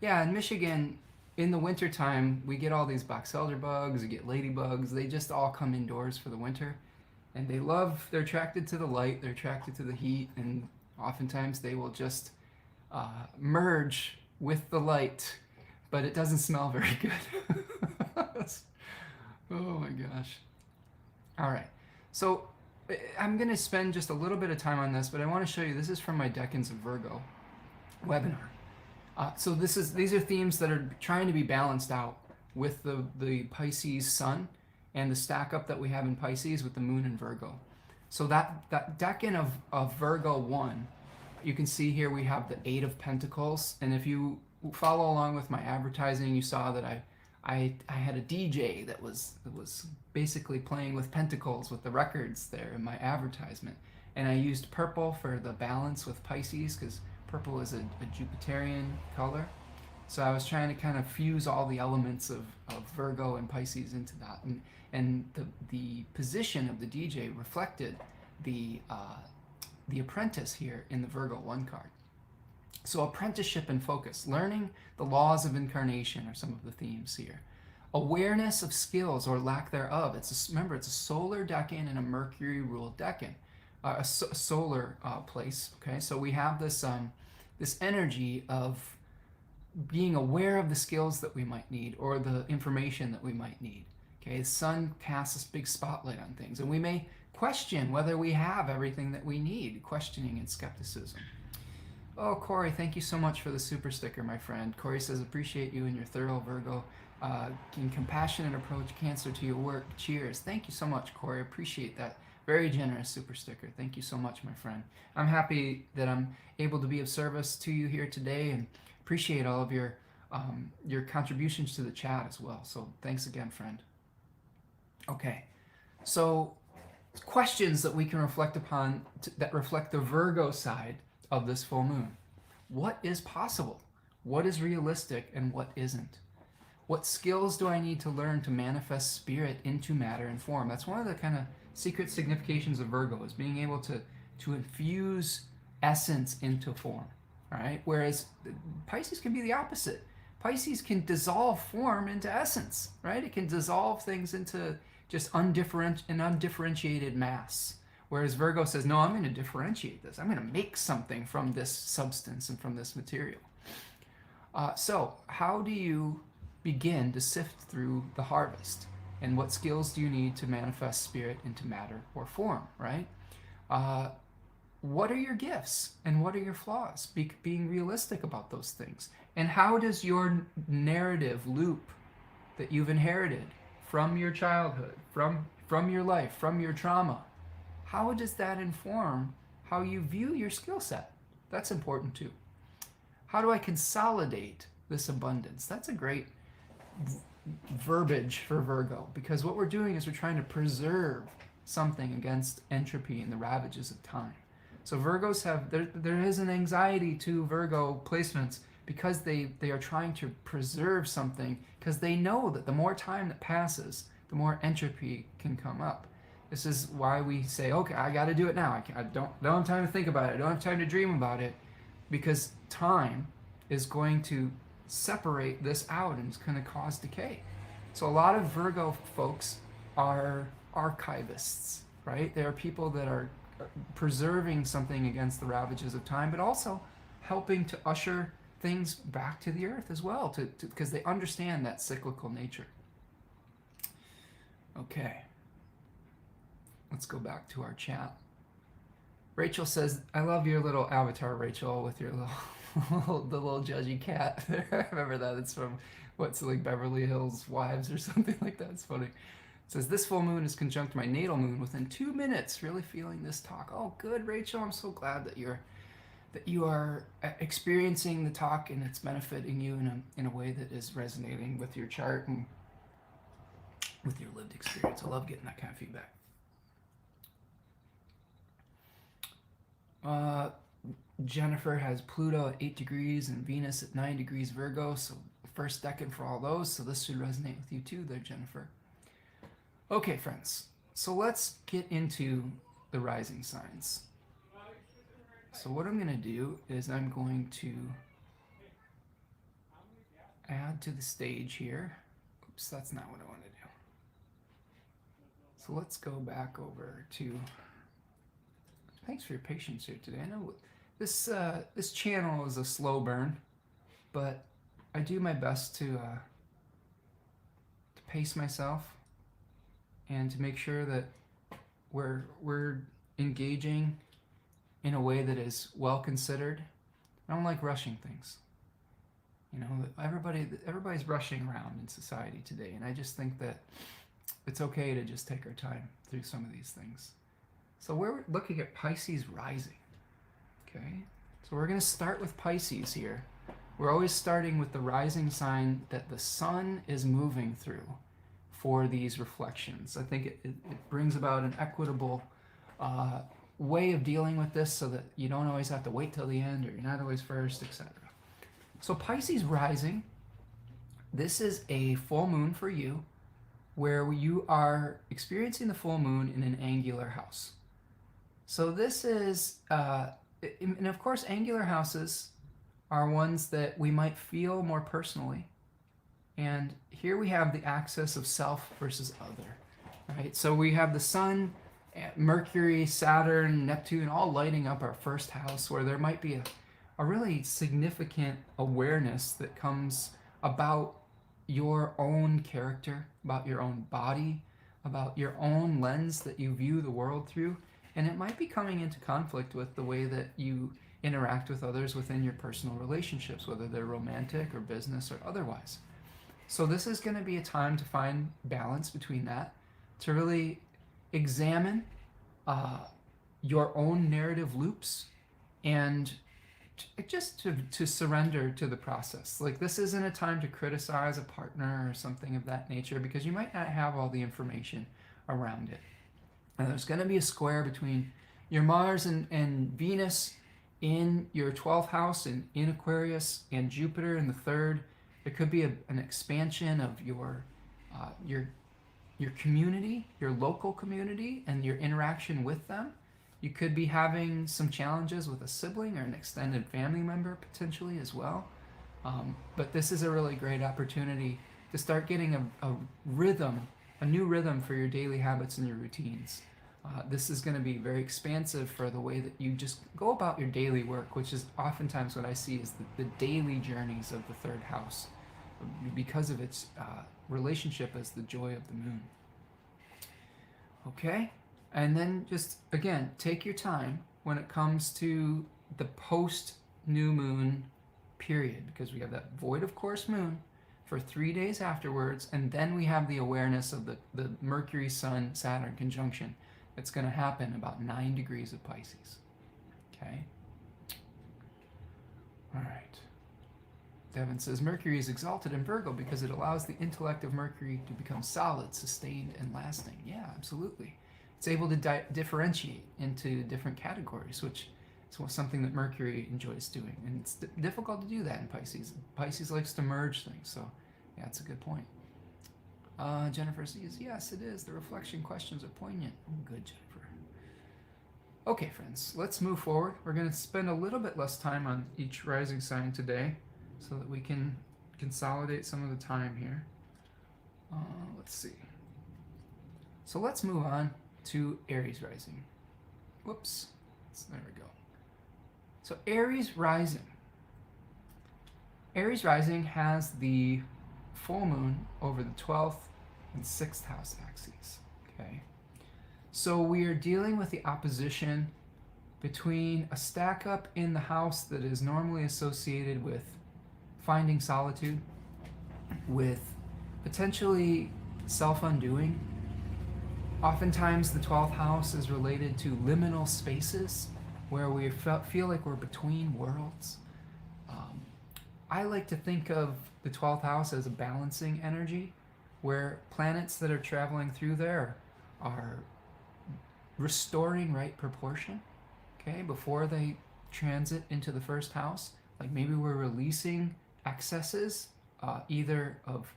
in Michigan, in the wintertime, we get all these box elder bugs, we get ladybugs. They just all come indoors for the winter. And they're attracted to the light, they're attracted to the heat, and oftentimes they will just merge with the light, but it doesn't smell very good. Oh my gosh. All right, so I'm going to spend just a little bit of time on this, but I want to show you, this is from my Decans of Virgo webinar. So these are themes that are trying to be balanced out with the Pisces sun and the stack up that we have in Pisces with the moon in Virgo. So that decan of Virgo I, you can see here we have the 8 of Pentacles, and if you follow along with my advertising, you saw that I had a DJ that was basically playing with pentacles with the records there in my advertisement, and I used purple for the balance with Pisces because purple is a Jupiterian color. So I was trying to kind of fuse all the elements of Virgo and Pisces into that, and the position of the DJ reflected the apprentice here in the Virgo I card. So apprenticeship and focus, learning the laws of incarnation are some of the themes here. Awareness of skills or lack thereof. Remember, it's a solar decan and a Mercury ruled decan, a solar place. Okay, so we have this energy of being aware of the skills that we might need or the information that we might need. Okay, the sun casts this big spotlight on things, and we may question whether we have everything that we need. Questioning and skepticism. Oh, Corey, thank you so much for the super sticker, my friend. Corey says, appreciate you and your thorough Virgo and compassionate approach Cancer to your work. Cheers. Thank you so much, Corey. Appreciate that. Very generous super sticker. Thank you so much, my friend. I'm happy that I'm able to be of service to you here today, and appreciate all of your contributions to the chat as well. So thanks again, friend. Okay, so questions that we can reflect upon that reflect the Virgo side of this full moon. what is possible, what is realistic, and what isn't. What skills do I need to learn to manifest spirit into matter and form? That's one of the kind of secret significations of Virgo, is being able to infuse essence into form, right? Whereas Pisces can be the opposite. Pisces can dissolve form into essence, right? It can dissolve things into just an undifferentiated mass. Whereas Virgo says, no, I'm going to differentiate this. I'm going to make something from this substance and from this material. So how do you begin to sift through the harvest? And what skills do you need to manifest spirit into matter or form, right? What are your gifts and what are your flaws? Being realistic about those things. And how does your narrative loop that you've inherited from your childhood, from your life, from your trauma, how does that inform how you view your skill set? That's important too. How do I consolidate this abundance? That's a great verbiage for Virgo, because what we're doing is we're trying to preserve something against entropy and the ravages of time. So Virgos have, there is an anxiety to Virgo placements because they are trying to preserve something, because they know that the more time that passes, the more entropy can come up. This is why we say, okay, I got to do it now. I don't have time to think about it. I don't have time to dream about it, because time is going to separate this out and it's going to cause decay. So a lot of Virgo folks are archivists, right? They are people that are preserving something against the ravages of time, but also helping to usher things back to the earth as well, because they understand that cyclical nature. Okay, let's go back to our chat. Rachel says, I love your little avatar, Rachel, with your the little judgy cat. I remember that. It's from, what's like Beverly Hills Wives or something like that. It's funny. It says, this full moon is conjunct my natal moon within 2 minutes. Really feeling this talk. Oh, good, Rachel. I'm so glad that you are experiencing the talk and it's benefiting you in a way that is resonating with your chart and with your lived experience. I love getting that kind of feedback. Jennifer has Pluto at 8 degrees and Venus at 9 degrees Virgo, so first decan for all those, so this should resonate with you too there, Jennifer. Okay, friends, so let's get into the rising signs. So what I'm going to do is I'm going to add to the stage here. Oops, that's not what I want to do. So let's go back over to... Thanks for your patience here today. I know this channel is a slow burn, but I do my best to pace myself and to make sure that we're engaging in a way that is well considered. I don't like rushing things. You know, everybody's rushing around in society today, and I just think that it's okay to just take our time through some of these things. So we're looking at Pisces Rising, okay? So we're going to start with Pisces here. We're always starting with the rising sign that the sun is moving through for these reflections. I think it brings about an equitable way of dealing with this so that you don't always have to wait till the end, or you're not always first, etc. So Pisces Rising, this is a full moon for you where you are experiencing the full moon in an angular house. So this is, and of course, angular houses are ones that we might feel more personally. And here we have the axis of self versus other, right? So we have the sun, Mercury, Saturn, Neptune, all lighting up our first house, where there might be a really significant awareness that comes about your own character, about your own body, about your own lens that you view the world through. And it might be coming into conflict with the way that you interact with others within your personal relationships, whether they're romantic or business or otherwise. So this is going to be a time to find balance between that, to really examine your own narrative loops, and just to surrender to the process. Like, this isn't a time to criticize a partner or something of that nature, because you might not have all the information around it. And there's going to be a square between your Mars and Venus in your 12th house and in Aquarius and Jupiter in the third, there could be an expansion of your community, your local community, and your interaction with them. You could be having some challenges with a sibling or an extended family member potentially as well. But this is a really great opportunity to start getting a rhythm, a new rhythm for your daily habits and your routines. This is going to be very expansive for the way that you just go about your daily work, which is oftentimes what I see is the daily journeys of the third house because of its relationship as the joy of the moon. Okay? And then just, again, take your time when it comes to the post-new moon period, because we have that void of course moon for 3 days afterwards, and then we have the awareness of the Mercury, Sun, Saturn conjunction that's going to happen about 9 degrees of Pisces. Okay? All right. Devin says, Mercury is exalted in Virgo because it allows the intellect of Mercury to become solid, sustained, and lasting. Yeah, absolutely. It's able to differentiate into different categories, which is something that Mercury enjoys doing. And it's difficult to do that in Pisces. Pisces likes to merge things, so yeah, that's a good point. Jennifer says, yes, it is. The reflection questions are poignant. Oh, good, Jennifer. Okay, friends, let's move forward. We're going to spend a little bit less time on each rising sign today so that we can consolidate some of the time here. Let's see. So let's move on to Aries Rising. Whoops. There we go. So Aries Rising. Aries Rising has the full moon over the 12th and 6th house axes. Okay. So we are dealing with the opposition between a stack up in the house that is normally associated with finding solitude, with potentially self-undoing. Oftentimes the 12th house is related to liminal spaces where we feel like we're between worlds. I like to think of the 12th house as a balancing energy where planets that are traveling through there are restoring right proportion, okay, before they transit into the first house. Like maybe we're releasing excesses, either of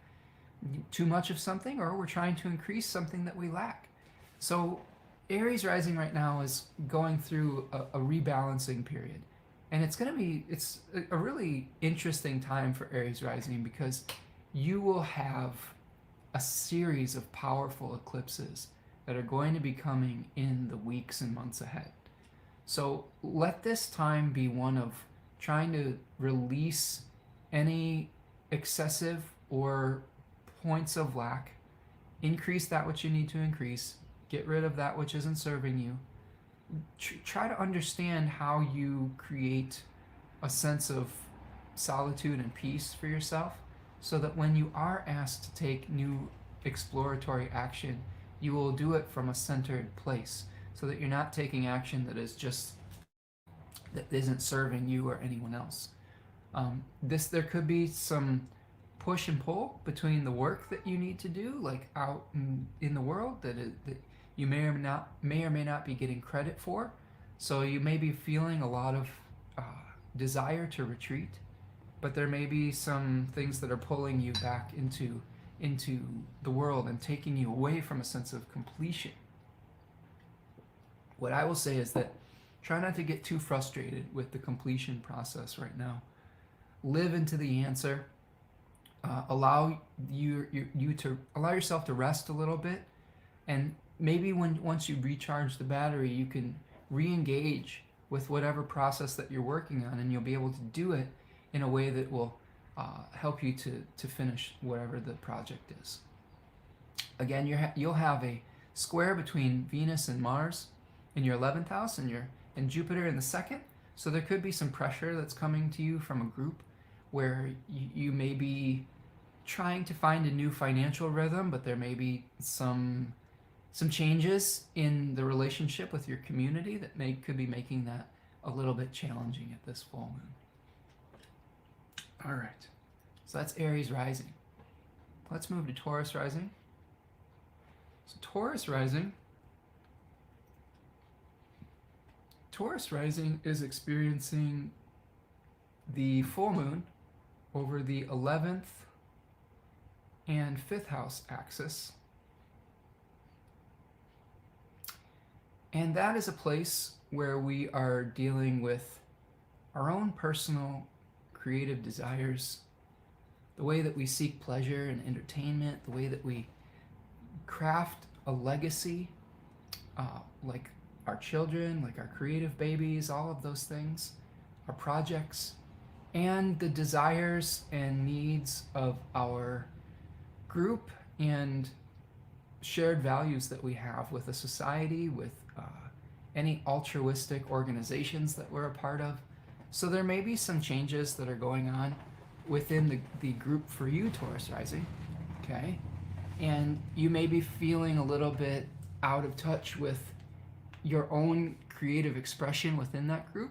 too much of something or we're trying to increase something that we lack. So Aries Rising right now is going through a rebalancing period. And it's a really interesting time for Aries Rising because you will have a series of powerful eclipses that are going to be coming in the weeks and months ahead. So let this time be one of trying to release any excessive or points of lack, increase that which you need to increase, get rid of that which isn't serving you. Try to understand how you create a sense of solitude and peace for yourself so that when you are asked to take new exploratory action, you will do it from a centered place so that you're not taking action that isn't serving you or anyone else. There could be some push and pull between the work that you need to do, like out in the world, that you may or may not be getting credit for. So you may be feeling a lot of desire to retreat, but there may be some things that are pulling you back into the world and taking you away from a sense of completion. What I will say is that try not to get too frustrated with the completion process right now. Live into the answer. Allow yourself to rest a little bit, and maybe once you recharge the battery, you can re-engage with whatever process that you're working on, and you'll be able to do it in a way that will help you to finish whatever the project is. Again, you'll have a square between Venus and Mars in your 11th house and Jupiter in the 2nd. So there could be some pressure that's coming to you from a group where you may be trying to find a new financial rhythm, but there may be some changes in the relationship with your community that could be making that a little bit challenging at this full moon. All right, so that's Aries Rising. Let's move to Taurus Rising. So Taurus Rising Taurus Rising is experiencing the full moon over the 11th and 5th house axis. And that is a place where we are dealing with our own personal creative desires, the way that we seek pleasure and entertainment, the way that we craft a legacy, like our children, like our creative babies, all of those things, our projects, and the desires and needs of our group and shared values that we have with a society, with any altruistic organizations that we're a part of. So there may be some changes that are going on within the group for you, Taurus Rising, okay? And you may be feeling a little bit out of touch with your own creative expression within that group,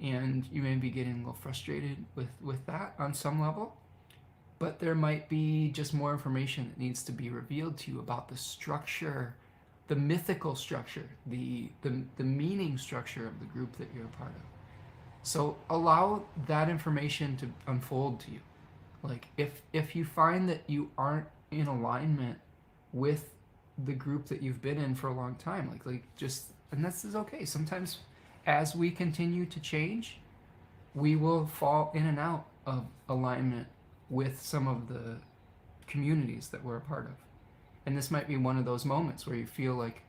and you may be getting a little frustrated with that on some level. But there might be just more information that needs to be revealed to you about the structure, the mythical structure, the meaning structure of the group that you're a part of. So allow that information to unfold to you. Like if you find that you aren't in alignment with the group that you've been in for a long time, like just, and this is okay. Sometimes as we continue to change, we will fall in and out of alignment with some of the communities that we're a part of. And this might be one of those moments where you feel like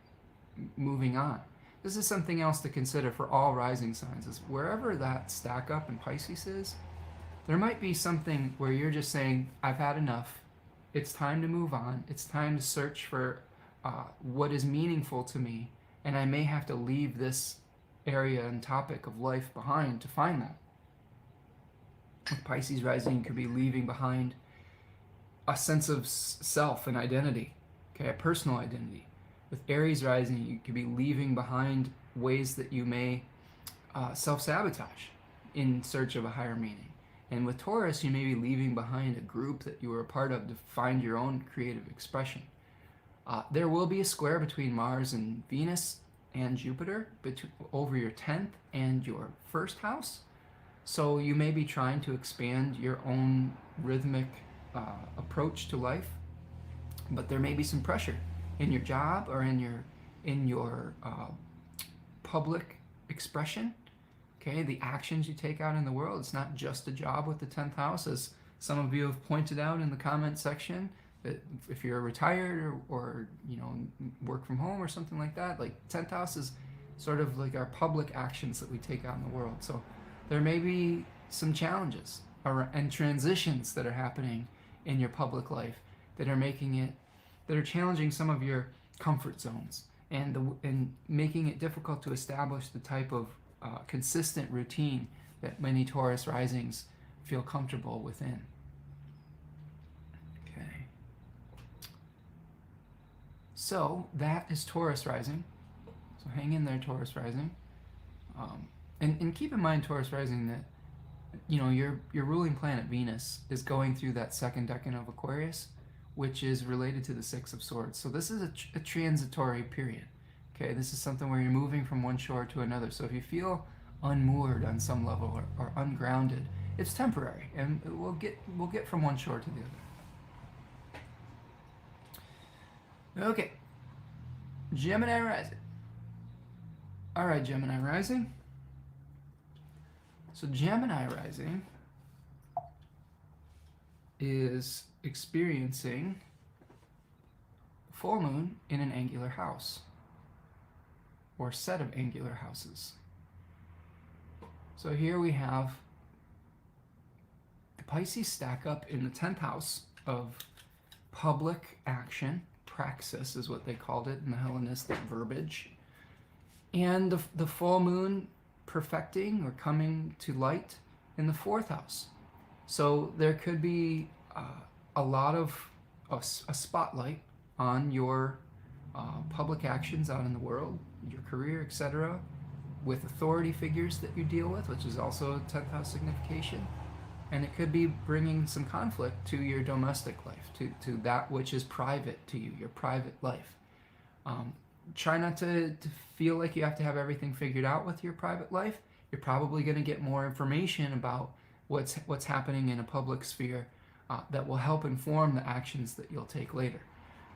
moving on. This is something else to consider for all rising signs, is wherever that stack up in Pisces is, there might be something where you're just saying, I've had enough. It's time to move on. It's time to search for what is meaningful to me. And I may have to leave this area and topic of life behind to find that. With Pisces rising, you could be leaving behind a sense of self and identity, okay, a personal identity. With Aries rising, you could be leaving behind ways that you may self-sabotage in search of a higher meaning. And with Taurus, you may be leaving behind a group that you were a part of to find your own creative expression. There will be a square between Mars and Venus and Jupiter over your 10th and your 1st house. So you may be trying to expand your own rhythmic approach to life, but there may be some pressure in your job or in your public expression. Okay, the actions you take out in the world. It's not just a job with the 10th house, as some of you have pointed out in the comment section. That if you're retired or you know, work from home or something like that, like 10th house is sort of like our public actions that we take out in the world. So there may be some challenges and transitions that are happening in your public life that are challenging some of your comfort zones and making it difficult to establish the type of consistent routine that many Taurus risings feel comfortable within. Okay. So that is Taurus rising. So hang in there, Taurus rising. And keep in mind, Taurus rising, that you know your ruling planet Venus is going through that 2nd decan of Aquarius, which is related to the 6 of Swords. So this is a transitory period. Okay, this is something where you're moving from one shore to another. So if you feel unmoored on some level or ungrounded, it's temporary, and we'll get from one shore to the other. Okay, Gemini Rising. All right, Gemini Rising. So Gemini Rising is experiencing full moon in an angular house, or set of angular houses. So here we have the Pisces stack up in the 10th house of public action. Praxis is what they called it in the Hellenistic verbiage. And the full moon perfecting or coming to light in the 4th house. So there could be a lot of a spotlight on your public actions out in the world, your career, etc., with authority figures that you deal with, which is also a 10th house signification. And it could be bringing some conflict to your domestic life, to that which is private to you, your private life. try not to feel like you have to have everything figured out with your private life. You're probably going to get more information about what's happening in a public sphere that will help inform the actions that you'll take later.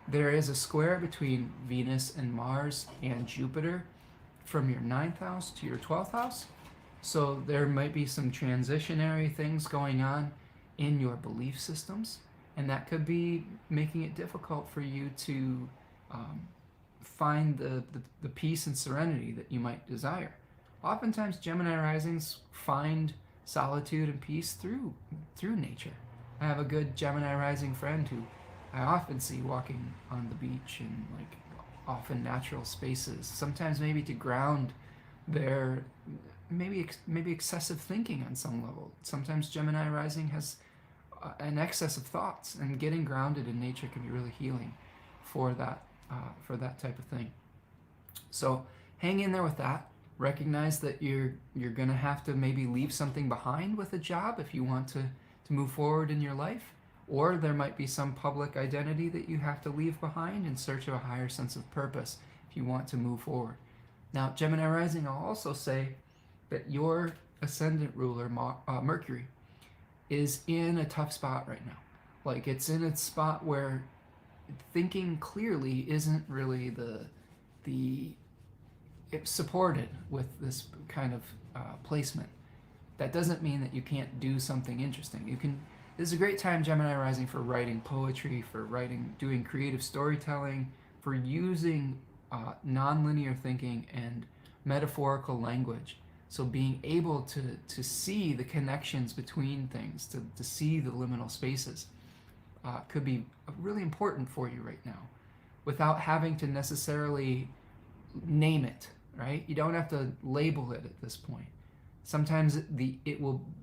There is a square between Venus and Mars and Jupiter from your 9th house to your 12th house. So there might be some transitionary things going on in your belief systems, and that could be making it difficult for you to find the peace and serenity that you might desire. Oftentimes, Gemini risings find solitude and peace through nature. I have a good Gemini rising friend who I often see walking on the beach in like often natural spaces. Sometimes maybe to ground their maybe excessive thinking on some level. Sometimes Gemini rising has an excess of thoughts, and getting grounded in nature can be really healing for that type of thing. So hang in there with that. Recognize that you're gonna have to maybe leave something behind with a job if you want to move forward in your life, or there might be some public identity that you have to leave behind in search of a higher sense of purpose if you want to move forward. Now, Gemini rising, I'll also say that your ascendant ruler, Mercury, is in a tough spot right now. Like, it's in a spot where thinking clearly isn't really it's supported with this kind of placement. That doesn't mean that you can't do something interesting. This is a great time, Gemini rising, for writing poetry, for doing creative storytelling, for using nonlinear thinking and metaphorical language. So being able to see the connections between things, to see the liminal spaces, could be really important for you right now, without having to necessarily name it, right? You don't have to label it at this point. Sometimes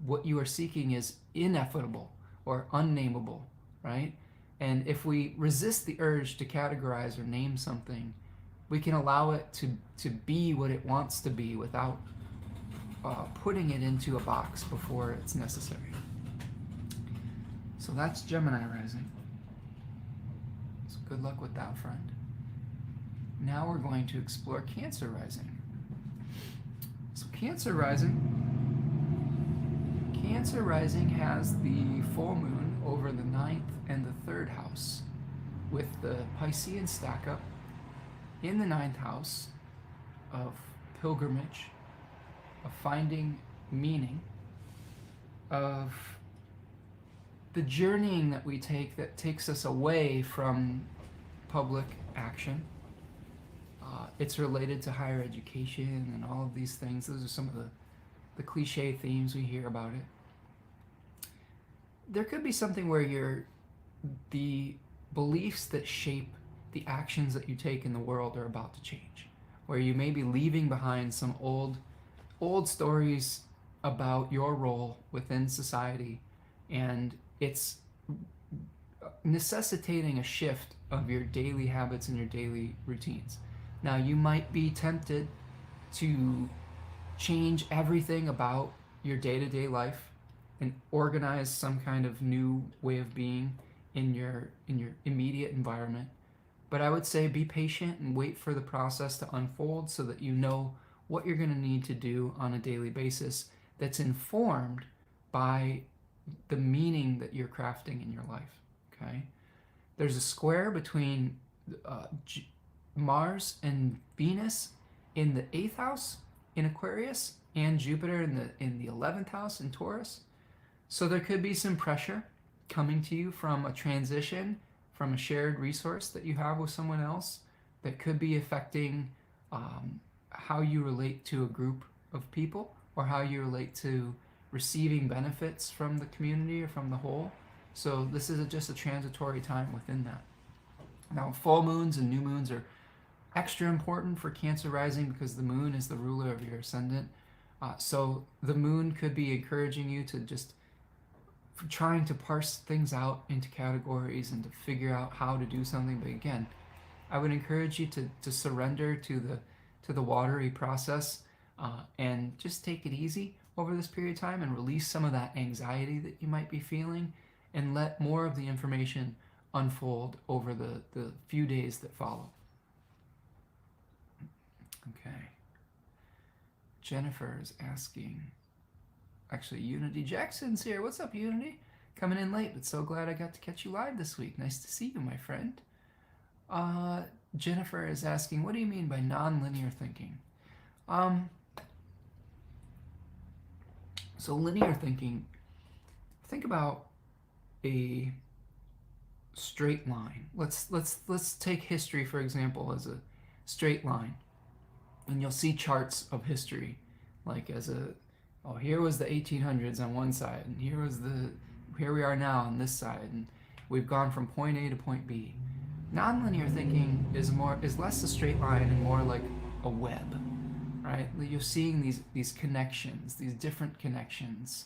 what you are seeking is ineffable or unnameable, right? And if we resist the urge to categorize or name something, we can allow it to be what it wants to be without putting it into a box before it's necessary. So that's Gemini rising. So good luck with that, friend. Now we're going to explore Cancer rising. So Cancer rising has the full moon over the 9th and the 3rd house, with the Piscean stack up in the 9th house of pilgrimage, of finding meaning, of the journeying that we take that takes us away from public action. It's related to higher education and all of these things. Those are some of the cliche themes we hear about it. There could be something where the beliefs that shape the actions that you take in the world are about to change, where you may be leaving behind some old stories about your role within society, and it's necessitating a shift of your daily habits and your daily routines. Now, you might be tempted to change everything about your day-to-day life and organize some kind of new way of being in your immediate environment. But I would say be patient and wait for the process to unfold so that you know what you're going to need to do on a daily basis that's informed by the meaning that you're crafting in your life, okay? There's a square between Mars and Venus in the 8th house in Aquarius, and Jupiter in the 11th house in Taurus. So there could be some pressure coming to you from a transition, from a shared resource that you have with someone else, that could be affecting how you relate to a group of people, or how you relate to receiving benefits from the community or from the whole. So this is just a transitory time within that. Now, full moons and new moons are extra important for Cancer rising because the moon is the ruler of your ascendant. So the moon could be encouraging you to just trying to parse things out into categories and to figure out how to do something. But again, I would encourage you to surrender to the watery process and just take it easy over this period of time and release some of that anxiety that you might be feeling, and let more of the information unfold over the few days that follow. Okay. Jennifer is asking, actually, Unity Jackson's here. What's up, Unity? Coming in late, but so glad I got to catch you live this week. Nice to see you, my friend. Jennifer is asking, what do you mean by nonlinear thinking? So linear thinking, think about a straight line. Let's take history, for example, as a straight line. And you'll see charts of history, like as a, oh, here was the 1800s on one side, and here we are now on this side, and we've gone from point A to point B. Nonlinear thinking is less a straight line and more like a web, right? You're seeing these connections, these different connections,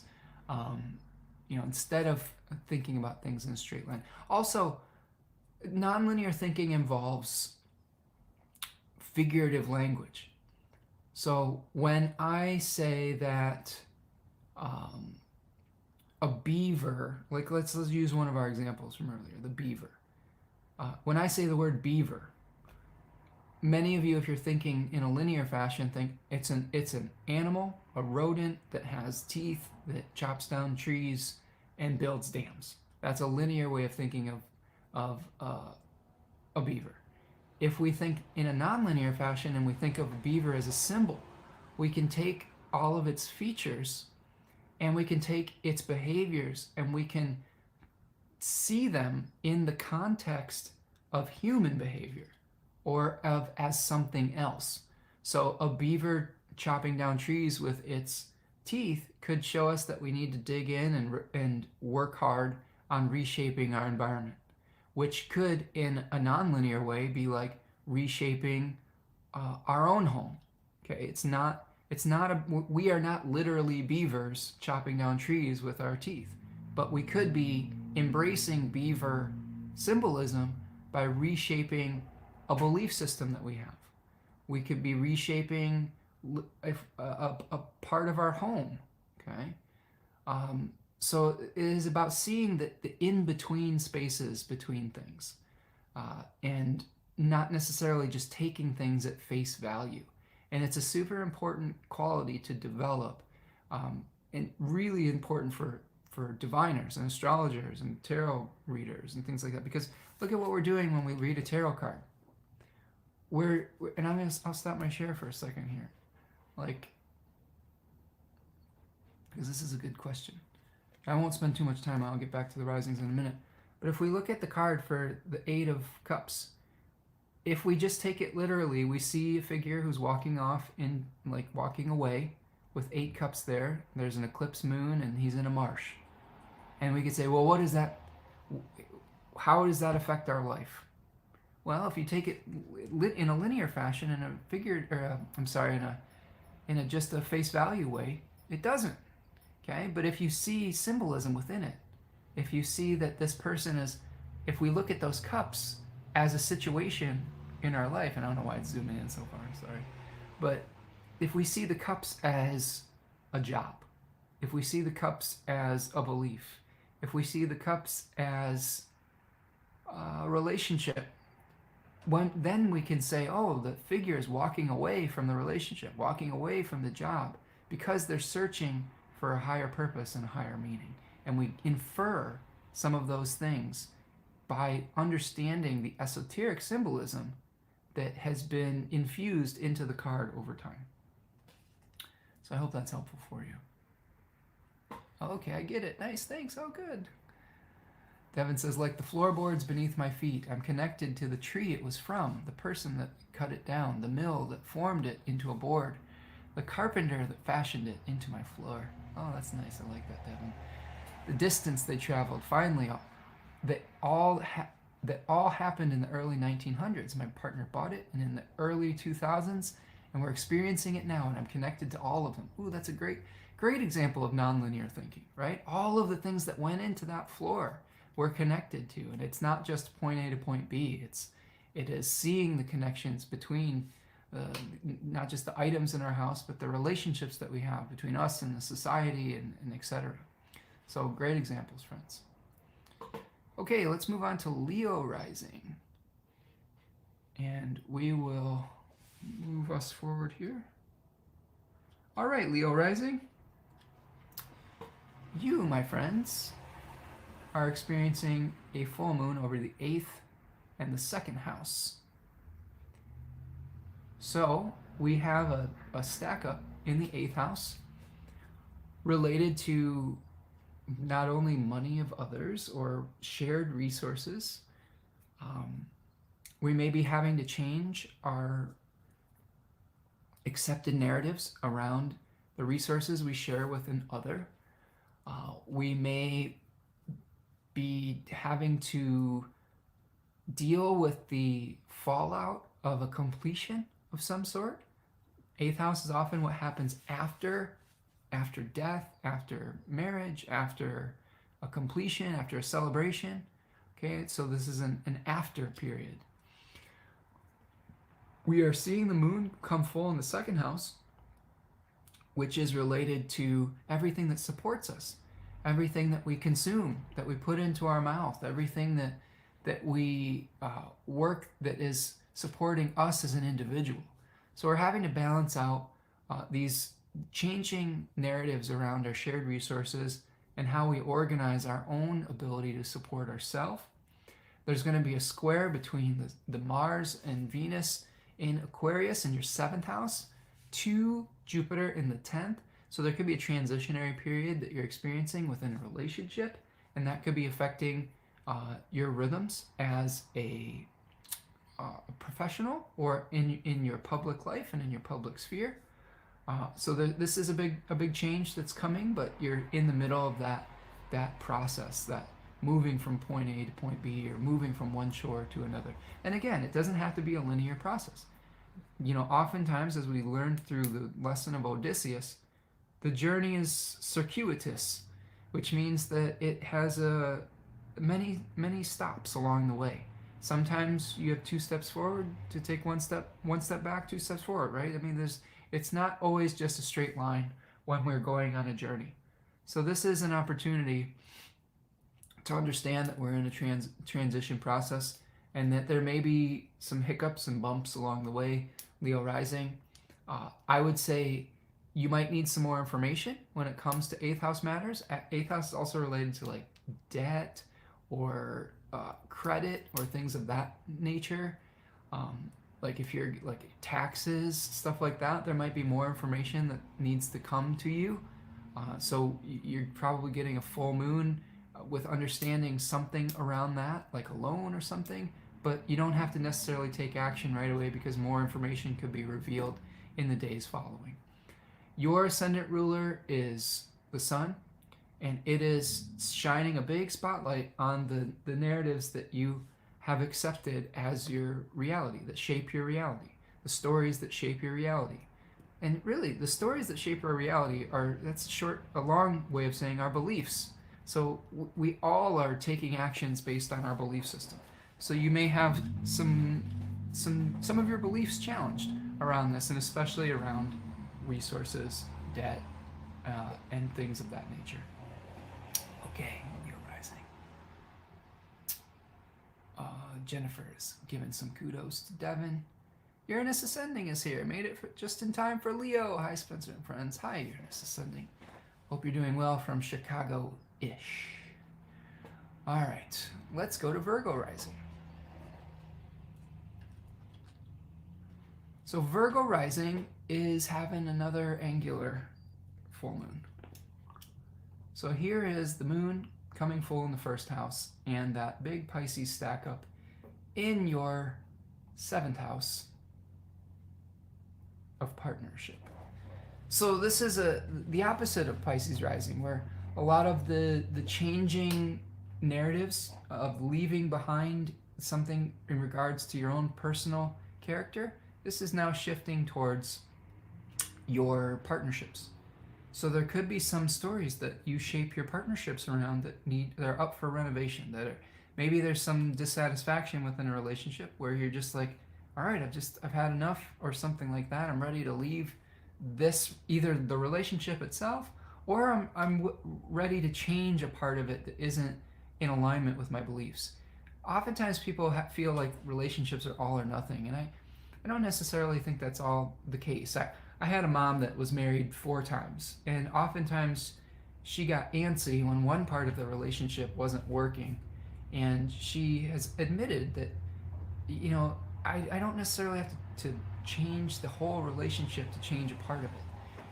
instead of thinking about things in a straight line. Also, nonlinear thinking involves figurative language. So when I say that a beaver, like let's use one of our examples from earlier, the beaver. When I say the word beaver, many of you, if you're thinking in a linear fashion, think it's an animal, a rodent that has teeth, that chops down trees and builds dams. That's a linear way of thinking of a beaver. If we think in a nonlinear fashion and we think of a beaver as a symbol, we can take all of its features and we can take its behaviors and we can see them in the context of human behavior or as something else. So a beaver chopping down trees with its teeth could show us that we need to dig in and work hard on reshaping our environment, which could, in a nonlinear way, be like reshaping our own home. Okay, we are not literally beavers chopping down trees with our teeth, but we could be embracing beaver symbolism by reshaping a belief system that we have. We could be reshaping a part of our home. Okay. So it is about seeing the in-between spaces between things, and not necessarily just taking things at face value. And it's a super important quality to develop, and really important for diviners and astrologers and tarot readers and things like that. Because look at what we're doing when we read a tarot card. I'll stop my share for a second here, because this is a good question. I won't spend too much time. I'll get back to the risings in a minute. But if we look at the card for the Eight of Cups, if we just take it literally, we see a figure who's walking away with 8 cups there. There's an eclipse moon and he's in a marsh. And we could say, well, what is that? How does that affect our life? Well, if you take it in a linear fashion, in a just a face value way, it doesn't. Okay, but if you see symbolism within it, if you see that this person is, if we look at those cups as a situation in our life, and I don't know why it's zooming in so far, sorry, but if we see the cups as a job, if we see the cups as a belief, if we see the cups as a relationship, then we can say, oh, the figure is walking away from the relationship, walking away from the job, because they're searching for a higher purpose and a higher meaning. And we infer some of those things by understanding the esoteric symbolism that has been infused into the card over time. So I hope that's helpful for you. Okay, I get it. Nice, thanks. Oh, good. Devin says, like the floorboards beneath my feet, I'm connected to the tree it was from, the person that cut it down, the mill that formed it into a board, the carpenter that fashioned it into my floor. Oh, that's nice. I like that, Devin. The distance they traveled. Finally, that all happened in the early 1900s. My partner bought it, and in the early 2000s, and we're experiencing it now, and I'm connected to all of them. Ooh, that's a great example of nonlinear thinking, right? All of the things that went into that floor we're connected to, and it's not just point A to point B. It is seeing the connections between not just the items in our house, but the relationships that we have between us and the society and etc. So great examples, friends. Okay, let's move on to Leo Rising. And we will move us forward here. All right, Leo Rising. You, my friends, are experiencing a full moon over the 8th and the 2nd house. So we have a stack up in the 8th house related to not only money of others or shared resources. We may be having to change our accepted narratives around the resources we share with an other. We may be having to deal with the fallout of a completion of some sort. 8th house is often what happens after death, after marriage, after a completion, after a celebration. Okay, so this is an after period. We are seeing the moon come full in the 2nd house, which is related to everything that supports us, everything that we consume, that we put into our mouth, everything that we work that is supporting us as an individual. So we're having to balance out these changing narratives around our shared resources and how we organize our own ability to support ourselves. There's going to be a square between the Mars and Venus in Aquarius in your 7th house to Jupiter in the 10th. So there could be a transitionary period that you're experiencing within a relationship, and that could be affecting your rhythms as a professional or in your public life and in your public sphere. So this is a big change that's coming, but you're in the middle of that process, that moving from point A to point B, or moving from one shore to another. And again, it doesn't have to be a linear process. You know, oftentimes, as we learned through the lesson of Odysseus, the journey is circuitous, which means that it has many stops along the way. Sometimes you have 2 steps forward to take one step back, 2 steps forward, right? I mean, it's not always just a straight line when we're going on a journey. So this is an opportunity to understand that we're in a transition process, and that there may be some hiccups and bumps along the way, Leo Rising. I would say you might need some more information when it comes to 8th house matters. 8th house is also related to like debt or credit or things of that nature. Like if you're like taxes, stuff like that, there might be more information that needs to come to you. So you're probably getting a full moon with understanding something around that, like a loan or something, but you don't have to necessarily take action right away because more information could be revealed in the days following. Your ascendant ruler is the sun, and it is shining a big spotlight on the narratives that you have accepted as your reality, that shape your reality, the stories that shape your reality. And really, the stories that shape our reality a long way of saying our beliefs. So we all are taking actions based on our belief system. So you may have some of your beliefs challenged around this, and especially around resources, debt, and things of that nature. Okay, Leo Rising. Jennifer is giving some kudos to Devin. Uranus Ascending is here. Made it just in time for Leo. Hi, Spencer and friends. Hi, Uranus Ascending. Hope you're doing well from Chicago-ish. All right, let's go to Virgo Rising. So Virgo Rising is having another angular full moon. So here is the moon coming full in the 1st house, and that big Pisces stack up in your 7th house of partnership. So this is the opposite of Pisces Rising, where a lot of the changing narratives of leaving behind something in regards to your own personal character, this is now shifting towards your partnerships. So there could be some stories that you shape your partnerships around that are up for renovation, maybe there's some dissatisfaction within a relationship where you're just like, all right, I've had enough, or something like that. I'm ready to leave this, either the relationship itself, or I'm ready to change a part of it that isn't in alignment with my beliefs. Oftentimes people feel like relationships are all or nothing, and I don't necessarily think that's all the case. I had a mom that was married 4 times, and oftentimes she got antsy when one part of the relationship wasn't working. And she has admitted that, I don't necessarily have to change the whole relationship to change a part of it.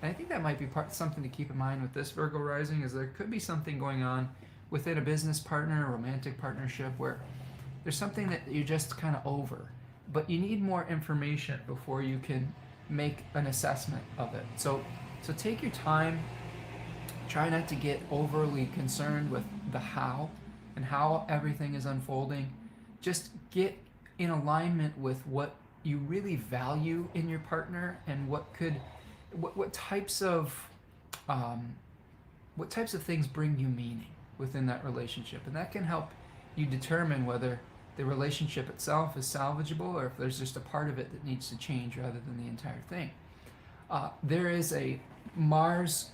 And I think that might be something to keep in mind with this Virgo rising, is there could be something going on within a business partner, a romantic partnership, where there's something that you're just kind of over, but you need more information before you can make an assessment of it. So take your time. Try not to get overly concerned with the how and how everything is unfolding. Just get in alignment with what you really value in your partner, and what types of things bring you meaning within that relationship, and that can help you determine whether the relationship itself is salvageable, or if there's just a part of it that needs to change rather than the entire thing. There is a Mars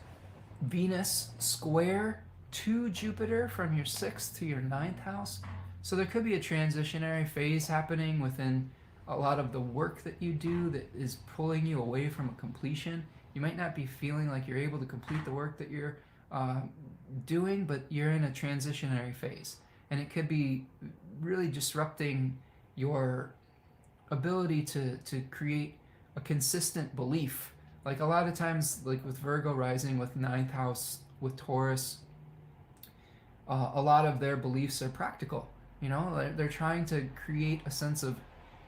Venus square to Jupiter from your 6th to your 9th house. So there could be a transitionary phase happening within a lot of the work that you do that is pulling you away from a completion. You might not be feeling like you're able to complete the work that you're doing, but you're in a transitionary phase. And it could be really disrupting your ability to create a consistent belief. Like a lot of times, like with Virgo rising, with 9th house, with Taurus, a lot of their beliefs are practical. They're trying to create a sense of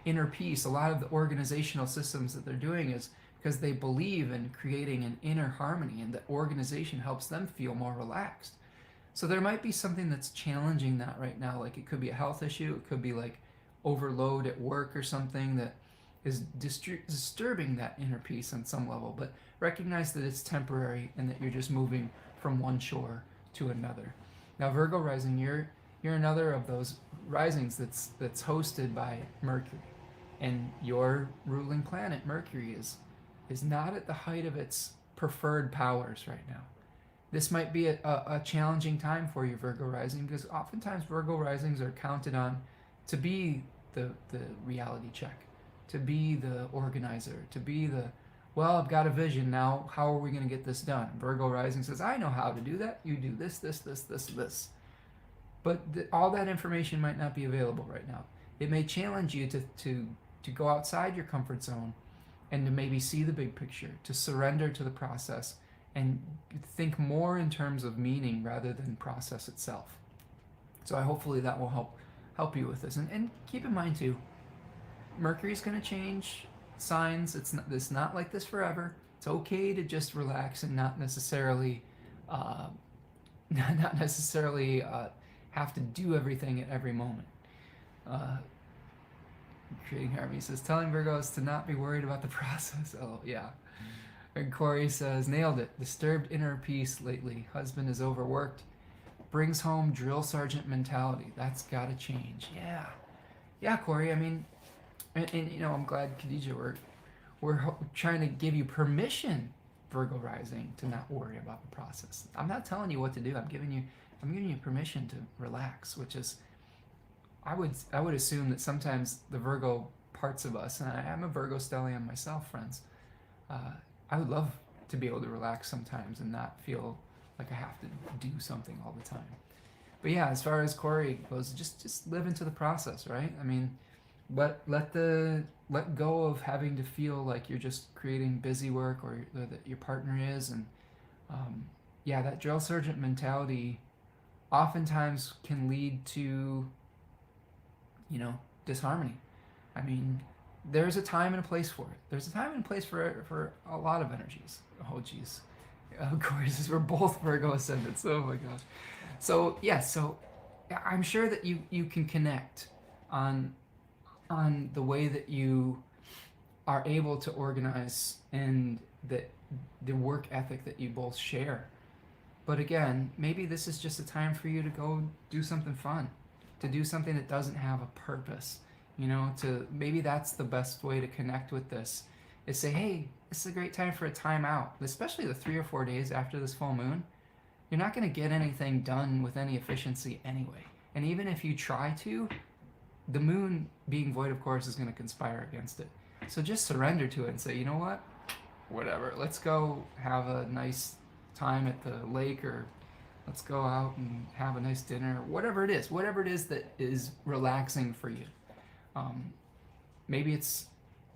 inner peace. A lot of the organizational systems that they're doing is because they believe in creating an inner harmony, and the organization helps them feel more relaxed. So there might be something that's challenging that right now. Like it could be a health issue. It could be like overload at work or something that is disturbing that inner peace on some level. But recognize that it's temporary and that you're just moving from one shore to another. Now, Virgo rising, you're another of those risings that's hosted by Mercury, and your ruling planet Mercury is not at the height of its preferred powers right now. This might be a challenging time for you, Virgo rising, because oftentimes Virgo risings are counted on to be the reality check, to be the organizer, to be well, I've got a vision now, how are we going to get this done? Virgo rising says, I know how to do that. You do this, this, this, this, this. But all that information might not be available right now. It may challenge you to go outside your comfort zone and to maybe see the big picture, to surrender to the process and think more in terms of meaning rather than process itself. So hopefully that will help you with this. And keep in mind too, Mercury's going to change signs. It's not like this forever. It's okay to just relax and not necessarily have to do everything at every moment. Creating Harmony says, telling Virgos to not be worried about the process. Oh, yeah. And Corey says, nailed it. Disturbed inner peace lately. Husband is overworked. Brings home drill sergeant mentality. That's got to change. Yeah. Yeah, Corey. I mean, and I'm glad, Khadija, we're trying to give you permission, Virgo rising, to not worry about the process. I'm not telling you what to do. I'm giving you permission to relax, which is, I would assume that sometimes the Virgo parts of us, and I'm a Virgo stellium myself, friends, I would love to be able to relax sometimes and not feel like I have to do something all the time. But yeah, as far as Corey goes, just live into the process, right? I mean, let go of having to feel like you're just creating busy work, or that your partner is, and yeah, that drill sergeant mentality oftentimes can lead to disharmony. I mean, there's a time and a place for it. There's a time and a place for a lot of energies. Oh, geez. Of course, we're both Virgo ascendants. Oh, my gosh. So, yeah, I'm sure that you can connect on the way that you are able to organize, and the work ethic that you both share. But again, maybe this is just a time for you to go do something fun, to do something that doesn't have a purpose. Maybe that's the best way to connect with this, is say, hey, this is a great time for a time out, especially the 3 or 4 days after this full moon. You're not going to get anything done with any efficiency anyway. And even if you try to, the moon being void, of course, is going to conspire against it. So just surrender to it and say, you know what? Whatever. Let's go have a nice time at the lake, or let's go out and have a nice dinner. Whatever it is that is relaxing for you. Maybe it's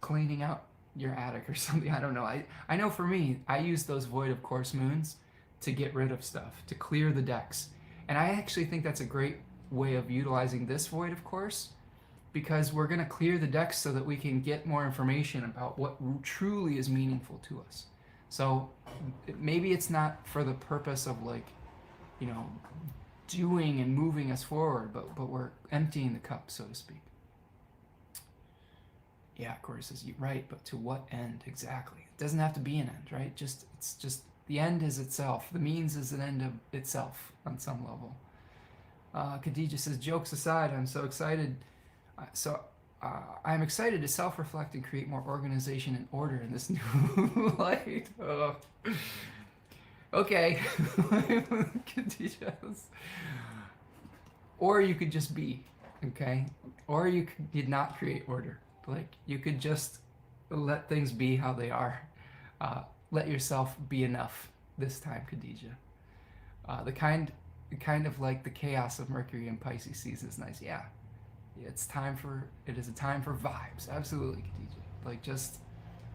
cleaning out your attic or something. I don't know. I know for me, I use those void of course moons to get rid of stuff, to clear the decks. And I actually think that's a great way of utilizing this void of course, because we're going to clear the decks so that we can get more information about what truly is meaningful to us. So maybe it's not for the purpose of, like, you know, doing and moving us forward, but we're emptying the cup, so to speak. Yeah, Corey says, you're right, but to what end exactly? It doesn't have to be an end, right? It's just the end is itself. The means is an end of itself on some level. Khadija says, jokes aside, I'm so excited. I'm excited to self-reflect and create more organization and order in this new light. Oh. Okay. Khadija. Or you could just be, okay? Or you could not create order. Like, you could just let things be how they are. Let yourself be enough this time, Khadija. The kind of like the chaos of Mercury and Pisces season is nice. Yeah. It is a time for vibes. Absolutely, Khadija. Like, just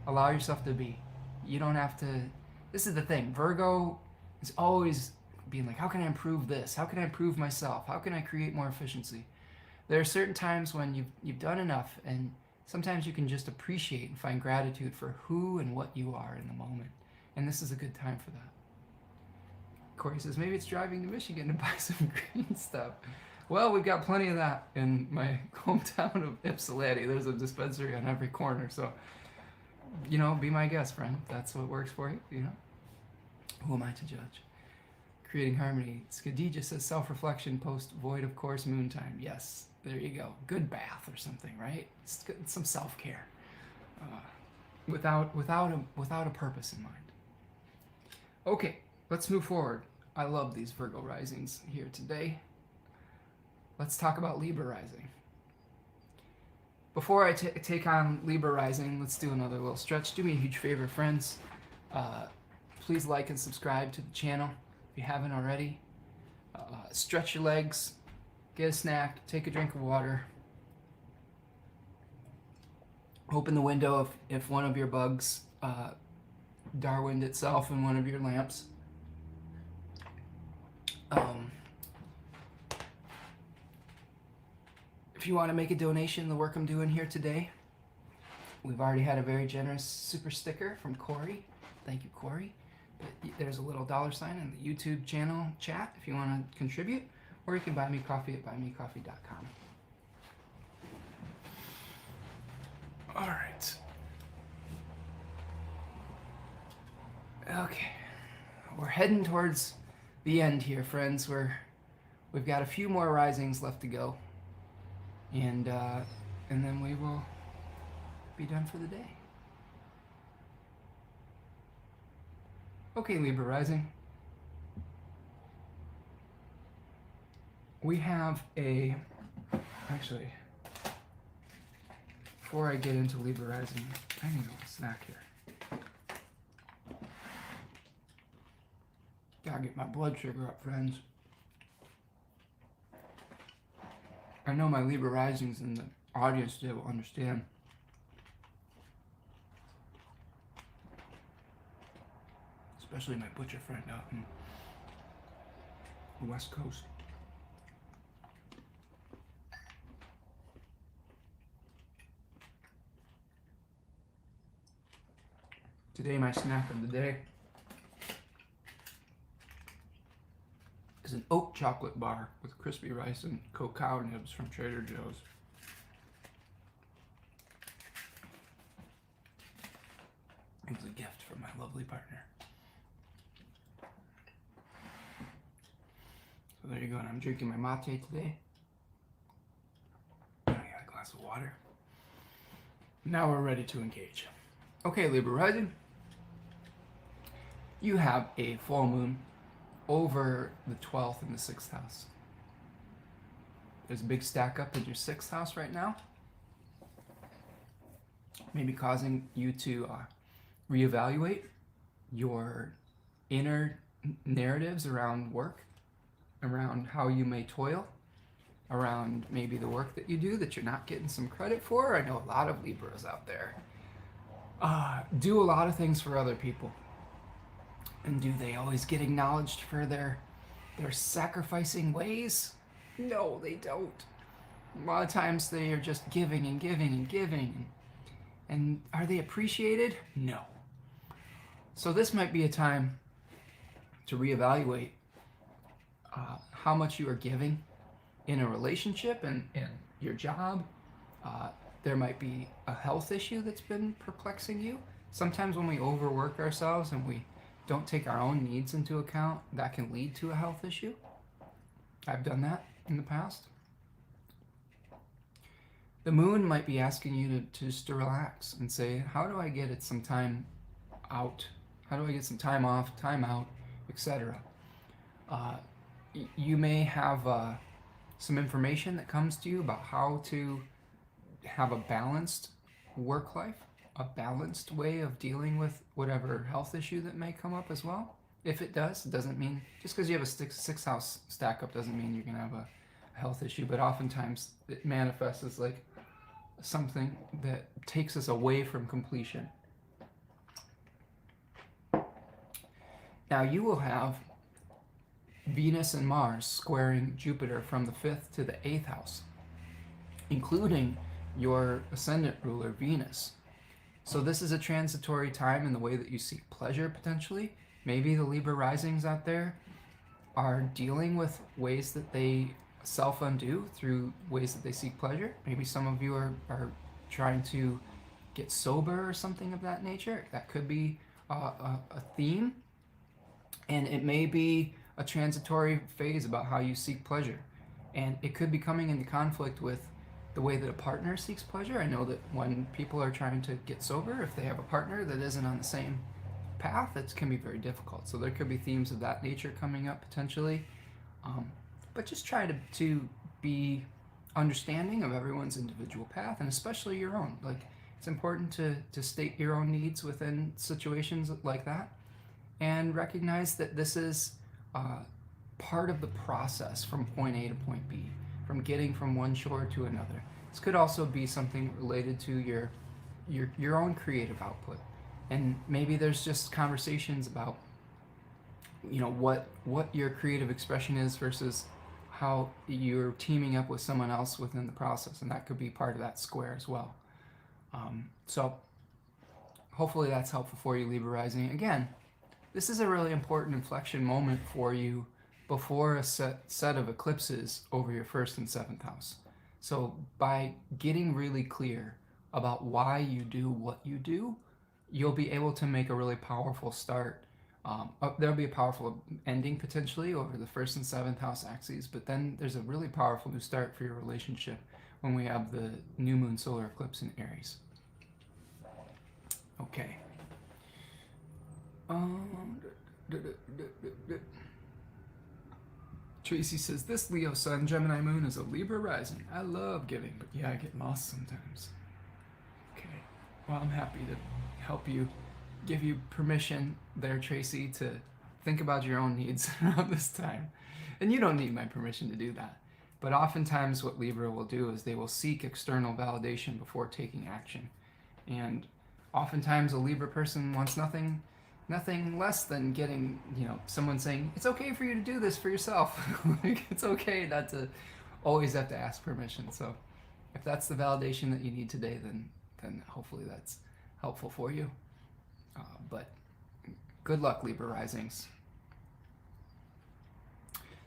allow yourself to be. You don't have to. This is the thing. Virgo is always being like, how can I improve this? How can I improve myself? How can I create more efficiency? There are certain times when you've done enough, and sometimes you can just appreciate and find gratitude for who and what you are in the moment. And this is a good time for that. Corey says, maybe it's driving to Michigan to buy some green stuff. Well, we've got plenty of that in my hometown of Ypsilanti. There's a dispensary on every corner. So, you know, be my guest, friend. That's what works for you, you know. Who am I to judge? Creating harmony. Khadija says, self-reflection post void of course moon time. Yes, there you go. Good bath or something, right? It's some self-care. Without a purpose in mind. Okay, let's move forward. I love these Virgo risings here today. Let's talk about Libra Rising. Before I take on Libra Rising, let's do another little stretch. Do me a huge favor, friends. Please like and subscribe to the channel if you haven't already. Stretch your legs, get a snack, take a drink of water. Open the window if one of your bugs Darwined itself in one of your lamps. If you want to make a donation to the work I'm doing here today, we've already had a very generous super sticker from Corey. Thank you, Corey. There's a little $sign in the YouTube channel chat if you want to contribute, or you can buy me coffee at buymecoffee.com. All right. Okay. We're heading towards the end here, friends. We've got a few more risings left to go. And then we will be done for the day. Okay, Libra Rising. We have actually, before I get into Libra Rising, I need a little snack here. Gotta get my blood sugar up, friends. I know my Libra Risings in the audience today will understand. Especially my butcher friend out in the West Coast. Today, my snack of the day is an oat chocolate bar with crispy rice and cacao nibs from Trader Joe's. It was a gift from my lovely partner. So there you go, and I'm drinking my mate today. I got a glass of water. Now we're ready to engage. Okay, Libra Rising. You have a full moon over the 12th and the 6th house. There's a big stack up in your 6th house right now. maybe causing you to reevaluate your inner narratives around work, around how you may toil, around maybe the work that you do that you're not getting some credit for. I know a lot of Libras out there do a lot of things for other people. And do they always get acknowledged for their sacrificing ways? No, they don't. A lot of times they are just giving and giving and giving. And are they appreciated? No. So this might be a time to reevaluate how much you are giving in a relationship and your job. There might be a health issue that's been perplexing you. Sometimes when we overwork ourselves and we don't take our own needs into account, that can lead to a health issue. I've done that in the past. The moon might be asking you to just to relax and say, how do I get it some time out? How do I get some time off, time out, etc.? You may have some information that comes to you about how to have a balanced work life, a balanced way of dealing with whatever health issue that may come up as well. If it does, it doesn't mean, just because you have a six house stack up doesn't mean you're going to have a health issue, but oftentimes it manifests as like something that takes us away from completion. Now you will have Venus and Mars squaring Jupiter from the 5th to the 8th house, including your ascendant ruler, Venus. So this is a transitory time in the way that you seek pleasure, potentially. Maybe the Libra risings out there are dealing with ways that they self-undo through ways that they seek pleasure. Maybe some of you are trying to get sober or something of that nature. That could be a theme. And it may be a transitory phase about how you seek pleasure. And it could be coming into conflict with the way that a partner seeks pleasure. I know that when people are trying to get sober, if they have a partner that isn't on the same path, it can be very difficult. So there could be themes of that nature coming up potentially. But just try to be understanding of everyone's individual path, and especially your own. Like, it's important to state your own needs within situations like that, and recognize that this is part of the process from point A to point B, from getting from one shore to another. This could also be something related to your own creative output, and maybe there's just conversations about, you know, what your creative expression is versus how you're teaming up with someone else within the process, and that could be part of that square as well. So hopefully that's helpful for you, Libra Rising. Again, this is a really important inflection moment for you before a set of eclipses over your 1st and 7th house. So by getting really clear about why you do what you do, you'll be able to make a really powerful start. There'll be a powerful ending potentially over the 1st and 7th house axes, but then there's a really powerful new start for your relationship when we have the new moon solar eclipse in Aries. Okay. Tracy says, this Leo sun, Gemini moon is a Libra rising. I love giving, but yeah, I get lost sometimes. Okay. Well, I'm happy to help you, give you permission there, Tracy, to think about your own needs around this time. And you don't need my permission to do that. But oftentimes what Libra will do is they will seek external validation before taking action. And oftentimes a Libra person wants nothing less than getting, you know, someone saying, it's okay for you to do this for yourself. Like, it's okay not to always have to ask permission. So if that's the validation that you need today, then hopefully that's helpful for you. But good luck, Libra risings.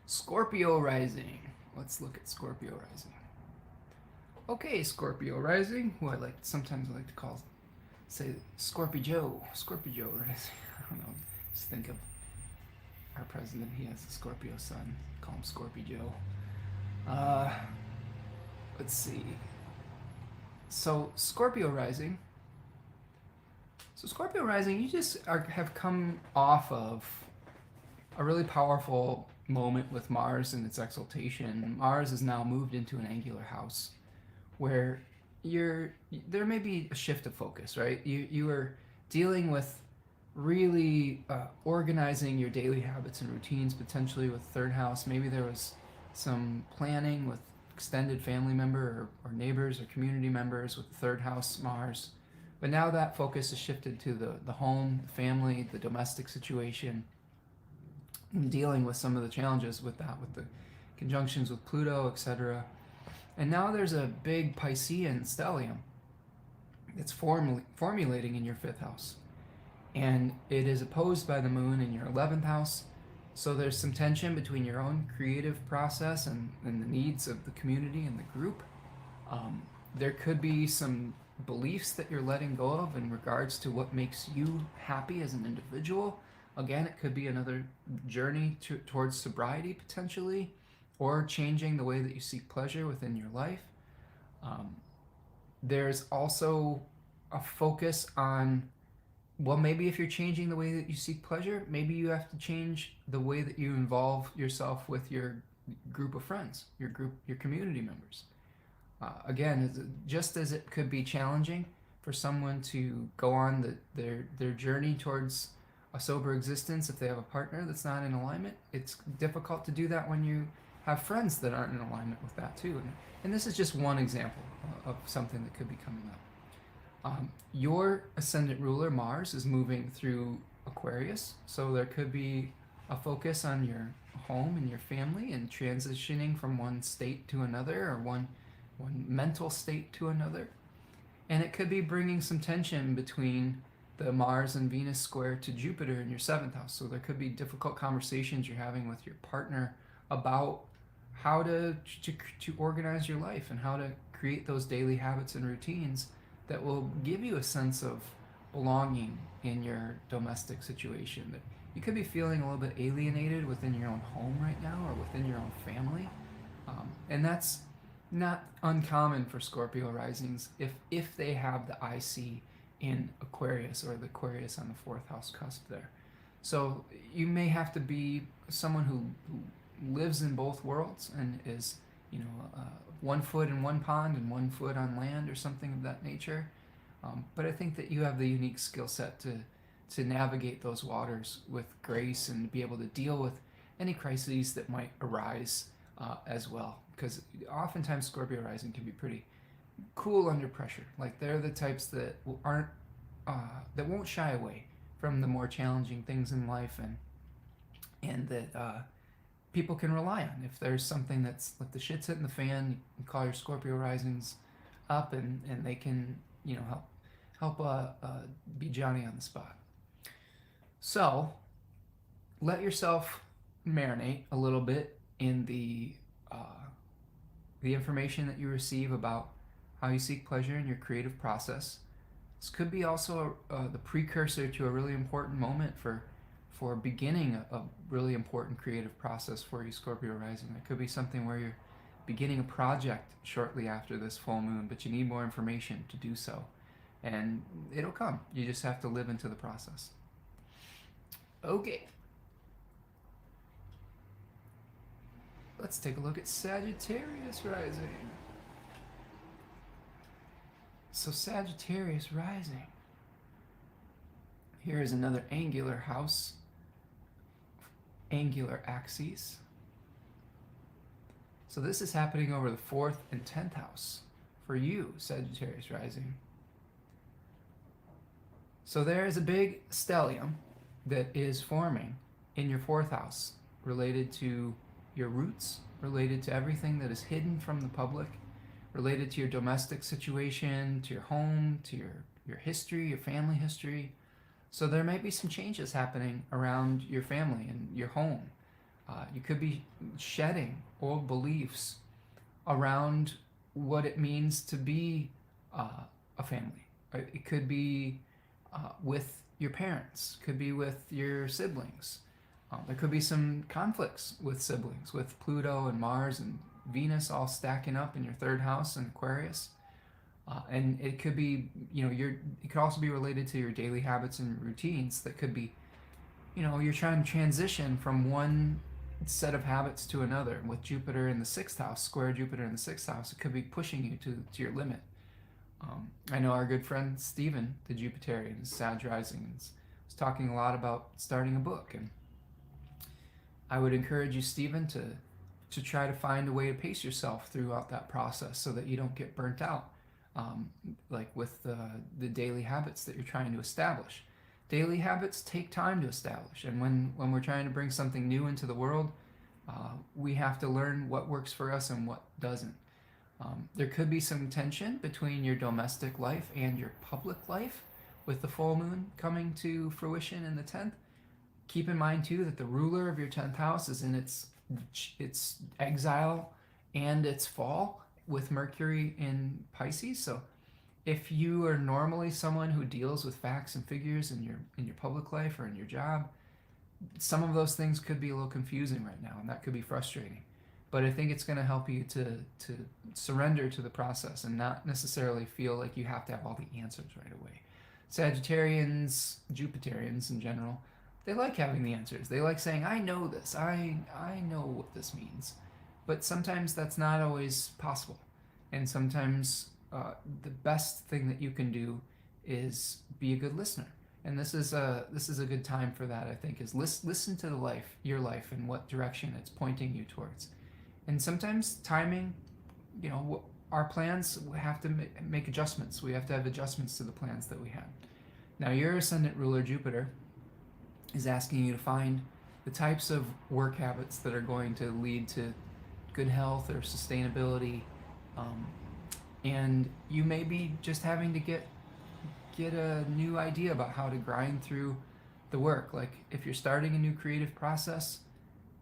Scorpio rising. Let's look at Scorpio rising. Okay, Scorpio rising, who sometimes I like to say Scorpio Joe rising. I don't know, just think of our president. He has a Scorpio sun. Call him Scorpio Joe. Let's see. So Scorpio rising. You just have come off of a really powerful moment with Mars and its exaltation. Mars is now moved into an angular house where there may be a shift of focus, right? You are dealing with really organizing your daily habits and routines, potentially with third house. Maybe there was some planning with extended family member or neighbors or community members with the third house Mars. But now that focus is shifted to the home, the family, the domestic situation, and dealing with some of the challenges with that, with the conjunctions with Pluto, etc. And now there's a big Piscean stellium that's formulating in your fifth house. And it is opposed by the moon in your 11th house. So there's some tension between your own creative process and the needs of the community and the group. There could be some beliefs that you're letting go of in regards to what makes you happy as an individual. Again, it could be another journey towards sobriety potentially, or changing the way that you seek pleasure within your life. There's also a focus on, well, maybe if you're changing the way that you seek pleasure, maybe you have to change the way that you involve yourself with your group of friends, your community members. Again, just as it could be challenging for someone to go on their journey towards a sober existence if they have a partner that's not in alignment, it's difficult to do that when you have friends that aren't in alignment with that too. And this is just one example of something that could be coming up. Your ascendant ruler, Mars, is moving through Aquarius, so there could be a focus on your home and your family and transitioning from one state to another, or one mental state to another. And it could be bringing some tension between the Mars and Venus square to Jupiter in your 7th house. So there could be difficult conversations you're having with your partner about how to organize your life and how to create those daily habits and routines that will give you a sense of belonging in your domestic situation. That you could be feeling a little bit alienated within your own home right now, or within your own family. And that's not uncommon for Scorpio risings if they have the IC in Aquarius, or the Aquarius on the 4th house cusp there. So you may have to be someone who lives in both worlds and is, one foot in one pond and one foot on land, or something of that nature. But I think that you have the unique skill set to navigate those waters with grace and be able to deal with any crises that might arise as well. Because oftentimes Scorpio rising can be pretty cool under pressure. Like, they're the types that that won't shy away from the more challenging things in life, and that people can rely on. If there's something that's like the shit's hitting the fan, you call your Scorpio risings up, and they can help be Johnny on the spot. So let yourself marinate a little bit in the information that you receive about how you seek pleasure in your creative process. This could be also the precursor to a really important moment for beginning a really important creative process for you, Scorpio rising. It could be something where you're beginning a project shortly after this full moon, but you need more information to do so. And it'll come. You just have to live into the process. Okay. Let's take a look at Sagittarius rising. So Sagittarius rising. Here is another angular house, angular axes. So this is happening over the 4th and 10th house for you, Sagittarius rising. So there is a big stellium that is forming in your 4th house, related to your roots, related to everything that is hidden from the public, related to your domestic situation, to your home, to your history, your family history. So there might be some changes happening around your family and your home. You could be shedding old beliefs around what it means to be a family. It could be with your parents, could be with your siblings. There could be some conflicts with siblings, with Pluto and Mars and Venus all stacking up in your 3rd house in Aquarius. And it could be, it could also be related to your daily habits and routines. That could be, you're trying to transition from one set of habits to another. With Jupiter in the 6th house, square Jupiter in the 6th house, it could be pushing you to your limit. I know our good friend Stephen, the Jupiterian, Sag Rising, was talking a lot about starting a book, and I would encourage you, Stephen, to try to find a way to pace yourself throughout that process so that you don't get burnt out, like with the daily habits that you're trying to establish. Daily habits take time to establish, and when we're trying to bring something new into the world, we have to learn what works for us and what doesn't. There could be some tension between your domestic life and your public life with the full moon coming to fruition in the 10th. Keep in mind too that the ruler of your 10th house is in its exile and its fall with Mercury in Pisces. So if you are normally someone who deals with facts and figures in your public life or in your job, some of those things could be a little confusing right now, and that could be frustrating. But I think it's going to help you to surrender to the process and not necessarily feel like you have to have all the answers right away. Sagittarians, Jupiterians in general, they like having the answers. They like saying, I know this, I know what this means. But sometimes that's not always possible. And sometimes the best thing that you can do is be a good listener. And this is a good time for that, I think, is listen to your life, and what direction it's pointing you towards. And sometimes timing, our plans, we have to make adjustments. We have to have adjustments to the plans that we have. Now, your ascendant ruler, Jupiter, is asking you to find the types of work habits that are going to lead to good health or sustainability. And you may be just having to get a new idea about how to grind through the work. Like if you're starting a new creative process,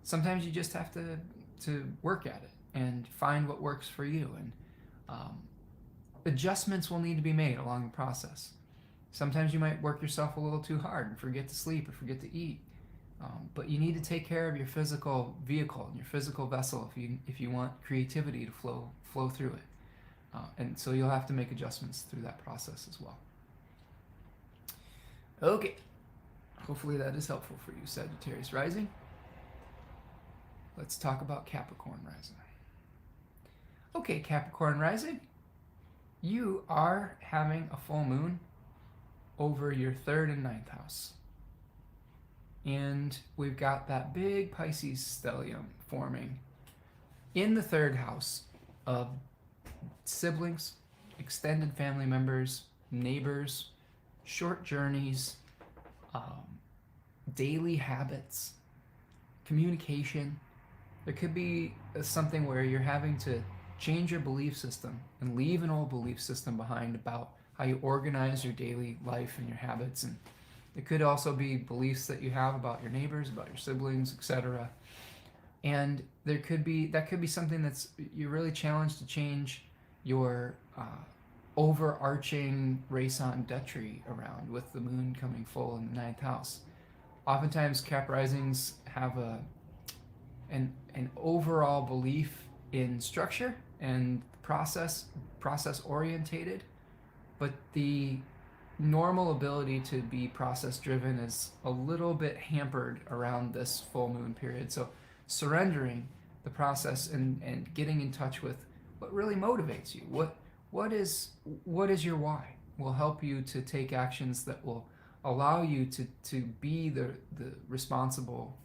sometimes you just have to work at it and find what works for you. And adjustments will need to be made along the process. Sometimes you might work yourself a little too hard and forget to sleep or forget to eat. But you need to take care of your physical vehicle and your physical vessel if you want creativity to flow through it. And so you'll have to make adjustments through that process as well. Okay, hopefully that is helpful for you, Sagittarius Rising. Let's talk about Capricorn Rising. Okay, Capricorn Rising, you are having a full moon over your 3rd and 9th house. And we've got that big Pisces stellium forming in the 3rd house of siblings, extended family members, neighbors, short journeys, daily habits, communication. There could be something where you're having to change your belief system and leave an old belief system behind about how you organize your daily life and your habits. And it could also be beliefs that you have about your neighbors, about your siblings, etc. And that could be something that's you're really challenged to change your overarching raison d'etre around with the moon coming full in the 9th house. Oftentimes, Cap Risings have an overall belief in structure and process orientated, but the normal ability to be process driven is a little bit hampered around this full moon period. So surrendering the process and getting in touch with what really motivates you, what is your why, will help you to take actions that will allow you to be the responsible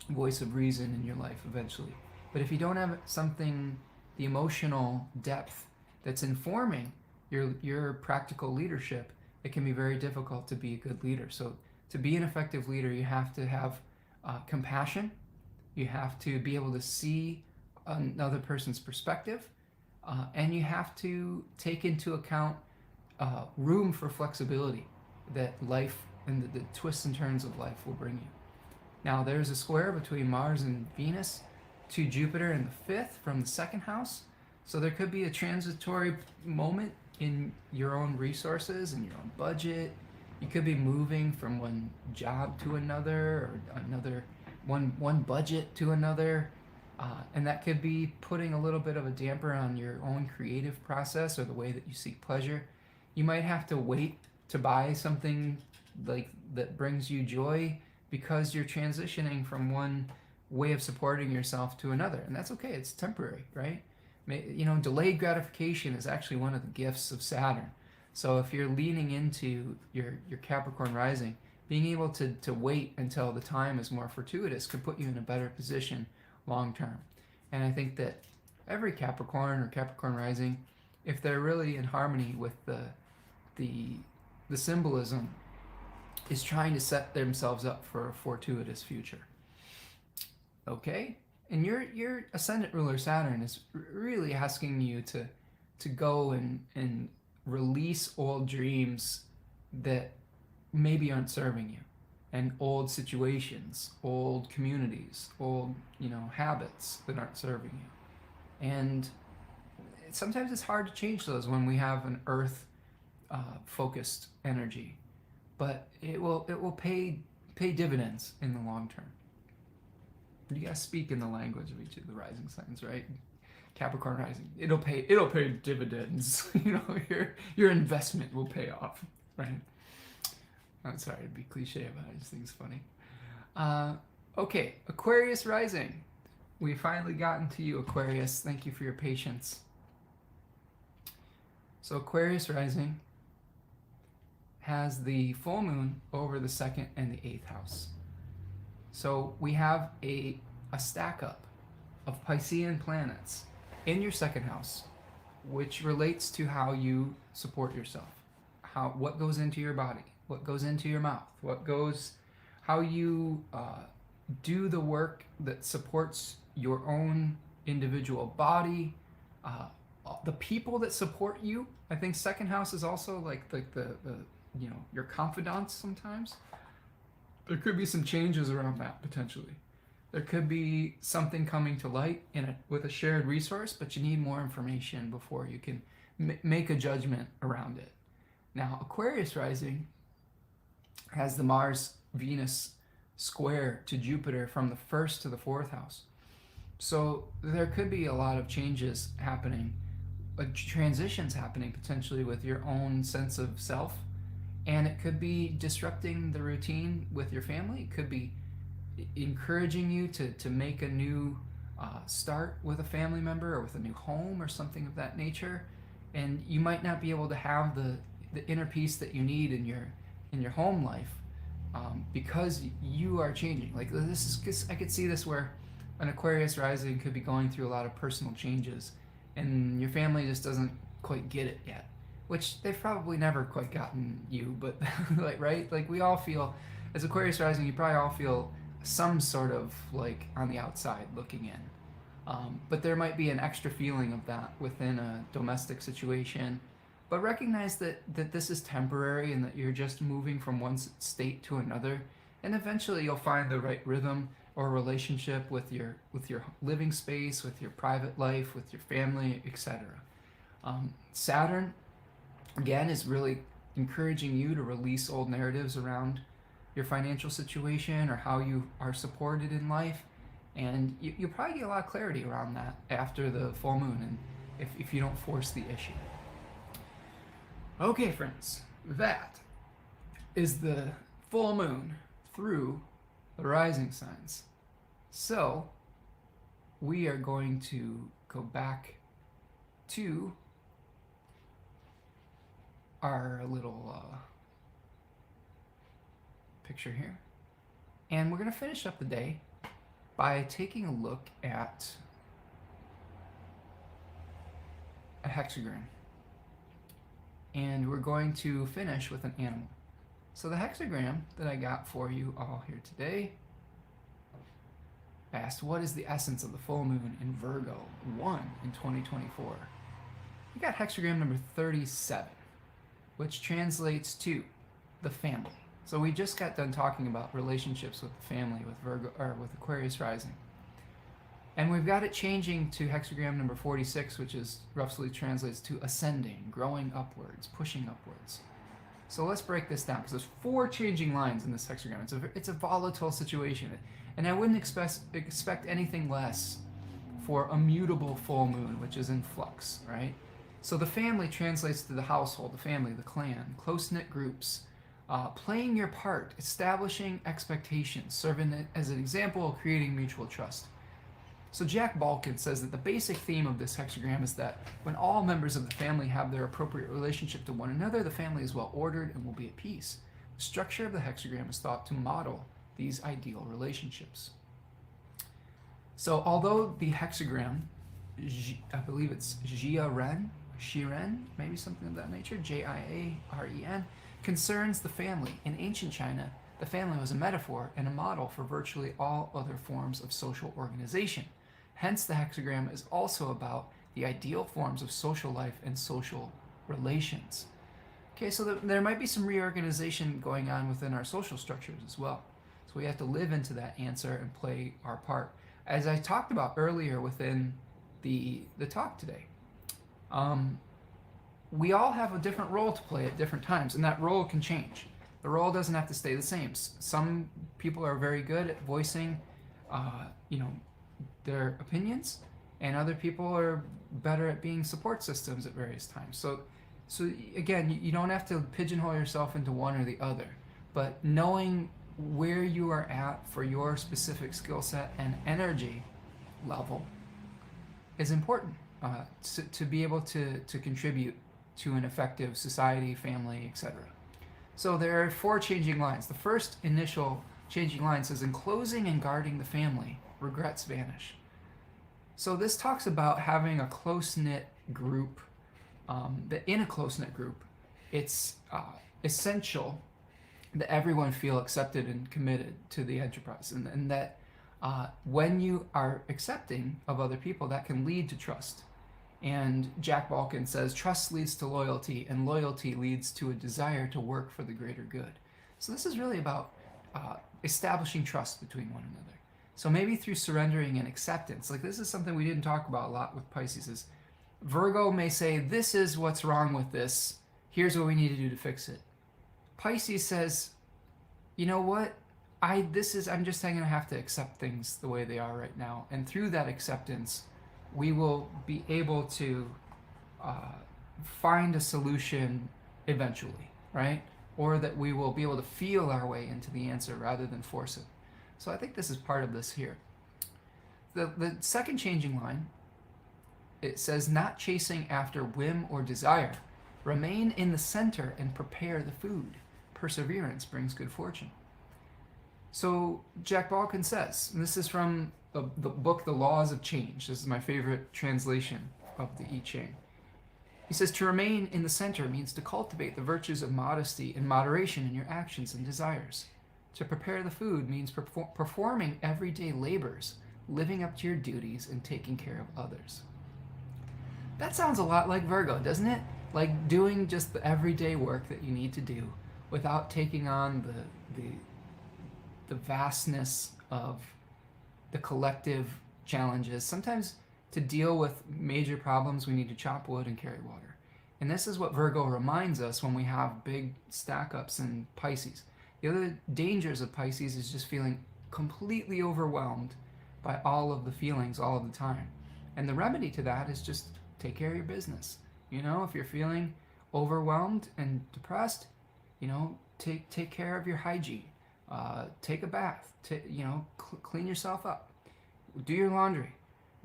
voice of reason in your life eventually. But if you don't have something, the emotional depth that's informing your practical leadership, it can be very difficult to be a good leader. So to be an effective leader, you have to have compassion. You have to be able to see another person's perspective, and you have to take into account room for flexibility that life and the twists and turns of life will bring you. Now, there's a square between Mars and Venus to Jupiter in the 5th from the 2nd house. So there could be a transitory moment in your own resources and your own budget. You could be moving from one job to another, or one budget to another. And that could be putting a little bit of a damper on your own creative process or the way that you seek pleasure. You might have to wait to buy something like that brings you joy because you're transitioning from one way of supporting yourself to another. And that's okay, it's temporary, right? Delayed gratification is actually one of the gifts of Saturn. So if you're leaning into your Capricorn rising, being able to wait until the time is more fortuitous could put you in a better position long term. And I think that every Capricorn or Capricorn rising, if they're really in harmony with the symbolism, is trying to set themselves up for a fortuitous future. Okay? And your ascendant ruler Saturn is really asking you to go and release old dreams that maybe aren't serving you, and old situations, old communities, old habits that aren't serving you. And sometimes it's hard to change those when we have an earth focused energy, but it will pay dividends in the long term. You gotta speak in the language of each of the rising signs, right? Capricorn rising, it'll pay dividends. Your investment will pay off, right? I'm sorry to be cliche about it. I just think it's funny. Okay, Aquarius rising. We finally gotten to you, Aquarius. Thank you for your patience. So Aquarius rising has the full moon over the 2nd and the 8th house. So we have a stack up of Piscean planets in your 2nd house, which relates to how you support yourself, what goes into your body, what goes into your mouth, how you do the work that supports your own individual body, the people that support you. I think 2nd house is also like the your confidants sometimes. There could be some changes around that potentially. There could be something coming to light with a shared resource, but you need more information before you can make a judgment around it. Now, Aquarius rising has the Mars-Venus square to Jupiter from the 1st to the 4th house. So there could be a lot of changes happening, transitions happening potentially with your own sense of self. And it could be disrupting the routine with your family. It could be encouraging you to make a new start with a family member or with a new home or something of that nature. And you might not be able to have the inner peace that you need in your home life because you are changing. Like I could see this where an Aquarius rising could be going through a lot of personal changes, and your family just doesn't quite get it yet. Which they've probably never quite gotten you, but right? Like we all feel, as Aquarius rising, you probably all feel some sort of like on the outside looking in. But there might be an extra feeling of that within a domestic situation. But recognize that this is temporary and that you're just moving from one state to another. And eventually you'll find the right rhythm or relationship with your living space, with your private life, with your family, etc. Saturn, again, is really encouraging you to release old narratives around your financial situation or how you are supported in life. And you'll probably get a lot of clarity around that after the full moon, and if you don't force the issue. Okay, friends, that is the full moon through the rising signs. So we are going to go back to our little picture here, and we're going to finish up the day by taking a look at a hexagram, and we're going to finish with an animal. So the hexagram that I got for you all here today asked, what is the essence of the full moon in Virgo I in 2024? We got hexagram number 37, which translates to the family. So we just got done talking about relationships with the family with Virgo or with Aquarius rising. And we've got it changing to hexagram number 46, which is roughly translates to ascending, growing upwards, pushing upwards. So let's break this down, because there's 4 changing lines in this hexagram. It's a volatile situation, and I wouldn't expect anything less for a mutable full moon, which is in flux, right? So the family translates to the household, the family, the clan, close-knit groups, playing your part, establishing expectations, serving as an example of creating mutual trust. So Jack Balkin says that the basic theme of this hexagram is that when all members of the family have their appropriate relationship to one another, the family is well ordered and will be at peace. The structure of the hexagram is thought to model these ideal relationships. So although the hexagram, I believe it's Shiren, maybe something of that nature, Jiaren, concerns the family. In ancient China, the family was a metaphor and a model for virtually all other forms of social organization. Hence, the hexagram is also about the ideal forms of social life and social relations. Okay, so there might be some reorganization going on within our social structures as well. So we have to live into that answer and play our part. As I talked about earlier within the talk today, we all have a different role to play at different times, and that role can change. The role doesn't have to stay the same. Some people are very good at voicing, their opinions, and other people are better at being support systems at various times. So again, you don't have to pigeonhole yourself into one or the other, but knowing where you are at for your specific skill set and energy level is important to be able to contribute to an effective society, family, etc. So there are 4 changing lines. The first initial changing line says, in closing and guarding the family, regrets vanish. So this talks about having a close-knit group, that in a close-knit group, it's essential that everyone feel accepted and committed to the enterprise, and that when you are accepting of other people, that can lead to trust. And Jack Balkin says, trust leads to loyalty, and loyalty leads to a desire to work for the greater good. So this is really about establishing trust between one another. So maybe through surrendering and acceptance, like this is something we didn't talk about a lot with Pisces, is Virgo may say, this is what's wrong with this, here's what we need to do to fix it. Pisces says, you know what, I'm just going to have to accept things the way they are right now. And through that acceptance, we will be able to find a solution eventually, right? Or that we will be able to feel our way into the answer rather than force it. So I think this is part of this here. The second changing line, it says, not chasing after whim or desire. Remain in the center and prepare the food. Perseverance brings good fortune. So Jack Balkin says, and this is from the book The Laws of Change. This is my favorite translation of the I-Ching. He says, to remain in the center means to cultivate the virtues of modesty and moderation in your actions and desires. To prepare the food means performing everyday labors, living up to your duties, and taking care of others. That sounds a lot like Virgo, doesn't it? Like doing just the everyday work that you need to do without taking on the vastness of the collective challenges. Sometimes to deal with major problems, we need to chop wood and carry water. And this is what Virgo reminds us when we have big stack-ups in Pisces. The other dangers of Pisces is just feeling completely overwhelmed by all of the feelings all of the time. And the remedy to that is just take care of your business. You know, if you're feeling overwhelmed and depressed, you know, take care of your hygiene. Take a bath. Clean yourself up. Do your laundry.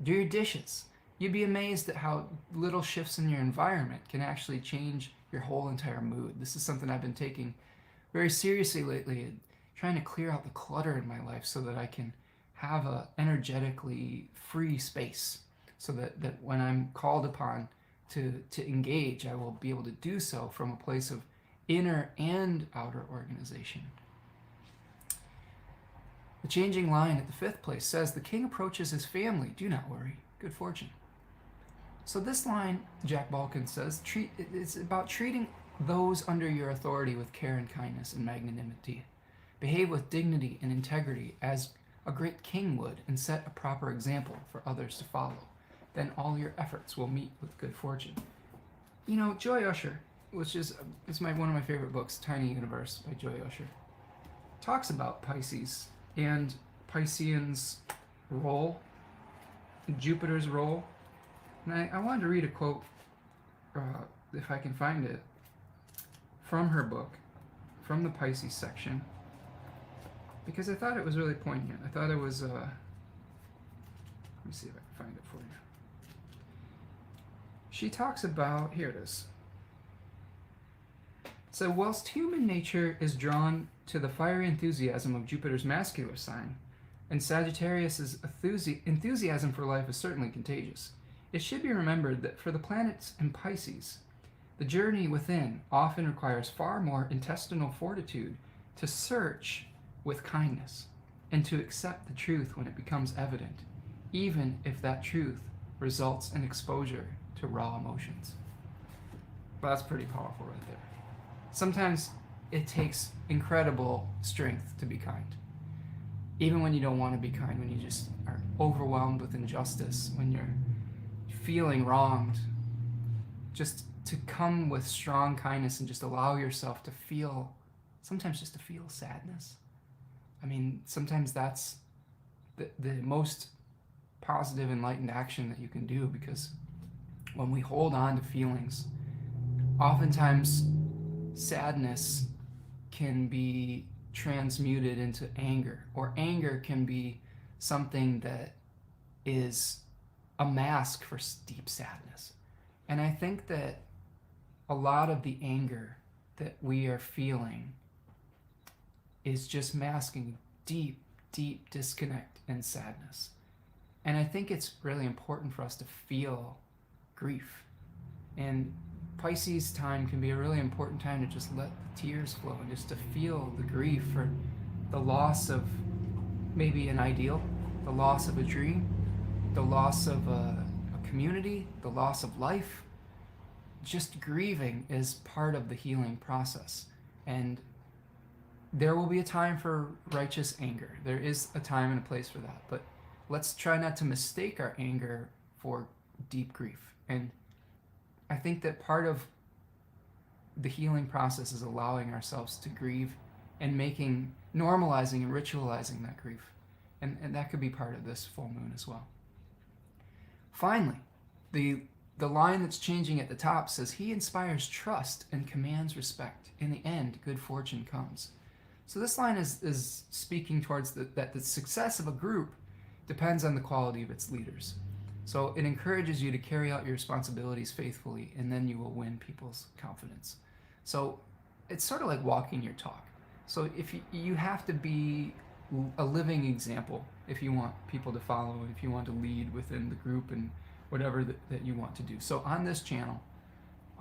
Do your dishes. You'd be amazed at how little shifts in your environment can actually change your whole entire mood. This is something I've been taking very seriously lately, trying to clear out the clutter in my life so that I can have a energetically free space, so that when I'm called upon to engage, I will be able to do so from a place of inner and outer organization. The changing line at the 5th place says, the king approaches his family. Do not worry. Good fortune. So this line, Jack Balkin says, it's about treating those under your authority with care and kindness and magnanimity. Behave with dignity and integrity as a great king would, and set a proper example for others to follow. Then all your efforts will meet with good fortune. You know, Joy Usher, which is one of my favorite books, Tiny Universe by Joy Usher, talks about Pisces and Pisceans' role, Jupiter's role. And I wanted to read a quote, if I can find it, from her book, from the Pisces section, because I thought it was really poignant. I thought it was Let me see if I can find it for you. She talks about, here it is. So, whilst human nature is drawn to the fiery enthusiasm of Jupiter's masculine sign, and Sagittarius's enthusiasm for life is certainly contagious, it should be remembered that for the planets in Pisces, the journey within often requires far more intestinal fortitude to search with kindness and to accept the truth when it becomes evident, even if that truth results in exposure to raw emotions. Well, that's pretty powerful right there. Sometimes it takes incredible strength to be kind. Even when you don't want to be kind, when you just are overwhelmed with injustice, when you're feeling wronged, just to come with strong kindness and just allow yourself to feel, sometimes just to feel sadness. I mean, sometimes that's the most positive, enlightened action that you can do, because when we hold on to feelings, oftentimes sadness can be transmuted into anger, or anger can be something that is a mask for deep sadness. And I think that a lot of the anger that we are feeling is just masking deep, deep disconnect and sadness. And I think it's really important for us to feel grief. And Pisces time can be a really important time to just let the tears flow and just to feel the grief for the loss of maybe an ideal, the loss of a dream, the loss of a community, the loss of life. Just grieving is part of the healing process. And there will be a time for righteous anger. There is a time and a place for that. But let's try not to mistake our anger for deep grief. And I think that part of the healing process is allowing ourselves to grieve and normalizing and ritualizing that grief. And that could be part of this full moon as well. Finally, the line that's changing at the top says, he inspires trust and commands respect. In the end, good fortune comes. So this line is speaking towards that the success of a group depends on the quality of its leaders. So it encourages you to carry out your responsibilities faithfully, and then you will win people's confidence. So it's sort of like walking your talk. So if you have to be a living example if you want people to follow, and if you want to lead within the group and whatever that you want to do. So on this channel,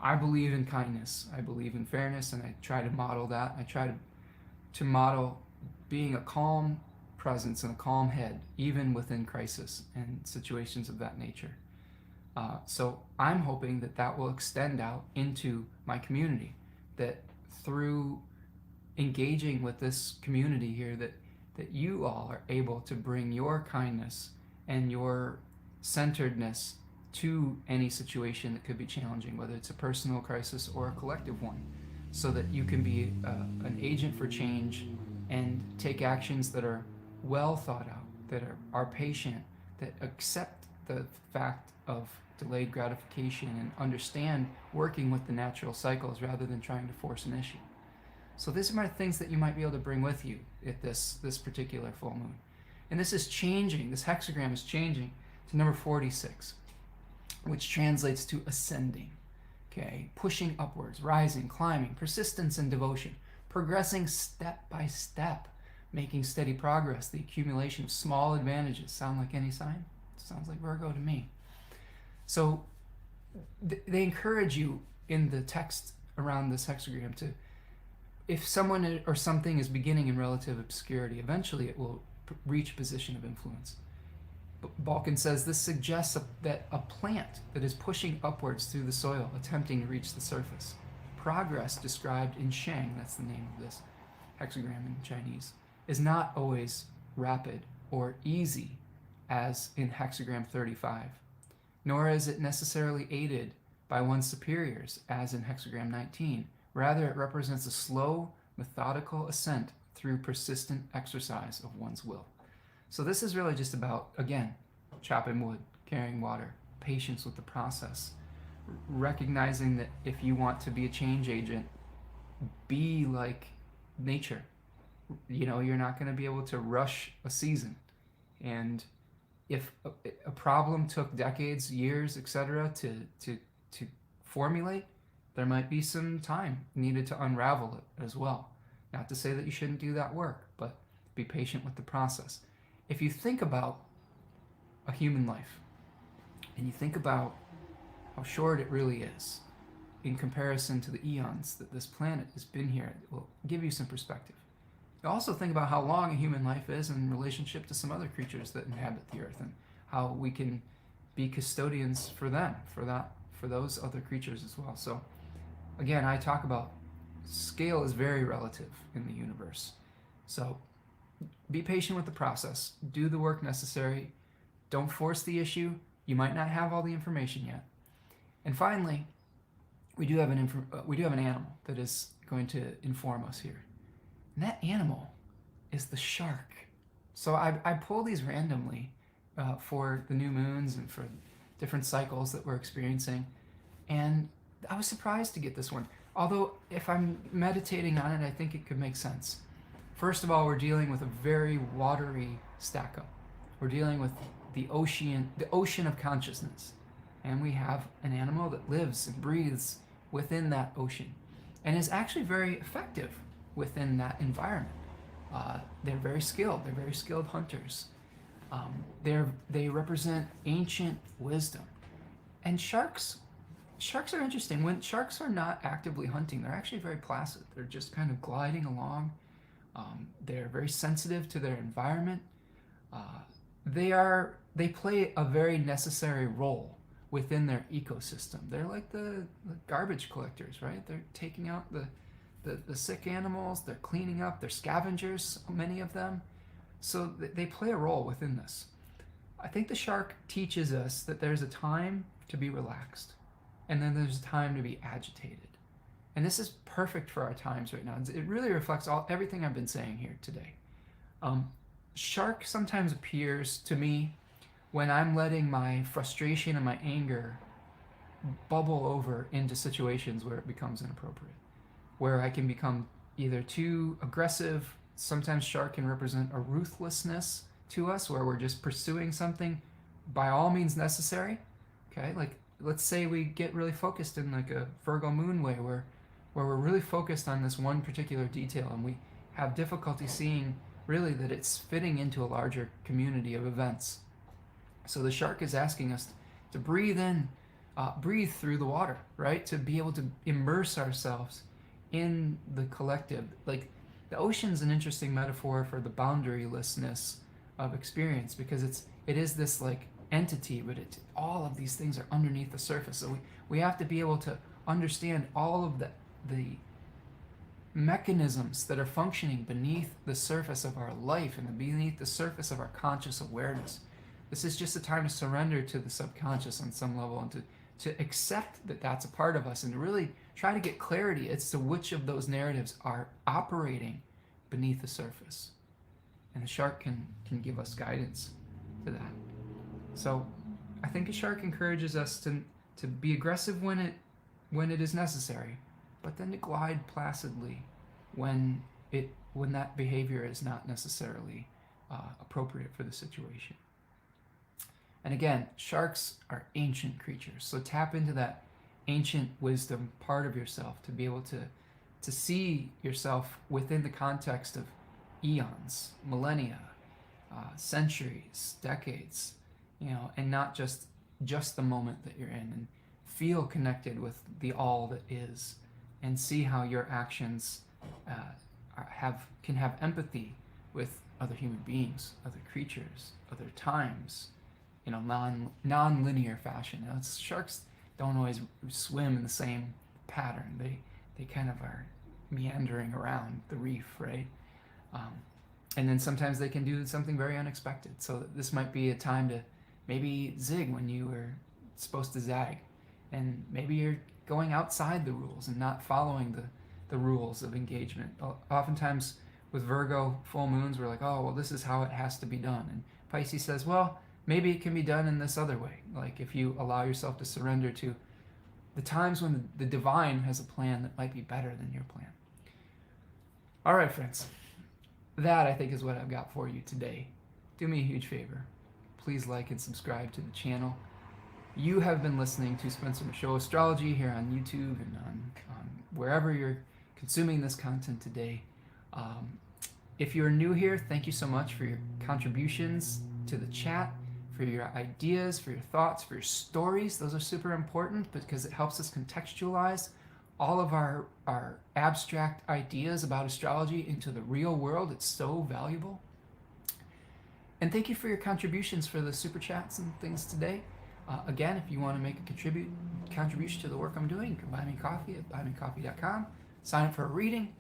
I believe in kindness. I believe in fairness, and I try to model that. I try to model being a calm presence and a calm head, even within crisis and situations of that nature. So I'm hoping that will extend out into my community, that through engaging with this community here, that you all are able to bring your kindness and your centeredness to any situation that could be challenging, whether it's a personal crisis or a collective one, so that you can be an agent for change and take actions that are well thought out, that are patient, that accept the fact of delayed gratification and understand working with the natural cycles rather than trying to force an issue. So these are my things that you might be able to bring with you at this particular full moon. And this is changing, this hexagram is changing to number 46, which translates to ascending, okay? Pushing upwards, rising, climbing, persistence and devotion, progressing step by step, making steady progress, the accumulation of small advantages. Sound like any sign? Sounds like Virgo to me. So they encourage you in the text around this hexagram to, if someone or something is beginning in relative obscurity, eventually it will reach a position of influence. Balkan says this suggests that a plant that is pushing upwards through the soil, attempting to reach the surface. Progress described in Sheng, that's the name of this hexagram in Chinese, is not always rapid or easy as in hexagram 35, nor is it necessarily aided by one's superiors as in hexagram 19. Rather, it represents a slow, methodical ascent through persistent exercise of one's will. So this is really just about, again, chopping wood, carrying water, patience with the process, recognizing that if you want to be a change agent, be like nature. You know, you're not going to be able to rush a season. And if a problem took decades, years, etc., to formulate, there might be some time needed to unravel it as well. Not to say that you shouldn't do that work, but be patient with the process. If you think about a human life, and you think about how short it really is in comparison to the eons that this planet has been here, it will give you some perspective. You also think about how long a human life is in relationship to some other creatures that inhabit the earth, and how we can be custodians for them, for those other creatures as well. So again, I talk about scale is very relative in the universe. So be patient with the process. Do the work necessary. Don't force the issue. You might not have all the information yet. And finally, we do have an animal that is going to inform us here. And that animal is the shark. So I pull these randomly for the new moons and for different cycles that we're experiencing. And I was surprised to get this one. Although, if I'm meditating on it, I think it could make sense. First of all, we're dealing with a very watery stack-up. We're dealing with the ocean of consciousness. And we have an animal that lives and breathes within that ocean and is actually very effective within that environment. They're very skilled hunters. They represent ancient wisdom. And sharks are interesting. When sharks are not actively hunting, they're actually very placid. They're just kind of gliding along. They're very sensitive to their environment. They play a very necessary role within their ecosystem. They're like the garbage collectors, right? They're taking out the sick animals, they're cleaning up, they're scavengers, many of them. So they play a role within this. I think the shark teaches us that there's a time to be relaxed, and then there's a time to be agitated. And this is perfect for our times right now. It really reflects everything I've been saying here today. Shark sometimes appears to me when I'm letting my frustration and my anger bubble over into situations where it becomes inappropriate, where I can become either too aggressive. Sometimes shark can represent a ruthlessness to us, where we're just pursuing something by all means necessary. Okay, like let's say we get really focused in like a Virgo moon way, where we're really focused on this one particular detail, and we have difficulty seeing really that it's fitting into a larger community of events. So the shark is asking us to breathe in, breathe through the water, right? To be able to immerse ourselves in the collective. Like the ocean's an interesting metaphor for the boundarylessness of experience, because it is this like entity, but all of these things are underneath the surface. So we have to be able to understand all of the mechanisms that are functioning beneath the surface of our life and beneath the surface of our conscious awareness. This is just a time to surrender to the subconscious on some level, and to accept that that's a part of us, and to really try to get clarity as to which of those narratives are operating beneath the surface. And the shark can give us guidance to that. So I think a shark encourages us to be aggressive when it is necessary, but then to glide placidly when that behavior is not necessarily appropriate for the situation. And again, sharks are ancient creatures, so tap into that ancient wisdom part of yourself to be able to see yourself within the context of eons, millennia, centuries, decades, and not just the moment that you're in, and feel connected with the all that is, and see how your actions can have empathy with other human beings, other creatures, other times, non-linear fashion. Sharks don't always swim in the same pattern. They kind of are meandering around the reef, right? And then sometimes they can do something very unexpected. So this might be a time to maybe zig when you were supposed to zag, and maybe you're going outside the rules and not following the rules of engagement. Oftentimes with Virgo full moons, we're like, oh, well, this is how it has to be done. And Pisces says, well, maybe it can be done in this other way. Like if you allow yourself to surrender to the times when the divine has a plan that might be better than your plan. All right, friends. That, I think, is what I've got for you today. Do me a huge favor. please like and subscribe to the channel. You have been listening to Spencer Michaud Astrology here on YouTube and on wherever you're consuming this content today. If you're new here, thank you so much for your contributions to the chat, for your ideas, for your thoughts, for your stories. Those are super important because it helps us contextualize all of our abstract ideas about astrology into the real world. It's so valuable. And thank you for your contributions for the super chats and things today. Again, if you want to make a contribution to the work I'm doing, you can buy me coffee at buymecoffee.com. Sign up for a reading.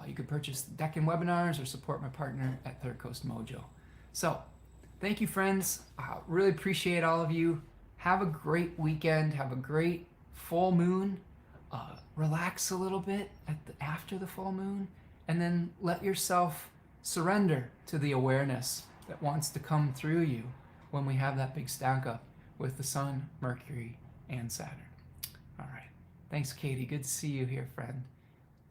You can purchase Decan webinars or support my partner at Third Coast Mojo. So, thank you, friends. Really appreciate all of you. Have a great weekend. Have a great full moon. Relax a little bit after the full moon, and then let yourself surrender to the awareness that wants to come through you when we have that big stack up with the Sun, Mercury, and Saturn. All right. Thanks, Katie. Good to see you here, friend.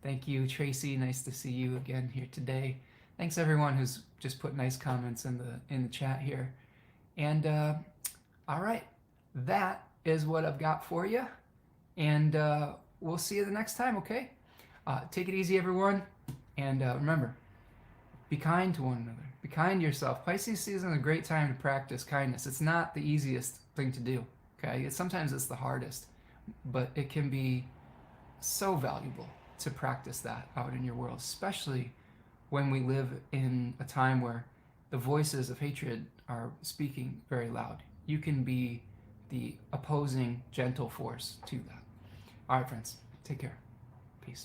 Thank you, Tracy. Nice to see you again here today. Thanks, everyone who's just put nice comments in the chat here. And all right, that is what I've got for you. And we'll see you the next time, okay? Take it easy, everyone. And remember, be kind to one another. Be kind to yourself. Pisces season is a great time to practice kindness. It's not the easiest thing to do, okay? Sometimes it's the hardest, but it can be so valuable to practice that out in your world, especially when we live in a time where the voices of hatred are speaking very loud. You can be the opposing, gentle force to that. All right, friends, take care.